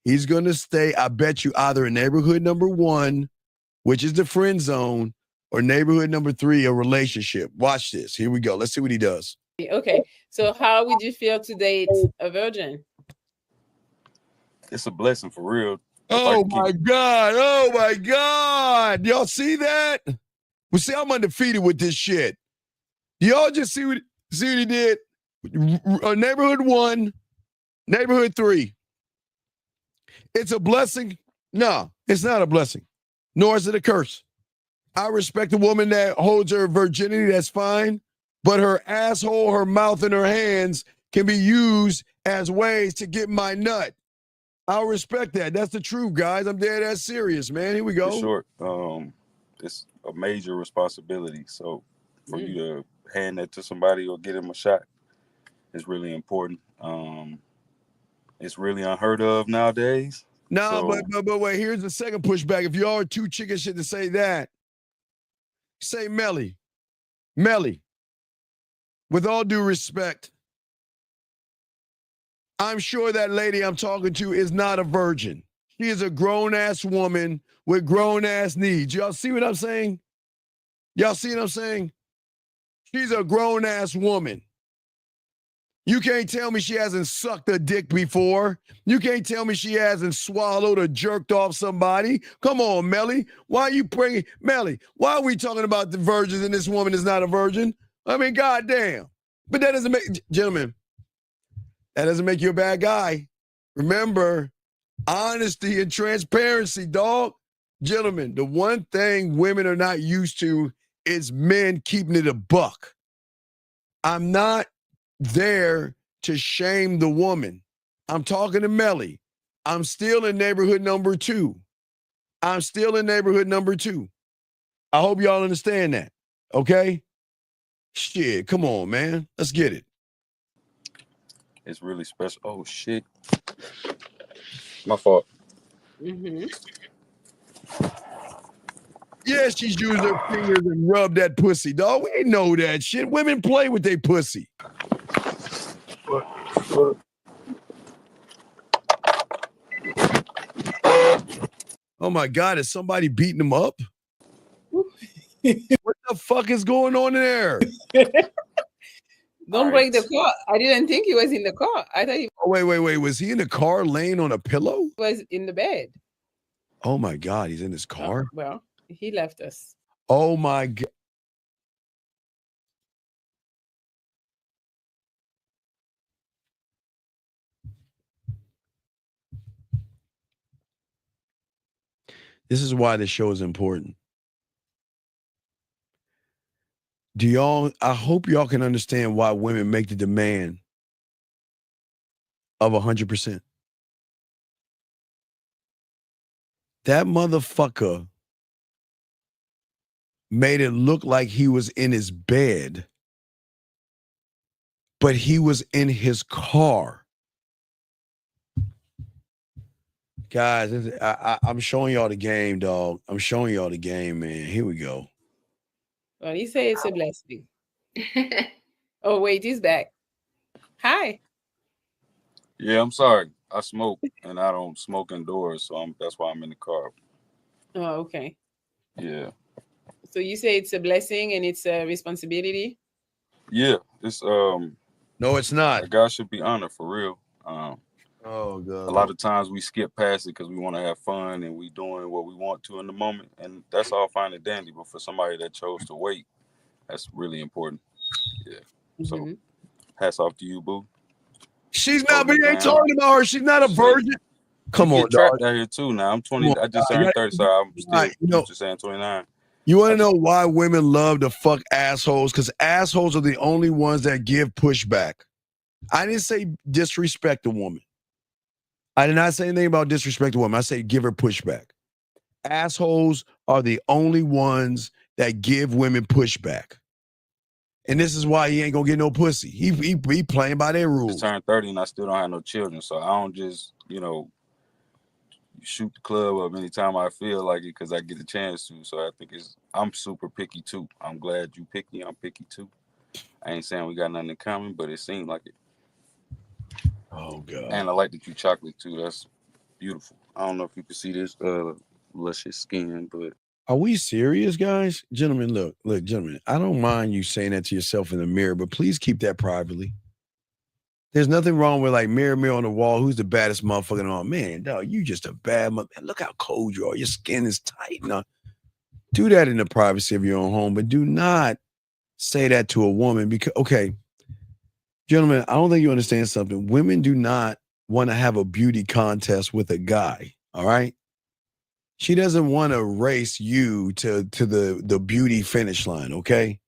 He's going to stay, I bet you, either in neighborhood number 1, which is the friend zone, or neighborhood number 3, a relationship. Watch this. Here we go. Let's see what he does. Okay. So how would you feel to date a virgin? It's a blessing for real. Oh my God. Oh my God. Y'all see that? Well, see, I'm undefeated with this shit. Y'all just see what he did? Neighborhood 1, neighborhood 3. It's a blessing? No, it's not a blessing. Nor is it a curse. I respect a woman that holds her virginity, that's fine. But her asshole, her mouth, and her hands can be used as ways to get my nut. I'll respect that. That's the truth, guys. I'm dead ass serious, man. Here we go. For sure. It's a major responsibility. So for you to hand that to somebody or get him a shot is really important. It's really unheard of nowadays. No, but wait, here's the second pushback. If y'all are too chicken shit to say that, say Melly. Melly, with all due respect, I'm sure that lady I'm talking to is not a virgin. She is a grown-ass woman with grown-ass needs. Y'all see what I'm saying? Y'all see what I'm saying? She's a grown-ass woman. You can't tell me she hasn't sucked a dick before. You can't tell me she hasn't swallowed or jerked off somebody. Come on, Melly. Why are you bringing... Melly, why are we talking about the virgins and this woman is not a virgin? I mean, goddamn. But that doesn't make... Gentlemen, that doesn't make you a bad guy. Remember, honesty and transparency, dog. Gentlemen, the one thing women are not used to is men keeping it a buck. I'm not there to shame the woman. I'm talking to Melly. I'm still in neighborhood number 2. I'm still in neighborhood number 2. I hope y'all understand that. Okay? Shit, come on, man. Let's get it. It's really special. Oh, shit. My fault. Mm-hmm. Yeah, she's using her fingers and rub that pussy, dog. We know that shit. Women play with their pussy. Oh my God, is somebody beating him up? What the fuck is going on in there? Don't break the car. I didn't think he was in the car. I thought he Oh, wait. Was he in the car laying on a pillow? Was in the bed. Oh my God, he's in his car? Well, he left us. Oh my God. This is why the show is important. I hope y'all can understand why women make the demand of 100%. That motherfucker made it look like he was in his bed, but he was in his car. Guys, I'm showing y'all the game, dog. I'm showing y'all the game, man. Here we go. Well, he said it's a blessing. Oh, wait, he's back. Hi. Yeah, I'm sorry. I smoke, and I don't smoke indoors, so that's why I'm in the car. Oh, okay. Yeah. So you say it's a blessing and it's a responsibility? Yeah, it's No, it's not. A guy should be honored for real. Oh God. A lot of times we skip past it because we want to have fun and we doing what we want to in the moment, and that's all fine and dandy. But for somebody that chose to wait, that's really important. Yeah. So, hats off to you, boo. She's not. We ain't talking about her. She's not a virgin. Come on, get trapped dog. out here too. Now I'm 20. Come on, I just dog. turned 30, so I'm still you know, just saying 29. You want to know why women love to fuck assholes? Because assholes are the only ones that give pushback. I didn't say disrespect a woman. I did not say anything about disrespect a woman. I say give her pushback. Assholes are the only ones that give women pushback. And this is why he ain't gonna get no pussy. He playing by their rules. Just turned 30 and I still don't have no children, so I don't just shoot the club up anytime I feel like it because I get a chance to. So I think I'm super picky too. I'm glad you picked me. I'm picky too. I ain't saying we got nothing in common, but it seemed like it. Oh God. And I like that you chocolate too. That's beautiful. I don't know if you can see this luscious skin, but Are we serious, guys? Gentlemen, look, gentlemen, I don't mind you saying that to yourself in the mirror, but please keep that privately. There's nothing wrong with like mirror on the wall. Who's the baddest motherfucker? Oh man, dog, you just a bad mother. Look how cold you are. Your skin is tight. Now, do that in the privacy of your own home, but do not say that to a woman because, okay, gentlemen, I don't think you understand something. Women do not want to have a beauty contest with a guy. All right. She doesn't want to race you to the beauty finish line, okay?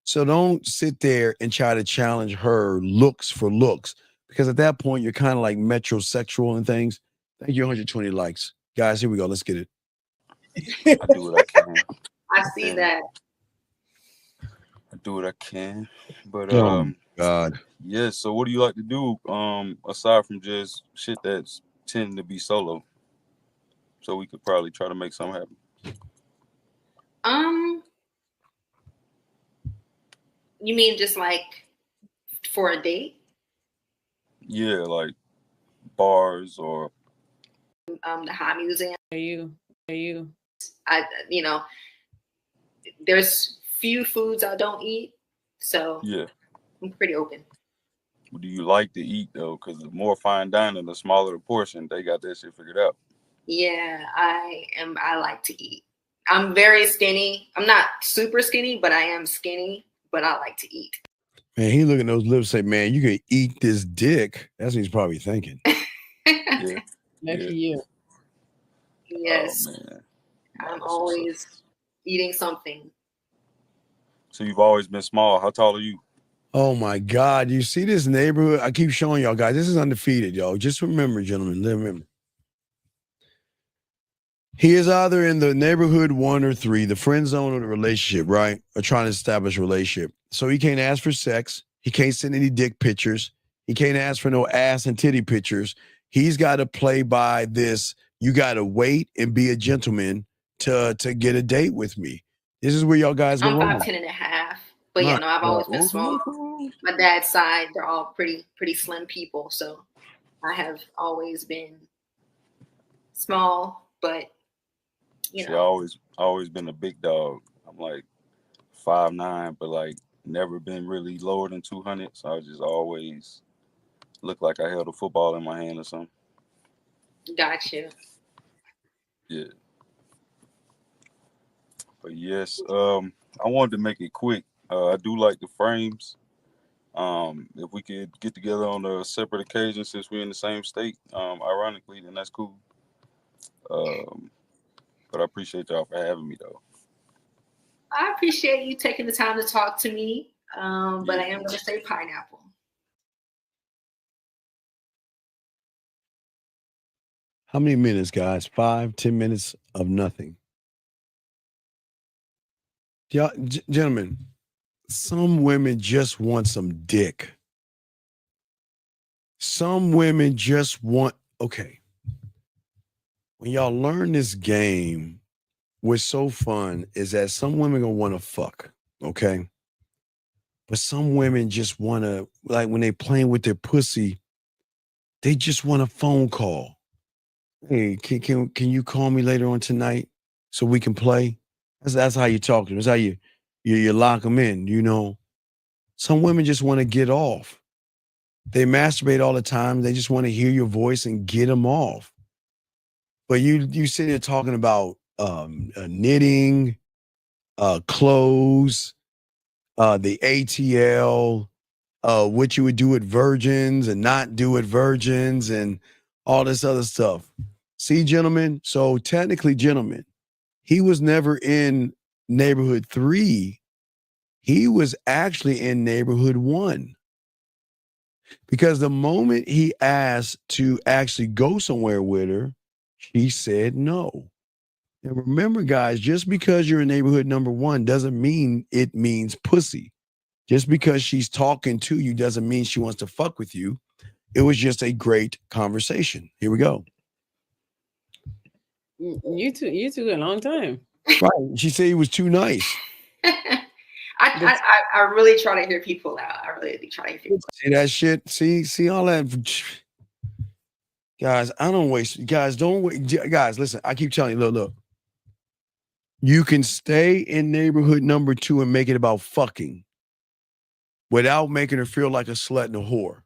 So don't sit there and try to challenge her looks for looks because at that point, you're kind of like metrosexual and things. Thank you, 120 likes. Guys, here we go. Let's get it. I do what I can. I see that. I do what I can. But Oh, God. yeah, so what do you like to do aside from just shit that's tending to be solo? So we could probably try to make something happen. You mean just like for a date? Yeah, like bars or The Hot Museum. Are you? There's few foods I don't eat, so yeah. I'm pretty open. What do you like to eat though? Because the more fine dining, the smaller the portion. They got that shit figured out. Yeah, I like to eat. I'm very skinny. I'm not super skinny, but I am skinny, but I like to eat. Man, he look at those lips and say, man, you can eat this dick. That's what he's probably thinking. Yeah. Lucky you. Yes. Oh, man. I'm always eating something. So you've always been small. How tall are you? Oh my God. You see this neighborhood? I keep showing y'all guys. This is undefeated, y'all. Just remember, gentlemen, remember. He is either in the neighborhood 1 or 3, the friend zone or the relationship, right? Or trying to establish a relationship. So he can't ask for sex. He can't send any dick pictures. He can't ask for no ass and titty pictures. He's got to play by this. You got to wait and be a gentleman to get a date with me. This is where y'all guys go I'm wrong. 5'10" and a half. But yeah, no, I've always been small. My dad's side, they're all pretty slim people. So I have always been small, but See, always been a big dog. I'm like 5'9", but like never been really lower than 200. So I was just always looked like I held a football in my hand or something. Gotcha. Yeah. But yes, I wanted to make it quick. I do like the frames. If we could get together on a separate occasion since we're in the same state, ironically, then that's cool. But I appreciate y'all for having me, though. I appreciate you taking the time to talk to me, but I am going to say pineapple. How many minutes, guys? 5, 10 minutes of nothing. Y'all, gentlemen, some women just want some dick. Some women just want, okay. When y'all learn this game, what's so fun is that some women gonna want to fuck, okay? But some women just want to, like when they playing with their pussy, they just want a phone call. Hey, can you call me later on tonight so we can play? That's how you talk to them. That's how you lock them in, you know. Some women just want to get off. They masturbate all the time. They just want to hear your voice and get them off. But you sit there talking about knitting, clothes, the ATL, what you would do at virgins and not do at virgins and all this other stuff. See, gentlemen, so technically, gentlemen, he was never in neighborhood 3. He was actually in neighborhood 1. Because the moment he asked to actually go somewhere with her, she said no. And remember, guys, just because you're in neighborhood number 1 doesn't mean it means pussy. Just because she's talking to you doesn't mean she wants to fuck with you. It was just a great conversation. Here we go. You took a long time. Right. She said he was too nice. I really try to hear people out. I really try to hear people out. See that shit? See all that? Guys, I don't waste. Guys, don't wait. Guys, listen, I keep telling you, look. You can stay in neighborhood number 2 and make it about fucking without making her feel like a slut and a whore.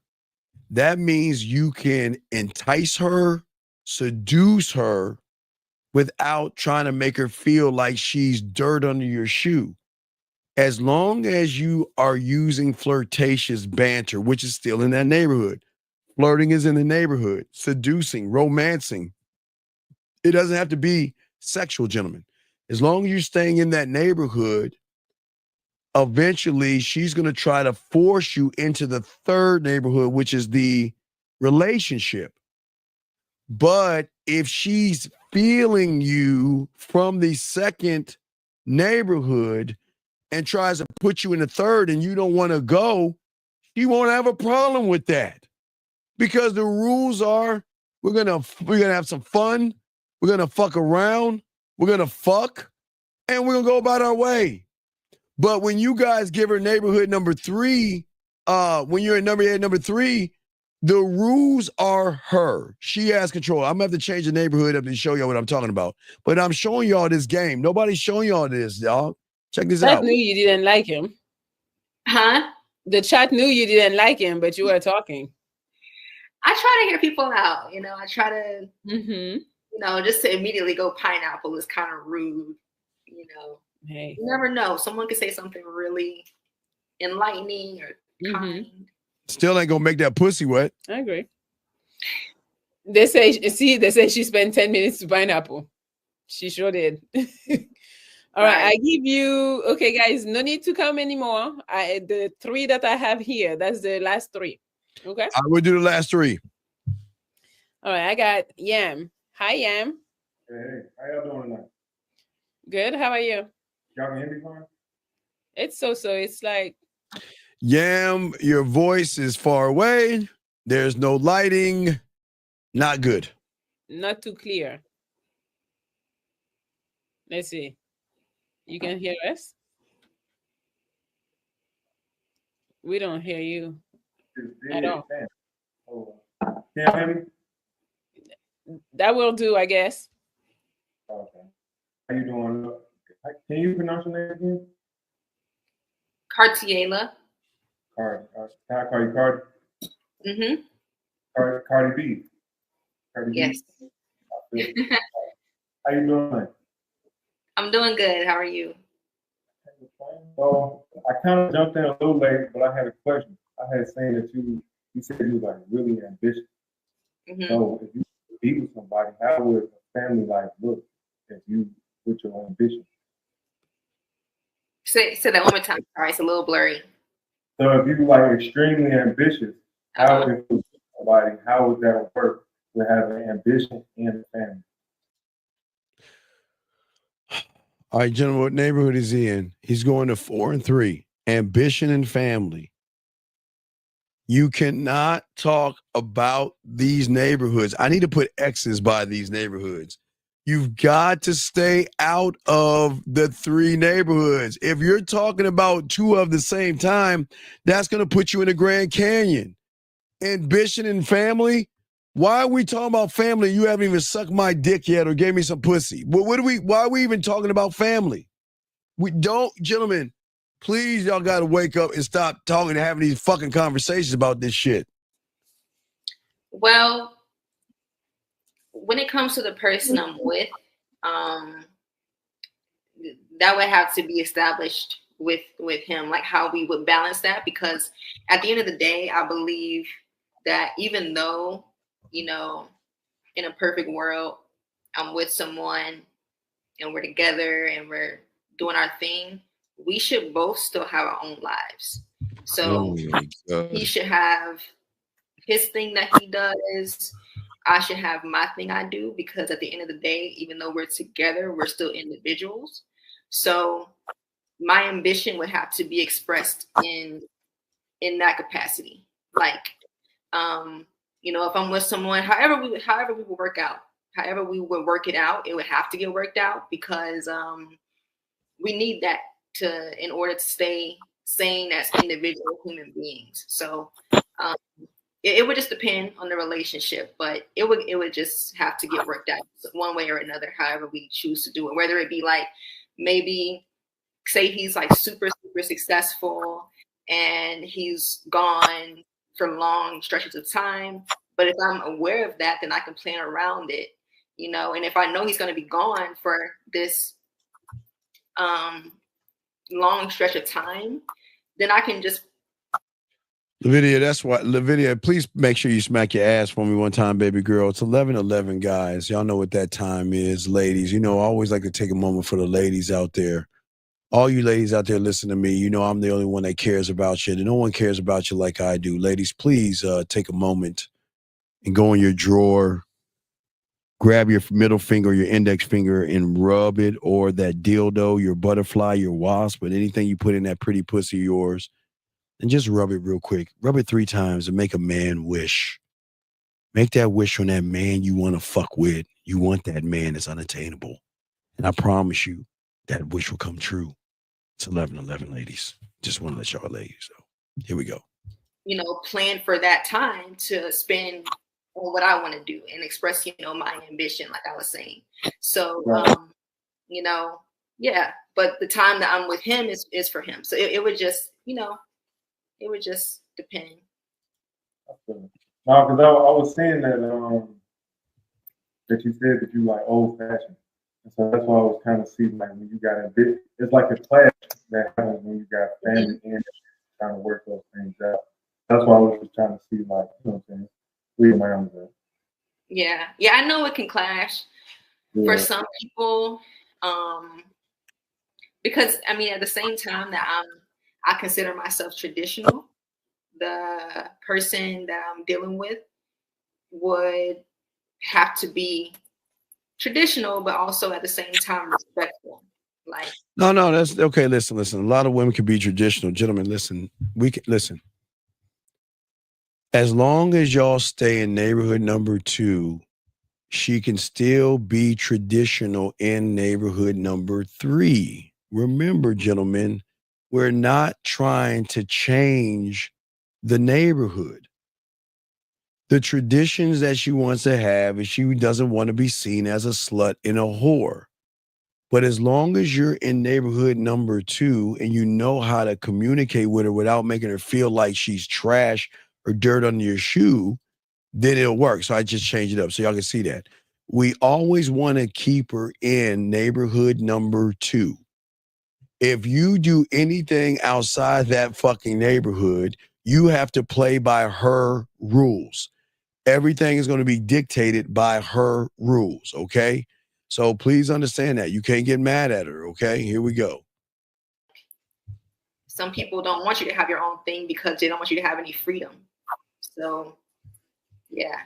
That means you can entice her, seduce her without trying to make her feel like she's dirt under your shoe. As long as you are using flirtatious banter, which is still in that neighborhood. Flirting is in the neighborhood. Seducing, romancing. It doesn't have to be sexual, gentlemen. As long as you're staying in that neighborhood, eventually she's going to try to force you into the third neighborhood, which is the relationship. But if she's feeling you from the second neighborhood and tries to put you in the third and you don't want to go, she won't have a problem with that. Because the rules are we're gonna have some fun, we're gonna fuck around, we're gonna fuck, and we're gonna go about our way. But when you guys give her neighborhood number 3, when you're in number 3, the rules are her. She has control. I'm gonna have to change the neighborhood up and show y'all what I'm talking about. But I'm showing y'all this game. Nobody's showing y'all this, y'all. Check this out. Chat knew you didn't like him. Huh? The chat knew you didn't like him, but you were talking. I try to hear people out. You know, I try to, you know, just to immediately go pineapple is kind of rude. You know, hey, you never know. Someone could say something really enlightening or kind. Still ain't gonna make that pussy wet. I agree. They say she spent 10 minutes to pineapple. She sure did. All right, I give you, okay, guys, no need to come anymore. The 3 that I have here, that's the last 3. Okay. I will do the last 3. All right, I got Yam. Hi, Yam. Hey, how y'all doing tonight? Good. How are you? Y'all can hear me fine? It's so. It's like. Yam, your voice is far away. There's no lighting. Not good. Not too clear. Let's see. You can hear us? We don't hear you at all. Can you hear me? That will do, I guess. Okay. How you doing? Can you pronounce your name again? Cartiela. Card. Can I call you Card? Mm-hmm. Cardi B. Yes. How you doing? I'm doing good. How are you? So I kind of jumped in a little late, but I had a question. I had seen that you said you was like really ambitious. Mm-hmm. So if you be with somebody, how would a family life look if you with your ambition? Say that one more time. Sorry, it's a little blurry. So if you like extremely ambitious, how if you with somebody, how would that work to have an ambition and a family? All right, gentlemen, what neighborhood is he in? He's going to 4 and 3. Ambition and family. You cannot talk about these neighborhoods. I need to put X's by these neighborhoods. You've got to stay out of the 3 neighborhoods. If you're talking about 2 of the same time, that's going to put you in the Grand Canyon. Ambition and family. Why are we talking about family? You haven't even sucked my dick yet or gave me some pussy. Why are we even talking about family? We don't, gentlemen, please, y'all got to wake up and stop talking and having these fucking conversations about this shit. Well, when it comes to the person I'm with, that would have to be established with him, like how we would balance that. Because at the end of the day, I believe that even though, you know, in a perfect world, I'm with someone and we're together and we're doing our thing, we should both still have our own lives. So he should have his thing that he does. I should have my thing I do, because at the end of the day, even though we're together, we're still individuals. So my ambition would have to be expressed in that capacity. Like, you know, if I'm with someone, however we would work out, however we would work it out, it would have to get worked out, because we need that in order to stay sane as individual human beings. So it would just depend on the relationship, but it would just have to get worked out one way or another, however we choose to do it. Whether it be like, maybe say he's like super successful and he's gone for long stretches of time, but if I'm aware of that, then I can plan around it, you know. And if I know he's going to be gone for this long stretch of time, then I can just. Lavidia, that's why. Lavidia, please make sure you smack your ass for me one time, baby girl. It's 11:11, guys. Y'all know what that time is, ladies. You know, I always like to take a moment for the ladies out there. All you ladies out there, listen to me. You know, I'm the only one that cares about you, and no one cares about you like I do. Ladies, please take a moment and go in your drawer, grab your middle finger, your index finger, and rub it, or that dildo, your butterfly, your wasp, but anything you put in that pretty pussy of yours. And just rub it real quick. Rub it 3 times and make a man wish. Make that wish on that man you want to fuck with. You want that man that's unattainable. And I promise you that wish will come true. It's 11:11, ladies. Just want to let y'all ladies know. Here we go. You know, plan for that time to spend on what I want to do and express, you know, my ambition, like I was saying. So, you know, yeah. But the time that I'm with him is for him. So it would just, you know, it would just depend. No, because I was saying that that you said that you like old fashioned, and so that's why I was kind of seeing like when you got a bit. It's like a clash that happens when you got family and trying to work those things out. That's why I was just trying to see, like, you know what I'm saying, where my arms at. Yeah, I know it can clash for some people, because I mean, at the same time that I consider myself traditional, the person that I'm dealing with would have to be traditional, but also at the same time respectful. Like, No, that's okay. Listen. A lot of women can be traditional. Gentlemen, listen. We can listen. As long as y'all stay in neighborhood number 2, she can still be traditional in neighborhood number 3. Remember, gentlemen, we're not trying to change the neighborhood. The traditions that she wants to have is she doesn't want to be seen as a slut and a whore. But as long as you're in neighborhood number 2 and you know how to communicate with her without making her feel like she's trash or dirt under your shoe, then it'll work. So I just changed it up so y'all can see that. We always want to keep her in neighborhood number 2. If you do anything outside that fucking neighborhood, you have to play by her rules. Everything is going to be dictated by her rules, okay? So please understand that. You can't get mad at her, okay? Here we go. Some people don't want you to have your own thing because they don't want you to have any freedom. So, yeah.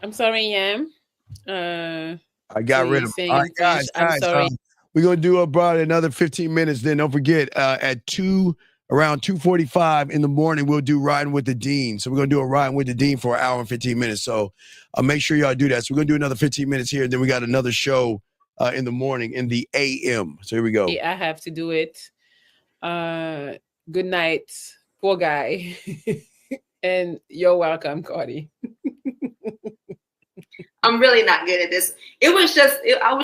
I'm sorry, Yam. I got rid of saying all in right, guys. French, I'm sorry. We're going to do about another 15 minutes. Then don't forget, at around 2:45 in the morning, we'll do Riding with the Dean. So we're going to do a Riding with the Dean for an hour and 15 minutes. So make sure y'all do that. So we're going to do another 15 minutes here. And then we got another show in the morning in the AM. So here we go. I have to do it. Good night, poor guy. And you're welcome, Cardi. I'm really not good at this. I was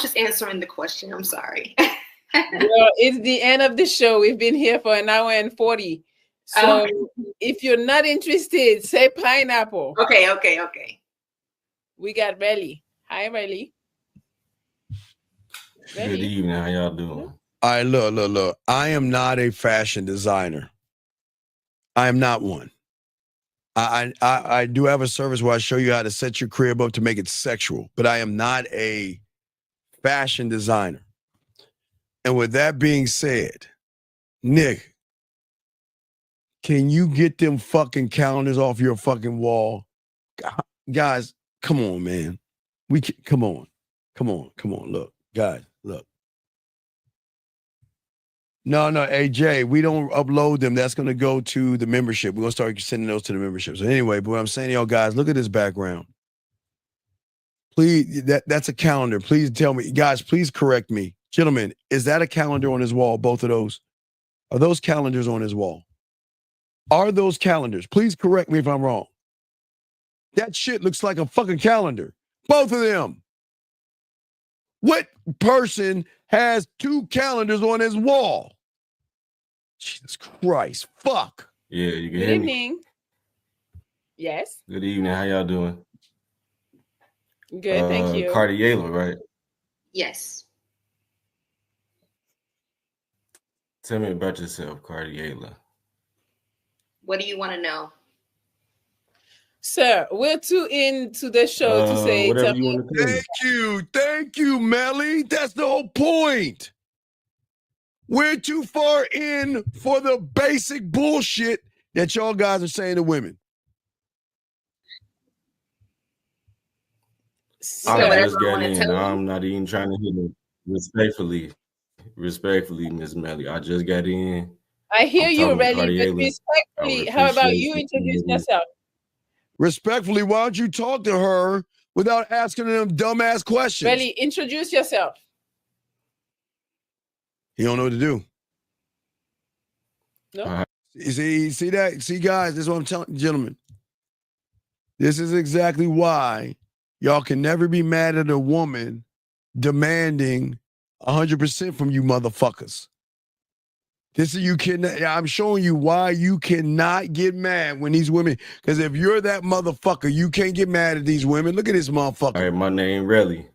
just answering the question. I'm sorry. Well, it's the end of the show. We've been here for an hour and 40. So if you're not interested, say pineapple. Okay. We got Relly. Hi, Relly. Good evening. How y'all doing? All right, look. I am not a fashion designer. I am not one. I do have a service where I show you how to set your crib up to make it sexual, but I am not a fashion designer. And with that being said, Nick, can you get them fucking calendars off your fucking wall? Guys, come on, man. Come on. Look, guys, look. No, AJ, we don't upload them. That's going to go to the membership. We're going to start sending those to the membership. So anyway, but what I'm saying to y'all guys, look at this background. Please, that's a calendar. Please tell me. Guys, please correct me. Gentlemen, is that a calendar on his wall, both of those? Are those calendars on his wall? Are those calendars? Please correct me if I'm wrong. That shit looks like a fucking calendar. Both of them. What person has 2 calendars on his wall? Jesus Christ. Fuck. Yeah, you can Good hear me. evening. Yes. Good evening. How y'all doing? Good, thank you. Cardiela, right? Yes. Tell me about yourself, Cardiela. What do you want to know? Sir, we're too into the show to say. Whatever you want to Thank you, Melly. That's the whole point. We're too far in for the basic bullshit that y'all guys are saying to women. I just got in. I'm not even trying to hit it. Respectfully, Miss Melly. I just got in. I hear you, talking to Relly, but Cardiela. respectfully, how about you introduce yourself? Respectfully, why don't you talk to her without asking them dumbass questions? Relly, introduce yourself. He don't know what to do. No. See that? See, guys, this is what I'm telling you, gentlemen. This is exactly why y'all can never be mad at a woman demanding 100% from you motherfuckers. This is you can. I'm showing you why you cannot get mad when these women. Because if you're that motherfucker, you can't get mad at these women. Look at this motherfucker. All right, my name Relly.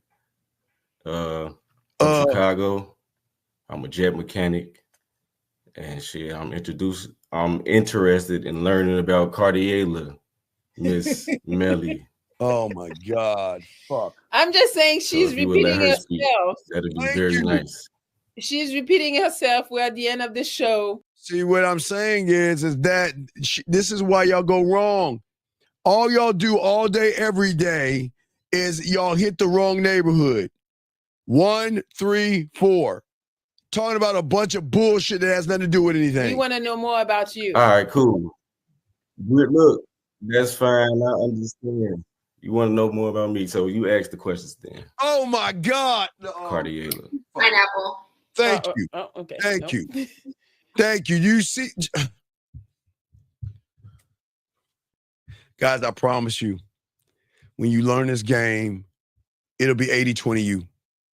From Chicago. I'm a jet mechanic, and shit. I'm interested in learning about Cardiela, Miss Melly. Oh my God! Fuck. I'm just saying she's repeating herself. That'd be very nice. She's repeating herself. We're at the end of the show. See, what I'm saying is that this is why y'all go wrong. All y'all do all day, every day is y'all hit the wrong neighborhood. 1, 3, 4. Talking about a bunch of bullshit that has nothing to do with anything. We want to know more about you. All right, cool. Good look. That's fine. I understand. You want to know more about me, so you ask the questions then. Oh my God. Cardiela. Pineapple. Thank you. Okay. Thank you. Thank you. You see, guys, I promise you, when you learn this game, it'll be 80-20 you.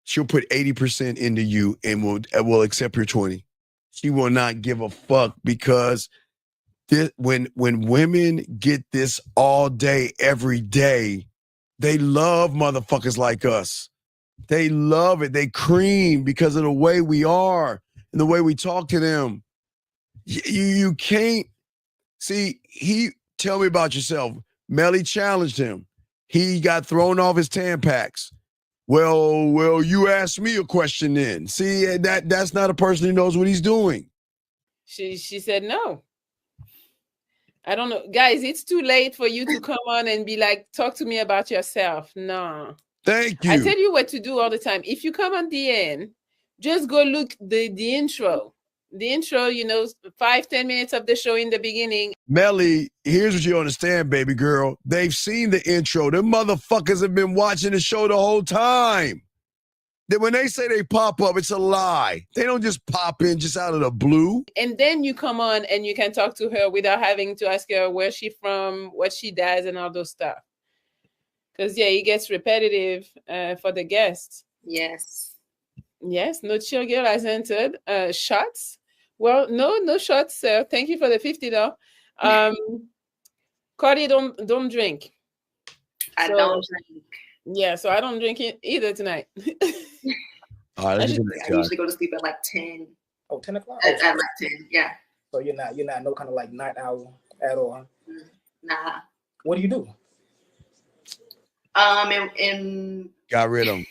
She'll put 80% into you and will accept your 20. She will not give a fuck because when women get this all day, every day, they love motherfuckers like us. They love it. They cream because of the way we are and the way we talk to them. You can't see. Tell me about yourself. Melly challenged him. He got thrown off his Tampax. Well, you asked me a question then. See, that's not a person who knows what he's doing. She said no. I don't know. Guys, it's too late for you to come on and be like, talk to me about yourself. No. Thank you. I tell you what to do all the time. If you come on the end, just go look the intro. The intro, 5-10 minutes of the show in the beginning. Melly, here's what you understand, baby girl. They've seen the intro. Them motherfuckers have been watching the show the whole time. Then when they say they pop up, it's a lie. They don't just pop in just out of the blue. And then you come on and you can talk to her without having to ask her where she's from, what she does, and all those stuff. Because, yeah, it gets repetitive for the guests. Yes. Yes, no chill girl has entered. Shots? Well, no shots, sir. Thank you for the $50. Cardi, don't drink. I don't drink. Yeah, so I don't drink it either tonight. I usually go to sleep at like 10. Oh, 10 o'clock? At like 10, yeah. So you're not no kind of like night owl at all? Nah. What do you do? Got rid of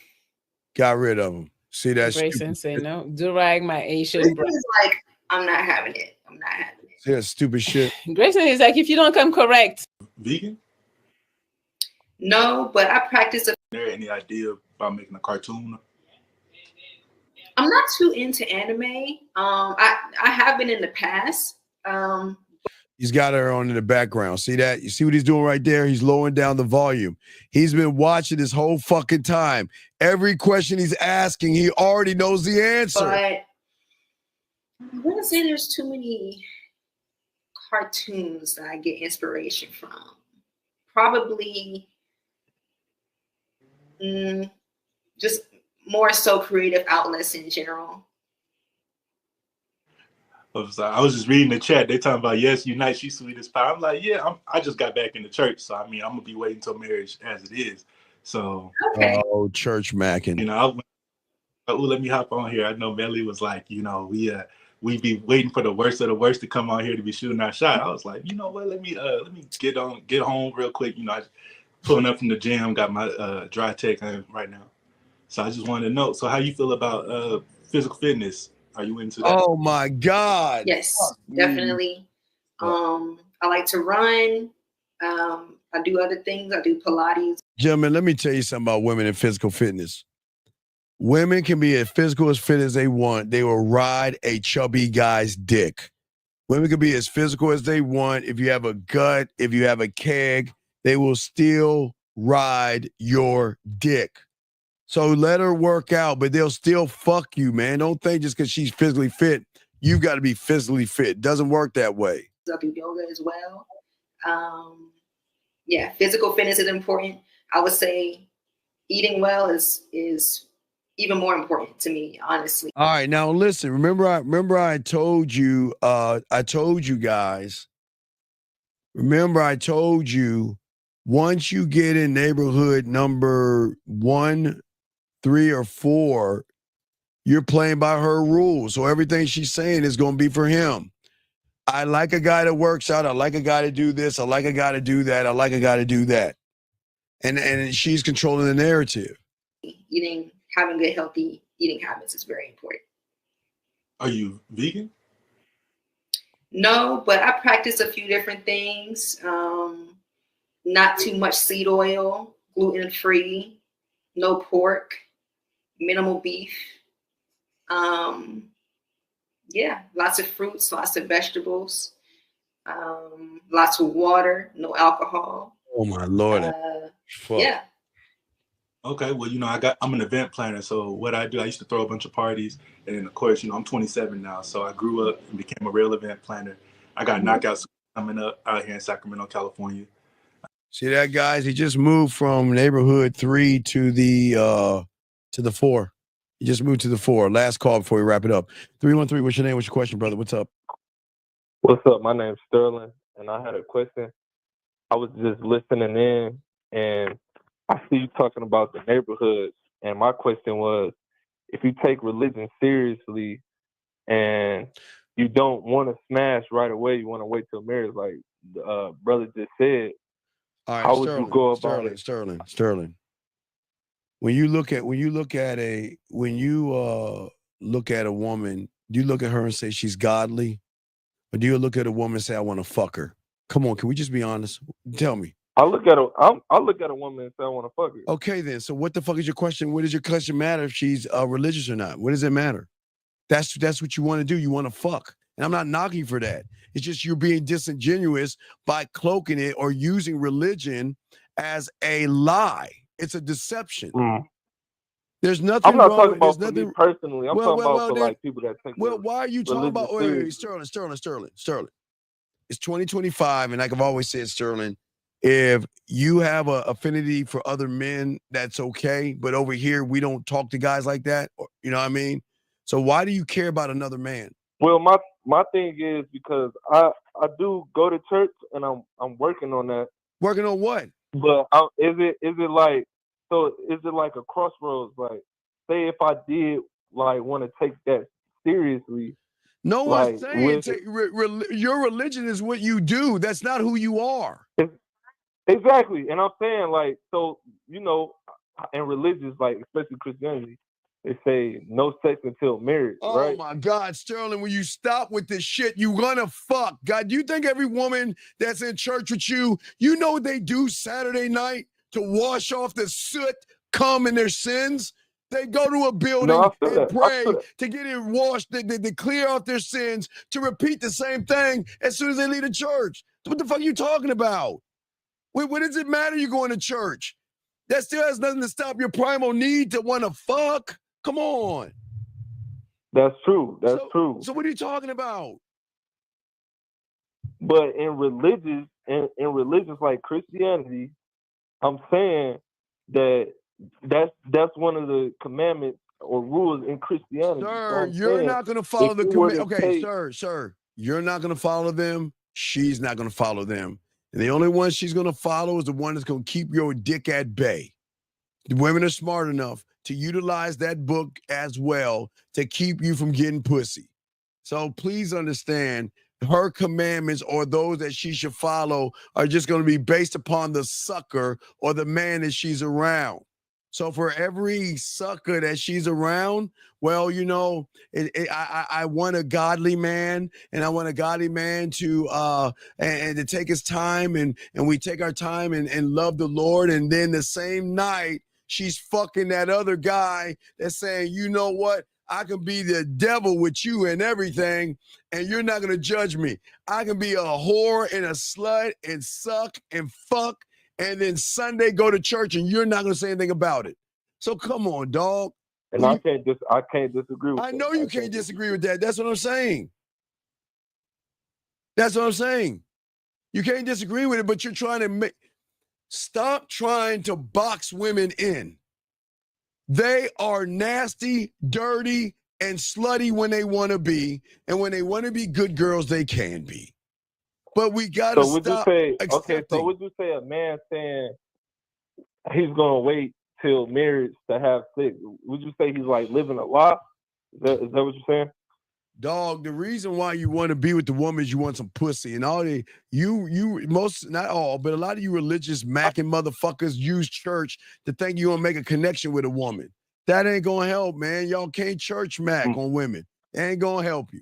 them. See that? Grayson say no. Durag, my Asian brother. Is like, I'm not having it. See that stupid shit? Grayson is like, if you don't come correct. Vegan? No, but I practice. There any idea about making a cartoon? I'm not too into anime. I have been in the past. He's got her on in the background. See that? You see what he's doing right there? He's lowering down the volume. He's been watching this whole fucking time. Every question he's asking, he already knows the answer. But I wouldn't say there's too many cartoons that I get inspiration from. Probably just more so creative outlets in general. I was just reading the chat. They talking about, yes, unite, she's sweet as pie. I'm like, yeah, I just got back in the church. So, I mean, I'm going to be waiting until marriage as it is. So, oh, church macking. Let me hop on here. I know Melly was like, we be waiting for the worst of the worst to come on here to be shooting our shot. I was like, you know what? Let me get home real quick. I pulling up from the gym, got my dry tech on right now. So I just wanted to know. So how you feel about physical fitness? Are you into that? Oh my God. Yes, definitely. I like to run. I do other things. I do Pilates. Gentlemen, let me tell you something about women and physical fitness. Women can be as physical as fit as they want. They will ride a chubby guy's dick. Women can be as physical as they want. If you have a gut, if you have a keg, they will still ride your dick. So let her work out, but they'll still fuck you, man. Don't think just because she's physically fit, you've got to be physically fit. Doesn't work that way. I do yoga as well. Physical fitness is important. I would say eating well is even more important to me, honestly. All right, now listen. Remember I told you. I told you guys. Remember, I told you. Once you get in neighborhood number 1, 3, or 4, you're playing by her rules. So everything she's saying is going to be for him. I like a guy that works out. I like a guy to do this. I like a guy to do that. I like a guy to do that. And she's controlling the narrative. Having good, healthy eating habits is very important. Are you vegan? No, but I practice a few different things. Not too much seed oil, gluten-free, no pork, minimal beef. Lots of fruits, lots of vegetables, lots of water, no alcohol. Oh my Lord. Yeah. Okay, well, I'm an event planner. So what I do, I used to throw a bunch of parties. And then, of course, I'm 27 now. So I grew up and became a real event planner. I got knockouts coming up out here in Sacramento, California. See that, guys? He just moved from neighborhood 3 to the 4. He just moved to the 4. Last call before we wrap it up. 313, what's your name? What's your question, brother? What's up? What's up? My name's Sterling, and I had a question. I was just listening in, and I see you talking about the neighborhoods, and my question was, if you take religion seriously and you don't want to smash right away, you want to wait till marriage, like the brother just said, All right, how would you go about it? Sterling. When you look at a woman, do you look at her and say she's godly? Or do you look at a woman and say, I want to fuck her? Come on, can we just be honest? Tell me. I look at a woman and say I want to fuck her. Okay, then. So what the fuck is your question? What does your question matter if she's religious or not? What does it matter? That's what you want to do. You want to fuck. And I'm not knocking you for that. It's just you're being disingenuous by cloaking it or using religion as a lie. It's a deception. There's nothing I'm not wrong talking with about for me personally. I'm talking about for like people that take why are you talking about Sterling? It's 2025, and like I've always said, Sterling, if you have an affinity for other men, that's okay. But over here, we don't talk to guys like that. You know what I mean? So why do you care about another man? Well, my thing is because I do go to church and I'm working on that. Working on what? But is it like a crossroads? Like, say if I did like want to take that seriously. No one's saying your religion is what you do. That's not who you are. Exactly. And I'm saying, like, so, you know, in religions, like, especially Christianity, they say no sex until marriage, right? Oh, my God, Sterling, when you stop with this shit, you're going to fuck. God, you think every woman that's in church with you, you know what they do Saturday night to wash off the soot, cum, and their sins? They go to a building and pray to get it washed, they clear off their sins, to repeat the same thing as soon as they leave the church. What the fuck are you talking about? What does it matter you going to church? That still has nothing to stop your primal need to want to fuck. Come on. That's true. That's true. So what are you talking about? But in religions like Christianity, I'm saying that's one of the commandments or rules in Christianity. Sir, you're not going to follow the commandment. Okay, sir, you're not going to follow them. She's not going to follow them. And the only one she's going to follow is the one that's going to keep your dick at bay. The women are smart enough to utilize that book as well to keep you from getting pussy. So please understand, her commandments or those that she should follow are just going to be based upon the sucker or the man that she's around. So for every sucker that she's around, well, you know, I want a godly man, and I want a godly man to and to take his time, and we take our time and love the Lord, and then the same night she's fucking that other guy that's saying, you know what? I can be the devil with you and everything, and you're not going to judge me. I can be a whore and a slut and suck and fuck, and then Sunday go to church, and you're not going to say anything about it. So come on, dog. And I can't disagree with that. I know you can't disagree with that. That's what I'm saying. That's what I'm saying. You can't disagree with it, but you're trying to stop trying to box women in. They are nasty, dirty, and slutty when they want to be. And when they want to be good girls, they can be. But we got to stop accepting. So would you say a man saying he's going to wait till marriage to have sex, would you say he's like living a lie? Is that what you're saying? Dog, the reason why you want to be with the woman is you want some pussy. And all most, not all, but a lot of you religious macking motherfuckers use church to think you're going to make a connection with a woman. That ain't going to help, man. Y'all can't church mac on women. It ain't going to help you.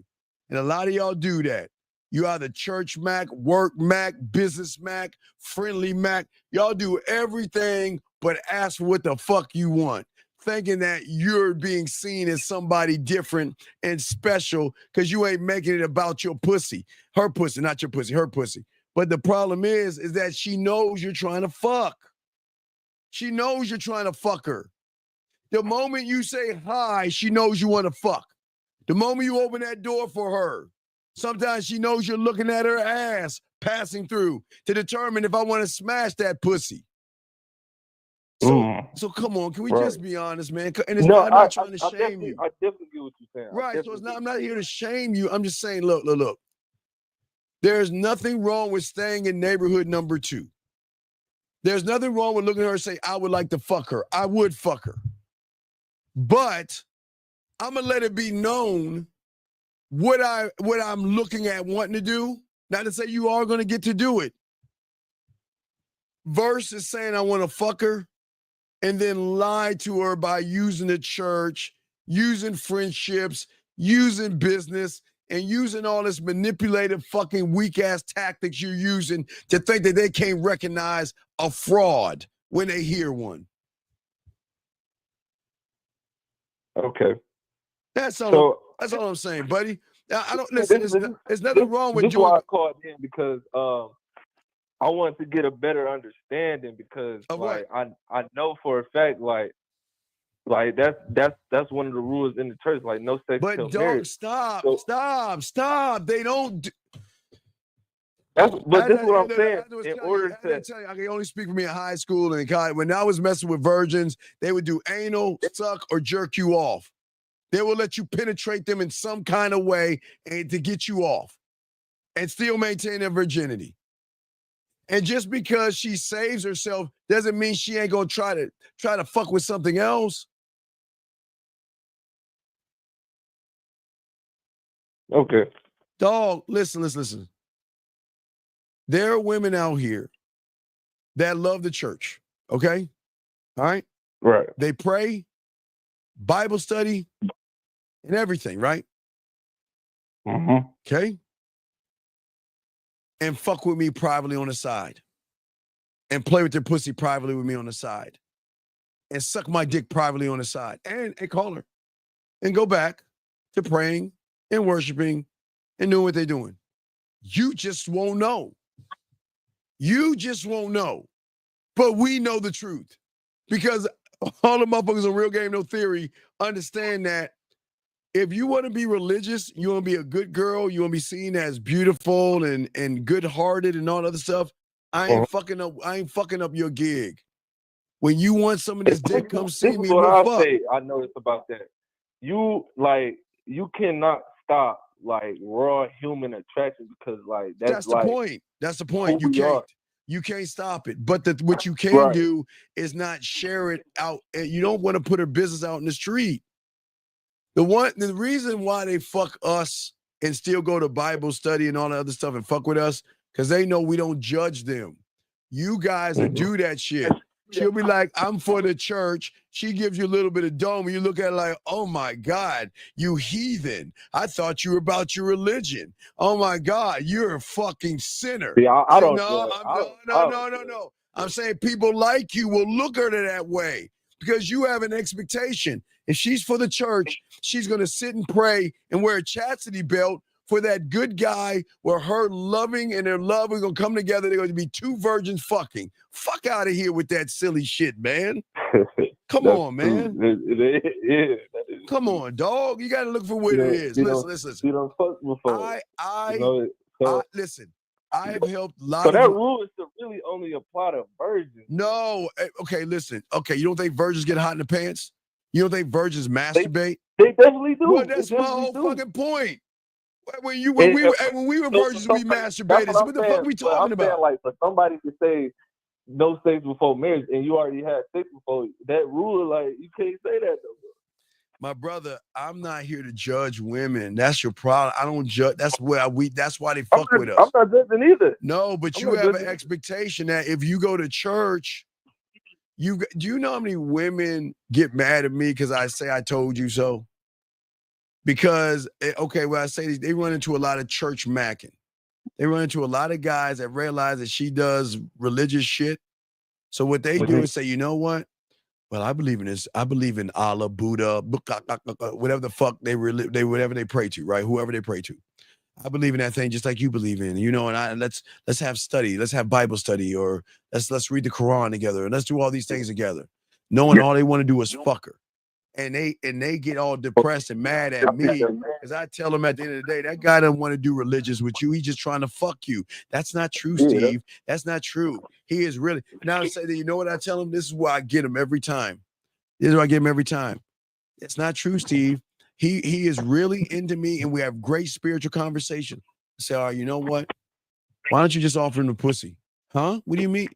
And a lot of y'all do that. You either church mac, work mac, business mac, friendly mac. Y'all do everything but ask for what the fuck you want, thinking that you're being seen as somebody different and special because you ain't making it about your pussy. Her pussy, not your pussy, her pussy. But the problem is that she knows you're trying to fuck. She knows you're trying to fuck her. The moment you say hi, she knows you want to fuck. The moment you open that door for her, sometimes she knows you're looking at her ass passing through to determine if I want to smash that pussy. So come on, can we just be honest, man? And I'm not trying to shame you. I definitely get what you're saying. Right, so I'm not here to shame you. I'm just saying, look. There's nothing wrong with staying in neighborhood number 2. There's nothing wrong with looking at her and say, I would like to fuck her. I would fuck her. But I'm going to let it be known what I'm looking at wanting to do. Not to say you are going to get to do it. Versus saying I want to fuck her and then lie to her by using the church, using friendships, using business, and using all this manipulative fucking weak-ass tactics you're using to think that they can't recognize a fraud when they hear one. Okay. That's all I'm saying, buddy. I don't listen. There's nothing wrong with this doing. Why I called in because I wanted to get a better understanding because like I know for a fact like that's one of the rules in the church, like no sex till marriage. Stop. They don't. This is what I'm saying. I can only speak for me in high school and college. When I was messing with virgins, they would do anal, suck, or jerk you off. They will let you penetrate them in some kind of way and to get you off and still maintain their virginity. And just because she saves herself doesn't mean she ain't gonna try to fuck with something else. Okay. Dog, listen. There are women out here that love the church, okay? All right? Right. They pray, Bible study, and everything, right? Mm-hmm. Okay? And fuck with me privately on the side. And play with their pussy privately with me on the side. And suck my dick privately on the side. And call her. And go back to praying and worshiping and doing what they're doing. You just won't know. You just won't know. But we know the truth. Because all the motherfuckers on Real Game No Theory understand that if you want to be religious, you want to be a good girl, you want to be seen as beautiful and good-hearted and all other stuff, I ain't fucking up your gig. When you want some of this dick, come see me. I noticed about that. You cannot stop like raw human attraction because like that's the point. That's the point. You can't stop it. But what you can do is not share it out. You don't want to put her business out in the street. The reason why they fuck us and still go to Bible study and all that other stuff and fuck with us, because they know we don't judge them. You guys that do that shit. She'll be like, I'm for the church. She gives you a little bit of dome and you look at it like, oh my God, you heathen. I thought you were about your religion. Oh my God, you're a fucking sinner. Yeah, I don't No. I'm saying people like you will look at her that way because you have an expectation. If she's for the church, she's going to sit and pray and wear a chastity belt for that good guy where her loving and her love are going to come together. They're going to be two virgins fucking. Fuck out of here with that silly shit, man. Come on, man. Come on, dog. You got to look for what it is. Listen. You don't fuck before. Listen. I have helped a lot So that rule is to really only apply to virgins. No. Okay, listen. Okay, you don't think virgins get hot in the pants? You don't think virgins masturbate? They definitely do. Well, that's my whole fucking point. When we were virgins, we masturbated. So what the fuck are we talking about? Saying, like, for somebody to say no sex before marriage and you already had sex before, that rule, like, you can't say that though. My brother, I'm not here to judge women. That's your problem. I don't judge. That's why they fuck with us. I'm not judging either. No, but you have an expectation that if you go to church, do you know how many women get mad at me because I say I told you so? Because, I say this, they run into a lot of church macking. They run into a lot of guys that realize that she does religious shit. So what they do is say, you know what? Well, I believe in this. I believe in Allah, Buddha, whatever the fuck whatever they pray to, right? Whoever they pray to. I believe in that thing just like you believe in, and let's have study. Let's have Bible study, or let's read the Quran together, and let's do all these things together. Knowing all they want to do is fuck her. And they get all depressed and mad at me because I tell them at the end of the day, that guy doesn't want to do religious with you. He's just trying to fuck you. That's not true, Steve. That's not true. He is really. Now I say that, you know what I tell him? This is why I get him every time. It's not true, Steve. He is really into me and we have great spiritual conversation. I say, all right, you know what? Why don't you just offer him the pussy? Huh? What do you mean?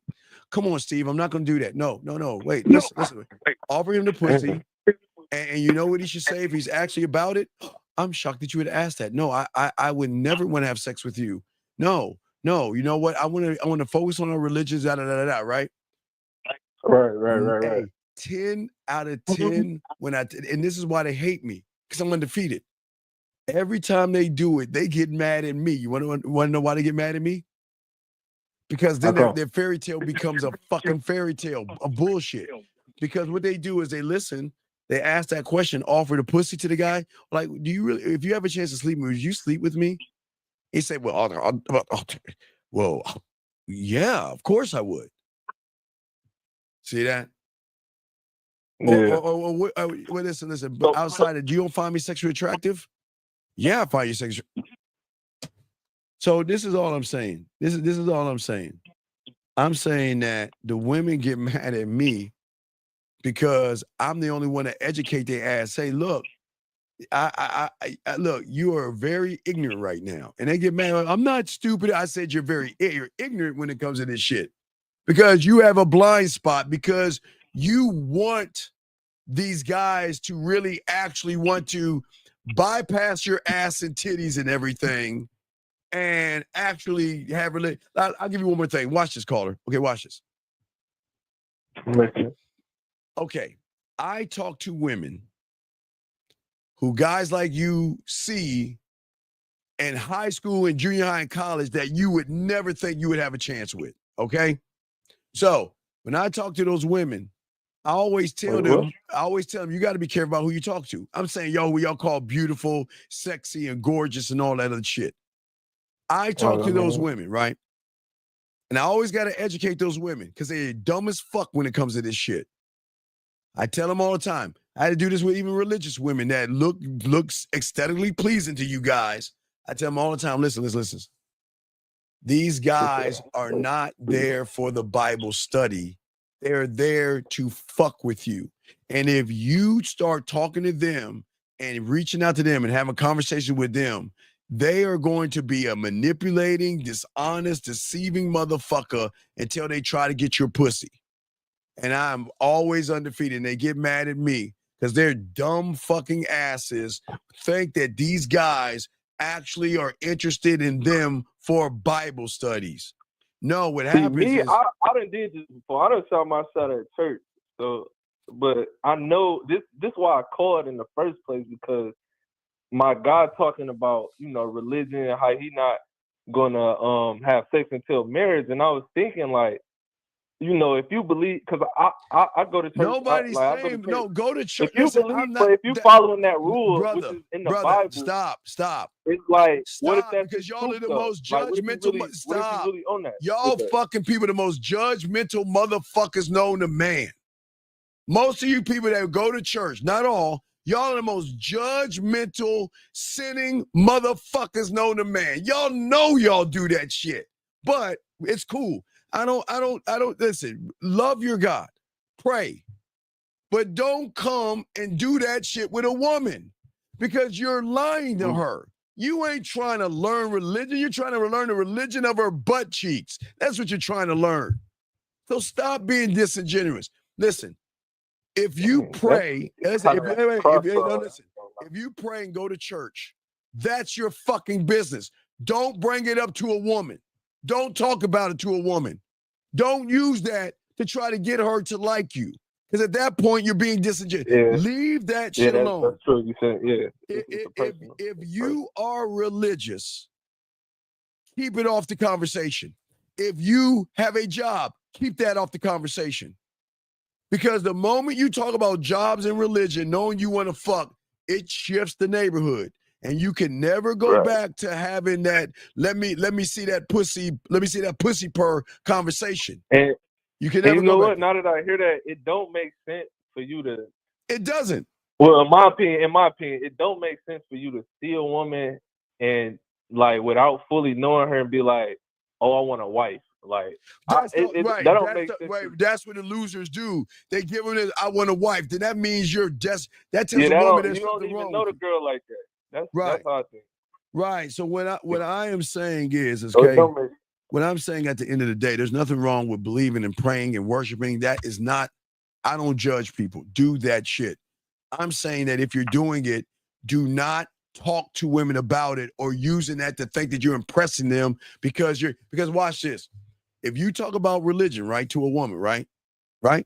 Come on, Steve. I'm not going to do that. No. Wait, listen. Offer him the pussy. And you know what he should say if he's actually about it? I'm shocked that you would ask that. No, I would never want to have sex with you. No. You know what? I want to focus on our religions, right? Right. 10 out of 10 and this is why they hate me, because I'm undefeated. Every time they do it, they get mad at me. You want to know why they get mad at me? Because then their fairy tale becomes a fucking fairy tale, a bullshit. Because what they do is they listen, they ask that question, offer the pussy to the guy. Like, do you really, if you have a chance to sleep with me, would you sleep with me? He said, well, yeah, of course I would. See that? Yeah. Listen. But outside of, you don't find me sexually attractive? Yeah, I find you sexually. So this is all I'm saying. This is all I'm saying. I'm saying that the women get mad at me because I'm the only one to educate their ass. Say, look, I look, you are very ignorant right now, and they get mad. I'm not stupid. I said you're ignorant when it comes to this shit because you have a blind spot because you want these guys to really actually want to bypass your ass and titties and everything and actually have I'll give you one more thing. Watch this, caller. Okay, watch this. Okay, I talk to women who guys like you see in high school and junior high and college that you would never think you would have a chance with, okay? So when I talk to those women, I always tell them, you got to be careful about who you talk to. I'm saying, who y'all call beautiful, sexy, and gorgeous and all that other shit. I talk to those women, right? And I always got to educate those women because they're dumb as fuck when it comes to this shit. I tell them all the time. I had to do this with even religious women that looks aesthetically pleasing to you guys. I tell them all the time, listen. These guys are not there for the Bible study. They're there to fuck with you. And if you start talking to them and reaching out to them and having a conversation with them, they are going to be a manipulating, dishonest, deceiving motherfucker until they try to get your pussy. And I'm always undefeated. And they get mad at me because they're dumb fucking asses think that these guys actually are interested in them for Bible studies. No, what happens is I done did this before. I done saw my shot at church. So, but I know this is why I called in the first place, because my God talking about, religion and how he not gonna have sex until marriage. And I was thinking like, if you believe, because I go to church. Nobody's saying go to church. If you believe, but if you following that rule, which is in the Bible, stop. It's like, what if Stop, that's because y'all truth, are the though? most Like, what if you judgmental. really- Stop. What if you really own that? Y'all fucking people, the most judgmental motherfuckers known to man. Most of you people that go to church, not all, y'all are the most judgmental, sinning motherfuckers known to man. Y'all know y'all do that shit, but it's cool. I don't listen. Love your God, pray, but don't come and do that shit with a woman because you're lying to her. You ain't trying to learn religion. You're trying to learn the religion of her butt cheeks. That's what you're trying to learn. So stop being disingenuous. Listen, if you pray, if you pray and go to church, that's your fucking business. Don't bring it up to a woman. Don't talk about it to a woman. Don't use that to try to get her to like you. Because at that point, you're being disingenuous. Yeah. Leave that shit alone. That's true. You said, yeah. If you are religious, keep it off the conversation. If you have a job, keep that off the conversation. Because the moment you talk about jobs and religion, knowing you want to fuck, it shifts the neighborhood. And you can never go back to having that, let me see that pussy purr conversation. And you can never you know go what? back. Now that I hear that, it don't make sense for you to. It doesn't. Well, in my opinion, it don't make sense for you to see a woman and like without fully knowing her and be like, oh, I want a wife. Like that don't make sense. Right, that's what the losers do. They give them I want a wife. Then that means you're that tells a woman there's you don't something even wrong know with the girl like that. That's right. That's how I think. Right. So what I am saying is So it don't make What I'm saying at the end of the day, there's nothing wrong with believing and praying and worshiping. That is not, I don't judge people. Do that shit. I'm saying that if you're doing it, do not talk to women about it or using that to think that you're impressing them because watch this. If you talk about religion, right, to a woman, right? Right.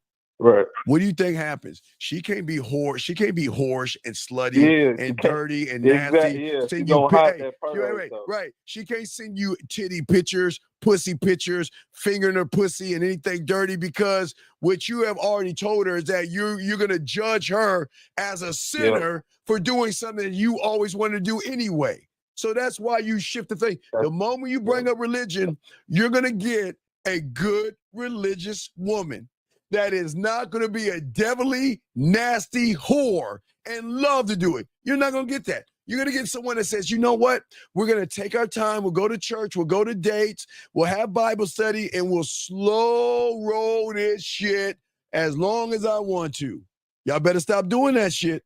What do you think happens? She can't be whorish and slutty and dirty and nasty. Exactly. Yeah, she Send you gonna hide that part of right. herself. She can't send you titty pictures, pussy pictures, fingering her pussy and anything dirty because what you have already told her is that you're gonna judge her as a sinner for doing something that you always wanted to do anyway. So that's why you shift the thing. The moment you bring up religion, you're gonna get a good religious woman that is not going to be a devilly, nasty whore and love to do it. You're not going to get that. You're going to get someone that says, you know what? We're going to take our time. We'll go to church. We'll go to dates. We'll have Bible study, and we'll slow roll this shit as long as I want to. Y'all better stop doing that shit.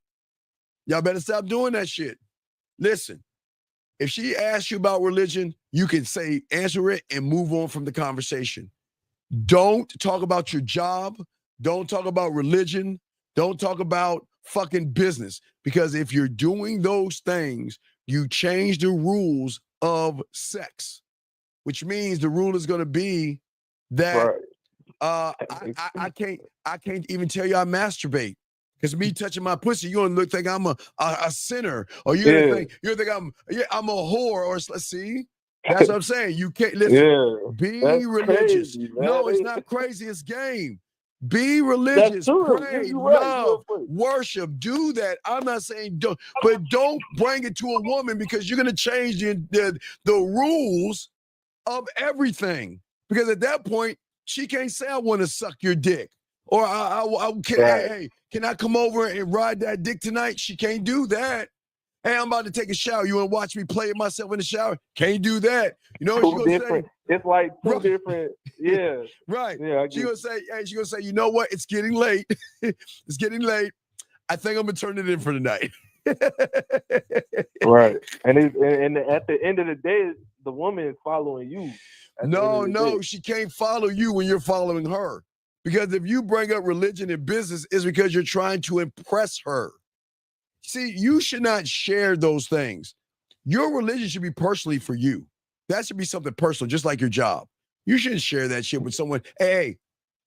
Listen, if she asks you about religion, you can say, answer it, and move on from the conversation. Don't talk about your job. Don't talk about religion. Don't talk about fucking business. Because if you're doing those things, you change the rules of sex, which means the rule is going to be that I can't even tell you I masturbate. Because me touching my pussy, you're gonna think I'm a sinner, or you're gonna think I'm a whore, or let's see. That's what I'm saying. You can't listen. Be religious. Crazy, no, it's not crazy. It's game. Be religious. Pray, love, worship. Do that. I'm not saying don't, but don't bring it to a woman because you're gonna change the rules of everything. Because at that point, she can't say I want to suck your dick, or can I come over and ride that dick tonight? She can't do that. Hey, I'm about to take a shower. You want to watch me play it myself in the shower? Can't do that. You know what she's gonna say? It's like two different, right. Yeah, she's gonna say, you know what? It's getting late. It's getting late. I think I'm gonna turn it in for tonight. Right. And at the end of the day, the woman is following you. No, she can't follow you when you're following her. Because if you bring up religion and business, it's because you're trying to impress her. See, you should not share those things. Your religion should be personally for you. That should be something personal, just like your job. You shouldn't share that shit with someone. Hey,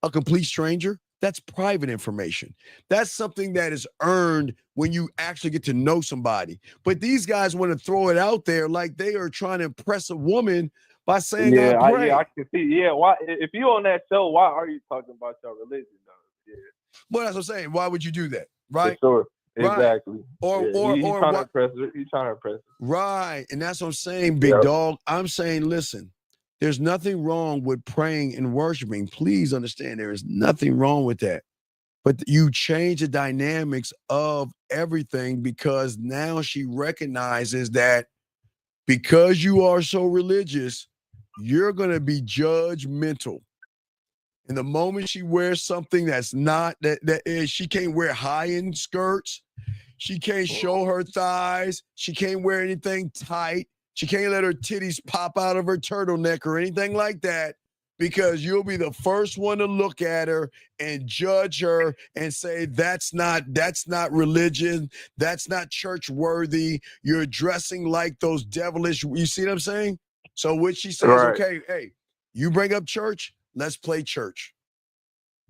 a complete stranger, that's private information. That's something that is earned when you actually get to know somebody. But these guys want to throw it out there like they are trying to impress a woman by saying, I pray. I can see. Yeah, why? If you on that show, why are you talking about your religion, though? Yeah. Well, that's what I'm saying. Why would you do that? Right? For sure. Right. Exactly. Or he's trying to impress her. He's trying to impress her. Right. And that's what I'm saying, big dog. I'm saying, listen, there's nothing wrong with praying and worshiping. Please understand there is nothing wrong with that. But you change the dynamics of everything because now she recognizes that because you are so religious, you're going to be judgmental. And the moment she wears something that's not, she can't wear high-end skirts. She can't show her thighs. She can't wear anything tight. She can't let her titties pop out of her turtleneck or anything like that because you'll be the first one to look at her and judge her and say, that's not religion. That's not church worthy. You're dressing like those devilish, you see what I'm saying? So what she says, okay, hey, you bring up church, let's play church.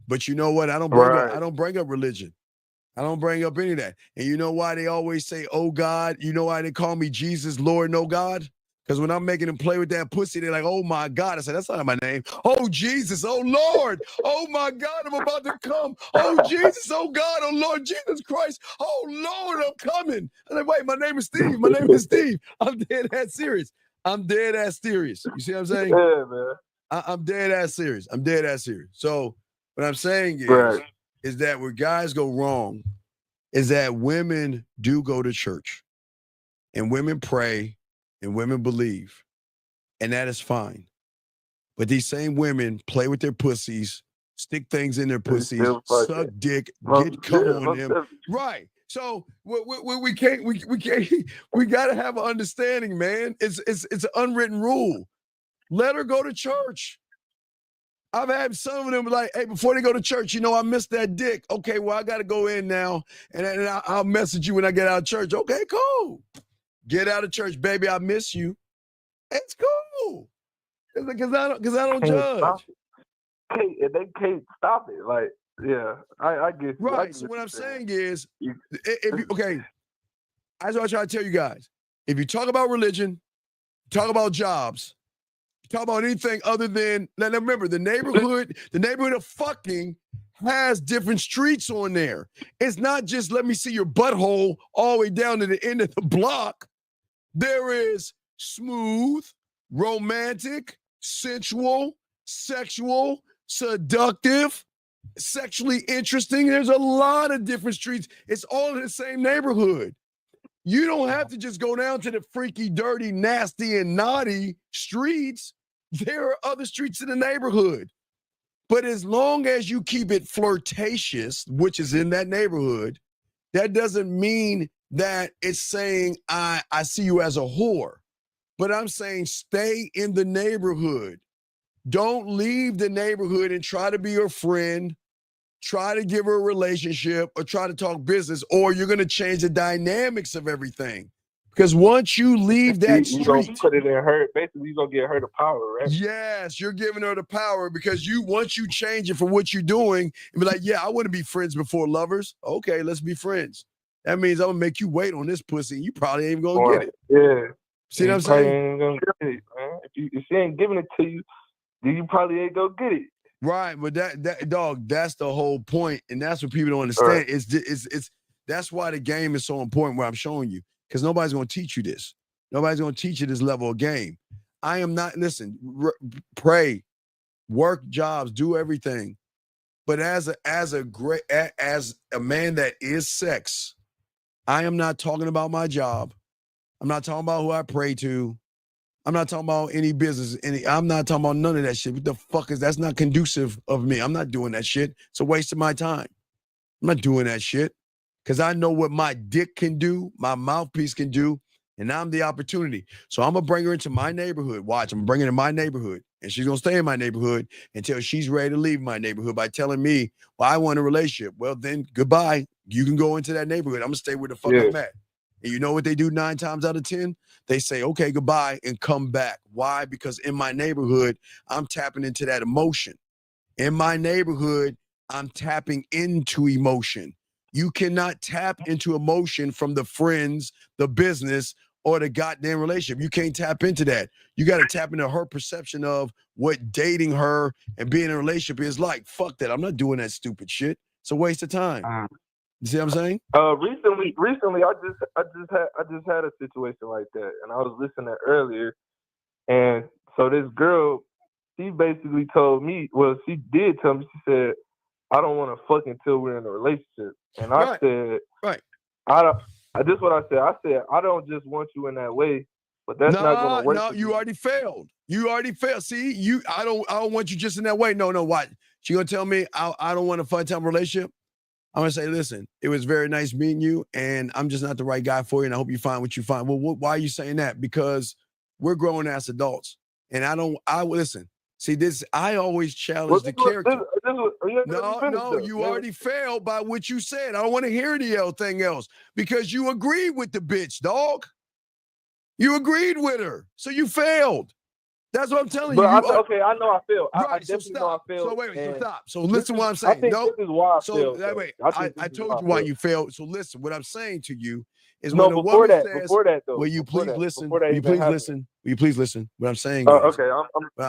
But you know what? I don't bring up religion. I don't bring up any of that. And you know why they always say, oh God? You know why they call me Jesus, Lord, no God? Because when I'm making them play with that pussy, they're like, oh my God. I said, that's not my name. Oh Jesus, oh Lord. Oh my God, I'm about to come. Oh Jesus, oh God, oh Lord Jesus Christ. Oh Lord, I'm coming. I'm like, wait, my name is Steve. My name is Steve. I'm dead ass serious. You see what I'm saying? Yeah, man. I'm dead ass serious. So what I'm saying is that where guys go wrong is that women do go to church and women pray and women believe, and that is fine. But these same women play with their pussies, stick things in their pussies, suck dick, get cum on them. Right. So we got to have an understanding, man. It's an unwritten rule. Let her go to church. I've had some of them like, hey, before they go to church, you know, I missed that dick. Okay, well, I got to go in now, and I'll message you when I get out of church. Okay, cool. Get out of church, baby. I miss you. It's cool. Because I don't judge. They can't stop it. Like, yeah, I get you. Right. So what I'm saying is, if you, okay, that's what I try to tell you guys. If you talk about religion, talk about jobs, talk about anything other than, now remember, the neighborhood of fucking has different streets on there. It's not just let me see your butthole all the way down to the end of the block. There is smooth, romantic, sensual, sexual, seductive, sexually interesting. There's a lot of different streets. It's all in the same neighborhood. You don't have to just go down to the freaky, dirty, nasty, and naughty streets. There are other streets in the neighborhood. But as long as you keep it flirtatious, which is in that neighborhood, that doesn't mean that it's saying I see you as a whore. But I'm saying stay in the neighborhood. Don't leave the neighborhood and try to be your friend, try to give her a relationship, or try to talk business, or you're going to change the dynamics of everything. Because once you leave that you street, gonna put it in her. Basically, you gonna get her the power, right? yes, you're giving her the power because once you change it from what you're doing and be like, yeah, I want to be friends before lovers. Okay, let's be friends. That means I'm gonna make you wait on this pussy. You probably ain't gonna get it. Yeah. See what I'm saying? Ain't gonna get it, man. If she ain't giving it to you, then you probably ain't gonna get it. Right, but that dog, that's the whole point, and that's what people don't understand. Right. It's that's why the game is so important. Where I'm showing you, because nobody's gonna teach you this. Nobody's gonna teach you this level of game. I am not. Listen, pray, work jobs, do everything, but as a man that is sex, I am not talking about my job. I'm not talking about who I pray to. I'm not talking about any business. I'm not talking about none of that shit. What the fuck is that's not conducive of me. I'm not doing that shit. It's a waste of my time. I'm not doing that shit because I know what my dick can do, my mouthpiece can do, and I'm the opportunity. So I'm gonna bring her into my neighborhood. Watch, I'm bringing her in my neighborhood, and she's gonna stay in my neighborhood until she's ready to leave my neighborhood by telling me, "Well, I want a relationship." Well, then goodbye. You can go into that neighborhood. I'm gonna stay where the fuck I'm at. And you know what they do 9 times out of 10? They say, okay, goodbye, and come back. Why? Because in my neighborhood, I'm tapping into that emotion. In my neighborhood, I'm tapping into emotion. You cannot tap into emotion from the friends, the business, or the goddamn relationship. You can't tap into that. You got to tap into her perception of what dating her and being in a relationship is like. Fuck that. I'm not doing that stupid shit. It's a waste of time. You see what I'm saying? Recently, I just had a situation like that, and I was listening earlier, and so this girl, she basically told me, well, she did tell me, she said, I don't want to fuck until we're in a relationship, and I said, this is what I said. I said, I don't just want you in that way, but that's not going to work. No, you already failed. You already failed. See, I don't want you just in that way. No, what? She gonna tell me I don't want a fun-time relationship? I'm going to say, listen, it was very nice meeting you, and I'm just not the right guy for you, and I hope you find what you find. Well, why are you saying that? Because we're grown-ass adults, and listen, see, this, I always challenge the character. No, you already failed by what you said. I don't want to hear anything else, because you agreed with the bitch, dog. You agreed with her, so you failed. That's what I'm telling you. I know I failed. Right, I definitely know I failed. So wait, so stop. So listen to what I'm saying. I think this is why I failed. I told you why you failed. So listen, what I'm saying to you is no, when a before woman that, says, before that though. Will you please listen? Will you please listen? What I'm saying is,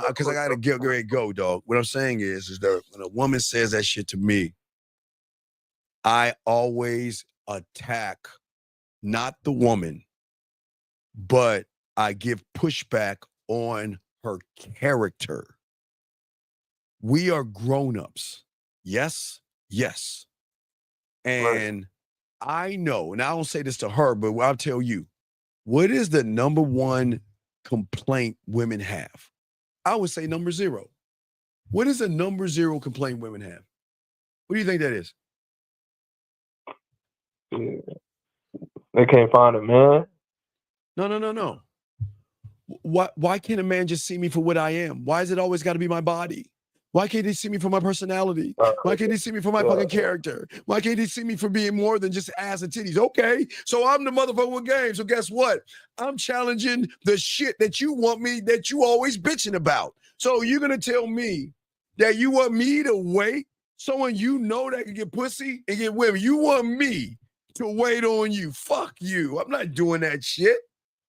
because I gotta get ready to go, dog. What I'm saying is that when a woman says that shit to me, I always attack not the woman, but I give pushback on her character. We are grown-ups. Yes. And I know, and I don't say this to her, but I'll tell you, what is the number one complaint women have? I would say number 0. What is the number 0 complaint women have? What do you think that is? They can't find a man. No. Why can't a man just see me for what I am? Why is it always got to be my body? Why can't they see me for my personality? Why can't they see me for my fucking character? Why can't they see me for being more than just ass and titties? Okay, so I'm the motherfucker with game. So guess what? I'm challenging the shit that you want me, that you always bitching about. So you're gonna tell me that you want me to wait? Someone you know that can get pussy and get women. You want me to wait on you? Fuck you. I'm not doing that shit.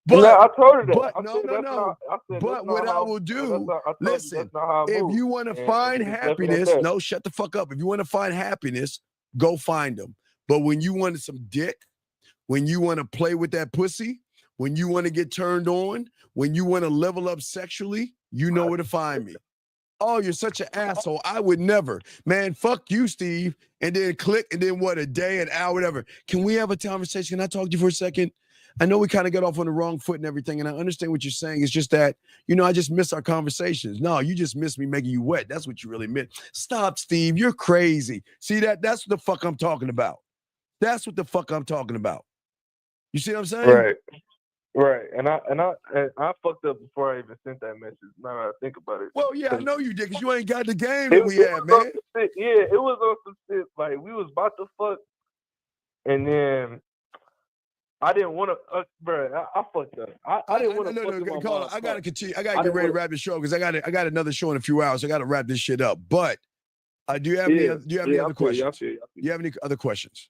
But no, I told her that. But I no, said, no, that's no. not, I said, But that's what not I how, will do, I told you listen, that's not how I if move. you want to And find she just left it at happiness, that. no, shut the fuck up. If you want to find happiness, go find them. But when you wanted some dick, when you want to play with that pussy, when you want to get turned on, when you want to level up sexually, you know where to find me. Oh, you're such an asshole. I would never. Man, fuck you, Steve. And then click, and then what, a day, an hour, whatever. Can we have a conversation? Can I talk to you for a second? I know we kind of got off on the wrong foot and everything, and I understand what you're saying. It's just that, I just miss our conversations. No, you just miss me making you wet. That's what you really meant. Stop, Steve. You're crazy. See that? That's what the fuck I'm talking about. That's what the fuck I'm talking about. You see what I'm saying? Right. Right. And I fucked up before I even sent that message. Now that I think about it. Well, yeah, I know you did, because you ain't got the game that It we had, man. It was on some shit. Like, we was about to fuck, and then I didn't want to, bro. I fucked up. I didn't want to fuck with my mom. I gotta continue. I gotta get ready to wrap the show because I got another show in a few hours. I gotta wrap this shit up. But do you have any other questions? Do you have any other questions?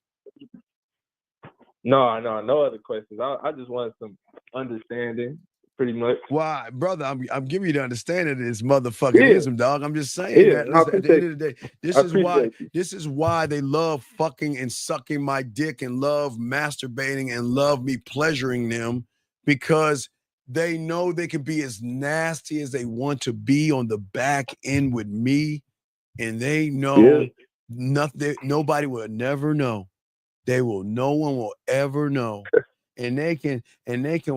No other questions. I just wanted some understanding, pretty much. Why, brother? I'm giving you the understanding of this motherfucking dog. I'm just saying that. Listen, at the end of the day, this is why they love fucking and sucking my dick and love masturbating and love me pleasuring them, because they know they can be as nasty as they want to be on the back end with me, and they know nothing. Nobody will never know. No one will ever know. And they can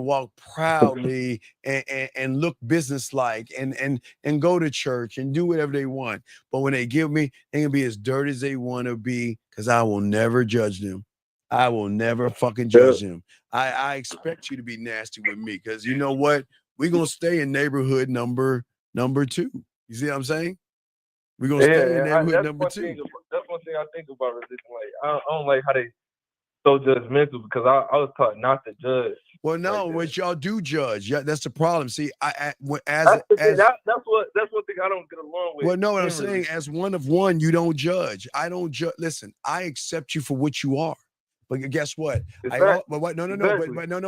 walk proudly and look businesslike and go to church and do whatever they want. But when they give me, they can be as dirty as they want to be, because I will never judge them. I will never fucking judge them. I expect you to be nasty with me, because you know what? We're gonna stay in neighborhood number 2. You see what I'm saying? We're gonna stay in neighborhood number 2. That's one thing I think about religion. Like, I don't like how they so judgmental, because I was taught not to judge. Well, no, what y'all do judge. Yeah, that's the problem. See, that's one thing I don't get along with. Well, no, what I'm saying, as one of one, you don't judge. I don't judge. Listen, I accept you for what you are. But guess what? No,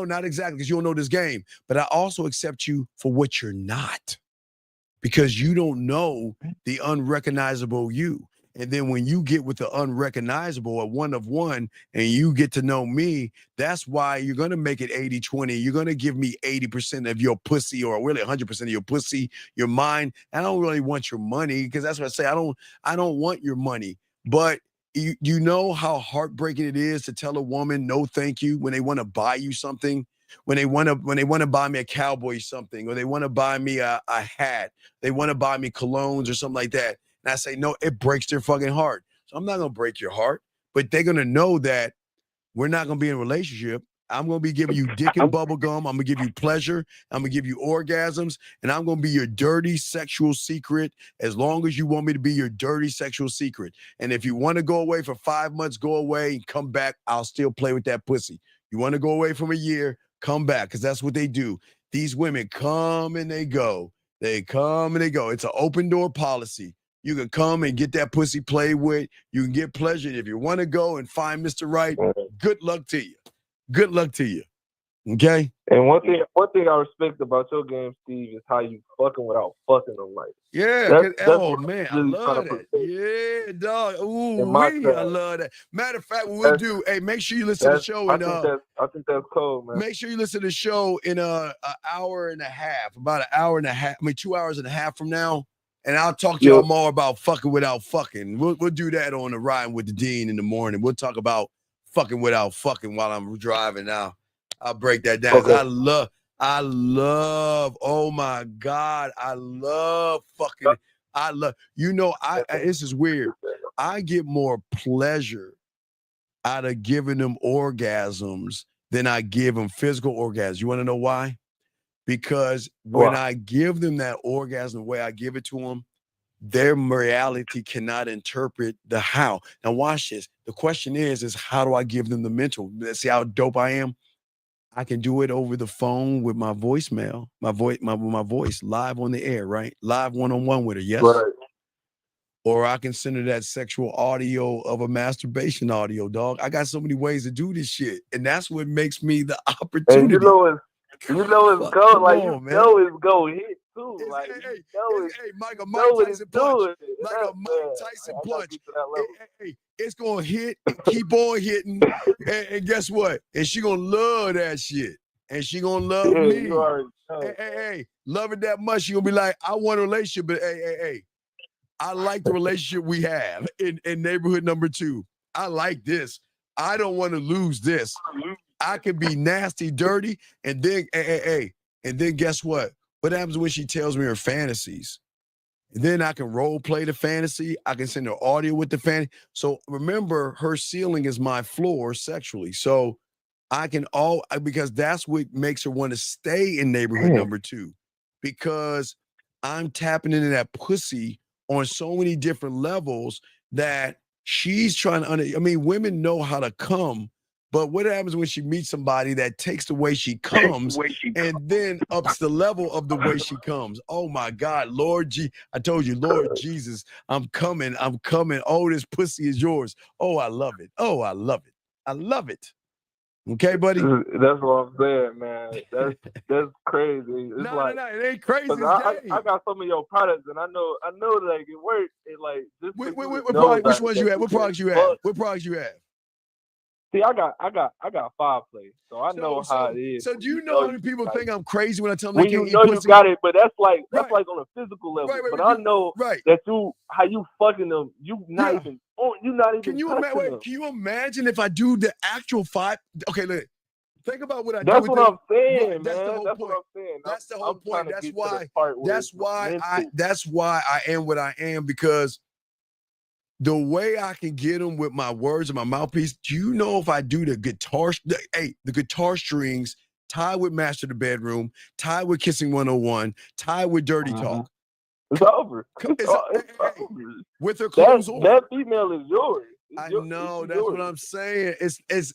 not exactly, because you don't know this game. But I also accept you for what you're not, because you don't know the unrecognizable you. And then when you get with the unrecognizable, a one of one, and you get to know me, that's why you're going to make it 80-20. You're going to give me 80% of your pussy, or really 100% of your pussy, your mind. I don't really want your money, because that's what I say. I don't want your money. But you know how heartbreaking it is to tell a woman no thank you when they want to buy you something, when they want to buy me a cowboy something, or they want to buy me a hat, they want to buy me colognes or something like that. And I say, no, it breaks their fucking heart. So I'm not going to break your heart, but they're going to know that we're not going to be in a relationship. I'm going to be giving you dick and bubble gum. I'm going to give you pleasure. I'm going to give you orgasms, and I'm going to be your dirty sexual secret as long as you want me to be your dirty sexual secret. And if you want to go away for 5 months, go away and come back. I'll still play with that pussy. You want to go away from a year, come back, because that's what they do. These women come and they go. They come and they go. It's an open door policy. You can come and get that pussy played with. You can get pleasure. If you want to go and find Mr. Right, good luck to you. Good luck to you. Okay? And one thing I respect about your game, Steve, is how you fucking without fucking them. Like, man, I love that. Yeah, dog. Ooh, I love that. Matter of fact, what we'll do, hey, make sure you listen to the show. I think that's cool, man. Make sure you listen to the show in an hour and a half, about an hour and a half, 2 hours and a half from now. And I'll talk to y'all more about fucking without fucking. We'll do that on the Riding with the Dean in the morning. We'll talk about fucking without fucking while I'm driving now. I'll break that down. Okay. I love, oh my God, I love fucking, this is weird. I get more pleasure out of giving them orgasms than I give them physical orgasms. You want to know why? because when I give them that orgasm the way I give it to them, their reality cannot interpret the how. Now watch this. The question is how do I give them the mental? Let's see how dope I am. I can do it over the phone with my voicemail, my voice live on the air, right? Live one-on-one with her, yes? Right. Or I can send her that sexual audio of a masturbation audio, dog. I got so many ways to do this shit. And that's what makes me the opportunity. And you know it's go like you know it's go hit too. Like Mike what Tyson it's punch. doing. Like a Mike Tyson punch. It's gonna hit and keep on hitting. And guess what? And she gonna love that shit. And she gonna love me. You already know. Hey, love it that much. She gonna be like, I want a relationship, but hey. I like the relationship we have in neighborhood number 2. I like this. I don't want to lose this. I can be nasty, dirty, and then and then guess what? What happens when she tells me her fantasies? And then I can role play the fantasy. I can send her audio with the fantasy. So remember, her ceiling is my floor sexually. So I can because that's what makes her want to stay in neighborhood number 2, because I'm tapping into that pussy on so many different levels that she's trying to women know how to come, but what happens when she meets somebody that takes the way she comes and then ups the level of the way she comes? Oh my God, I told you, Lord Jesus, I'm coming. Oh, this pussy is yours. Oh, I love it. Oh, I love it. I love it. Okay, buddy? That's what I'm saying, man. That's crazy. It's no, it ain't crazy. I got some of your products, and I know like it works. It like just which ones you have? What products you have? What products you have? See, I got fireplace, so I know how it is. So do you know how many people think I'm crazy when I tell them when they can't you know eat you pussy? got it, but that's like on a physical level. But I know that how you fucking them, you not even Can you imagine if I do the actual 5? Okay, look. Think about what I do. That's what I'm saying, man. That's the whole point. What I'm saying. That's the whole point. That's why I am what I am, because the way I can get them with my words and my mouthpiece. Do you know if I do the guitar strings tied with Master the Bedroom, tied with Kissing 101, tied with Dirty Talk? It's over. It's over. With her clothes on. That female is yours. I know, that's what I'm saying. It's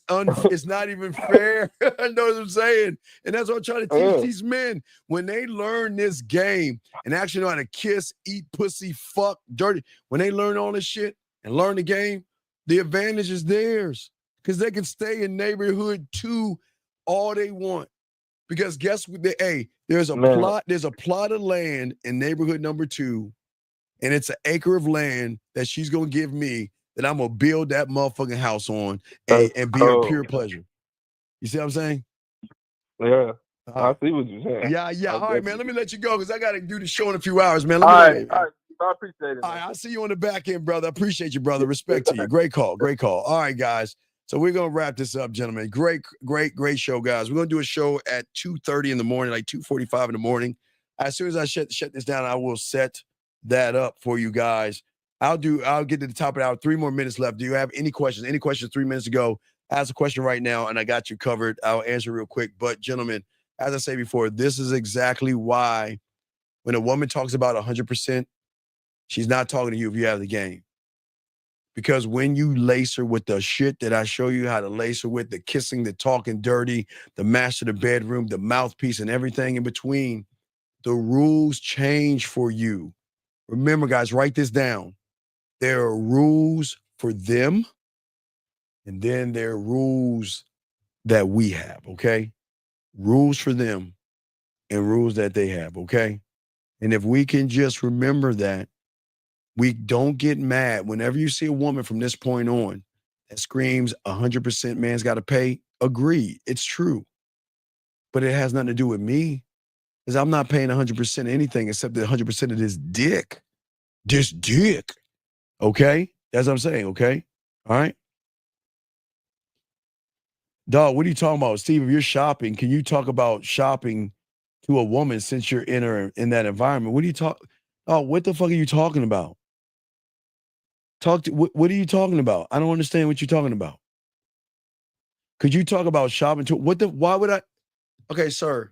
not even fair. I know what I'm saying. And that's what I'm trying to teach these men. When they learn this game and actually know how to kiss, eat pussy, fuck, dirty, when they learn all this shit and learn the game, the advantage is theirs. Because they can stay in neighborhood 2 all they want. Because guess what? There's a plot of land in neighborhood number 2, and it's an acre of land that she's gonna give me, that I'm gonna build that motherfucking house on and be her pure pleasure. You see what I'm saying? Yeah. I see what you're saying. Yeah. All right, man. Let me let you go because I gotta do the show in a few hours, man. All right. I appreciate it. All right, I'll see you on the back end, brother. I appreciate you, brother. Respect to you. Great call. All right, guys. So we're gonna wrap this up, gentlemen. Great show, guys. We're gonna do a show at 2:30 in the morning, like 2:45 in the morning. As soon as I shut this down, I will set that up for you guys. I'll get to the top of the hour. 3 more minutes left. Do you have any questions? 3 minutes ago? Ask a question right now, and I got you covered. I'll answer real quick. But gentlemen, as I say before, this is exactly why when a woman talks about 100%, she's not talking to you if you have the game. Because when you lace her with the shit that I show you how to lace her with, the kissing, the talking dirty, the master the bedroom, the mouthpiece, and everything in between, the rules change for you. Remember, guys, write this down. There are rules for them, and then there are rules that we have, okay? Rules for them and rules that they have, okay? And if we can just remember that, we don't get mad whenever you see a woman from this point on that screams 100% man's got to pay. Agreed, it's true. But it has nothing to do with me, because I'm not paying 100% anything except the 100% of this dick. This dick. Okay? That's what I'm saying, okay? All right? Dog, what are you talking about? Steve, if you're shopping, can you talk about shopping to a woman since you're in that environment? What the fuck are you talking about? What are you talking about? I don't understand what you're talking about. Could you talk about shopping to why would I? Okay, sir.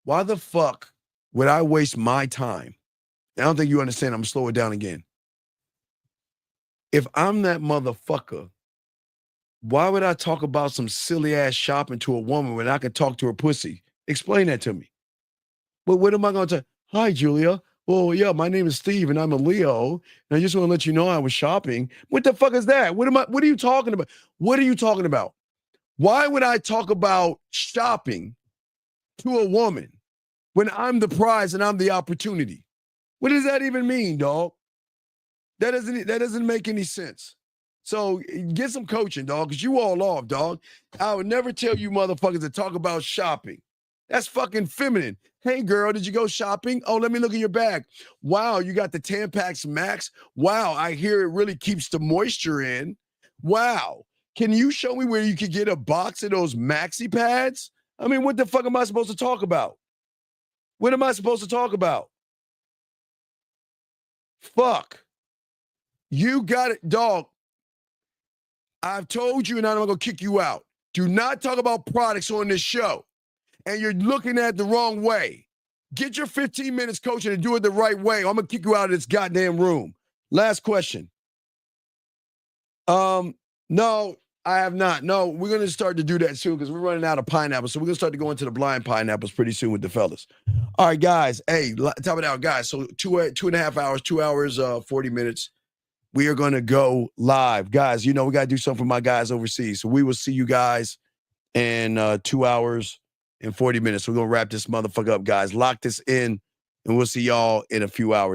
Why the fuck would I waste my time? I don't think you understand. I'm going to slow it down again. If I'm that motherfucker, why would I talk about some silly ass shopping to a woman when I can talk to her pussy? Explain that to me. But what am I going to say? Hi, Julia. Well, yeah, my name is Steve and I'm a Leo. And I just want to let you know I was shopping. What the fuck is that? What are you talking about? What are you talking about? Why would I talk about shopping to a woman when I'm the prize and I'm the opportunity? What does that even mean, dog? That doesn't make any sense. So get some coaching, dog, because you all off, dog. I would never tell you motherfuckers to talk about shopping. That's fucking feminine. Hey, girl, did you go shopping? Oh, let me look at your bag. Wow, you got the Tampax Max. Wow, I hear it really keeps the moisture in. Wow. Can you show me where you could get a box of those maxi pads? I mean, what the fuck am I supposed to talk about? What am I supposed to talk about? Fuck. You got it, dog. I've told you and I'm going to kick you out. Do not talk about products on this show. And you're looking at it the wrong way. Get your 15 minutes coaching and do it the right way. I'm going to kick you out of this goddamn room. Last question. No, I have not. No, we're going to start to do that soon because we're running out of pineapples. So we're going to start to go into the blind pineapples pretty soon with the fellas. All right, guys. Hey, top it out, guys. So 2.5 hours, 2 hours, 40 minutes. We are going to go live. Guys, you know, we got to do something for my guys overseas. So we will see you guys in 2 hours and 40 minutes. We're going to wrap this motherfucker up, guys. Lock this in, and we'll see y'all in a few hours.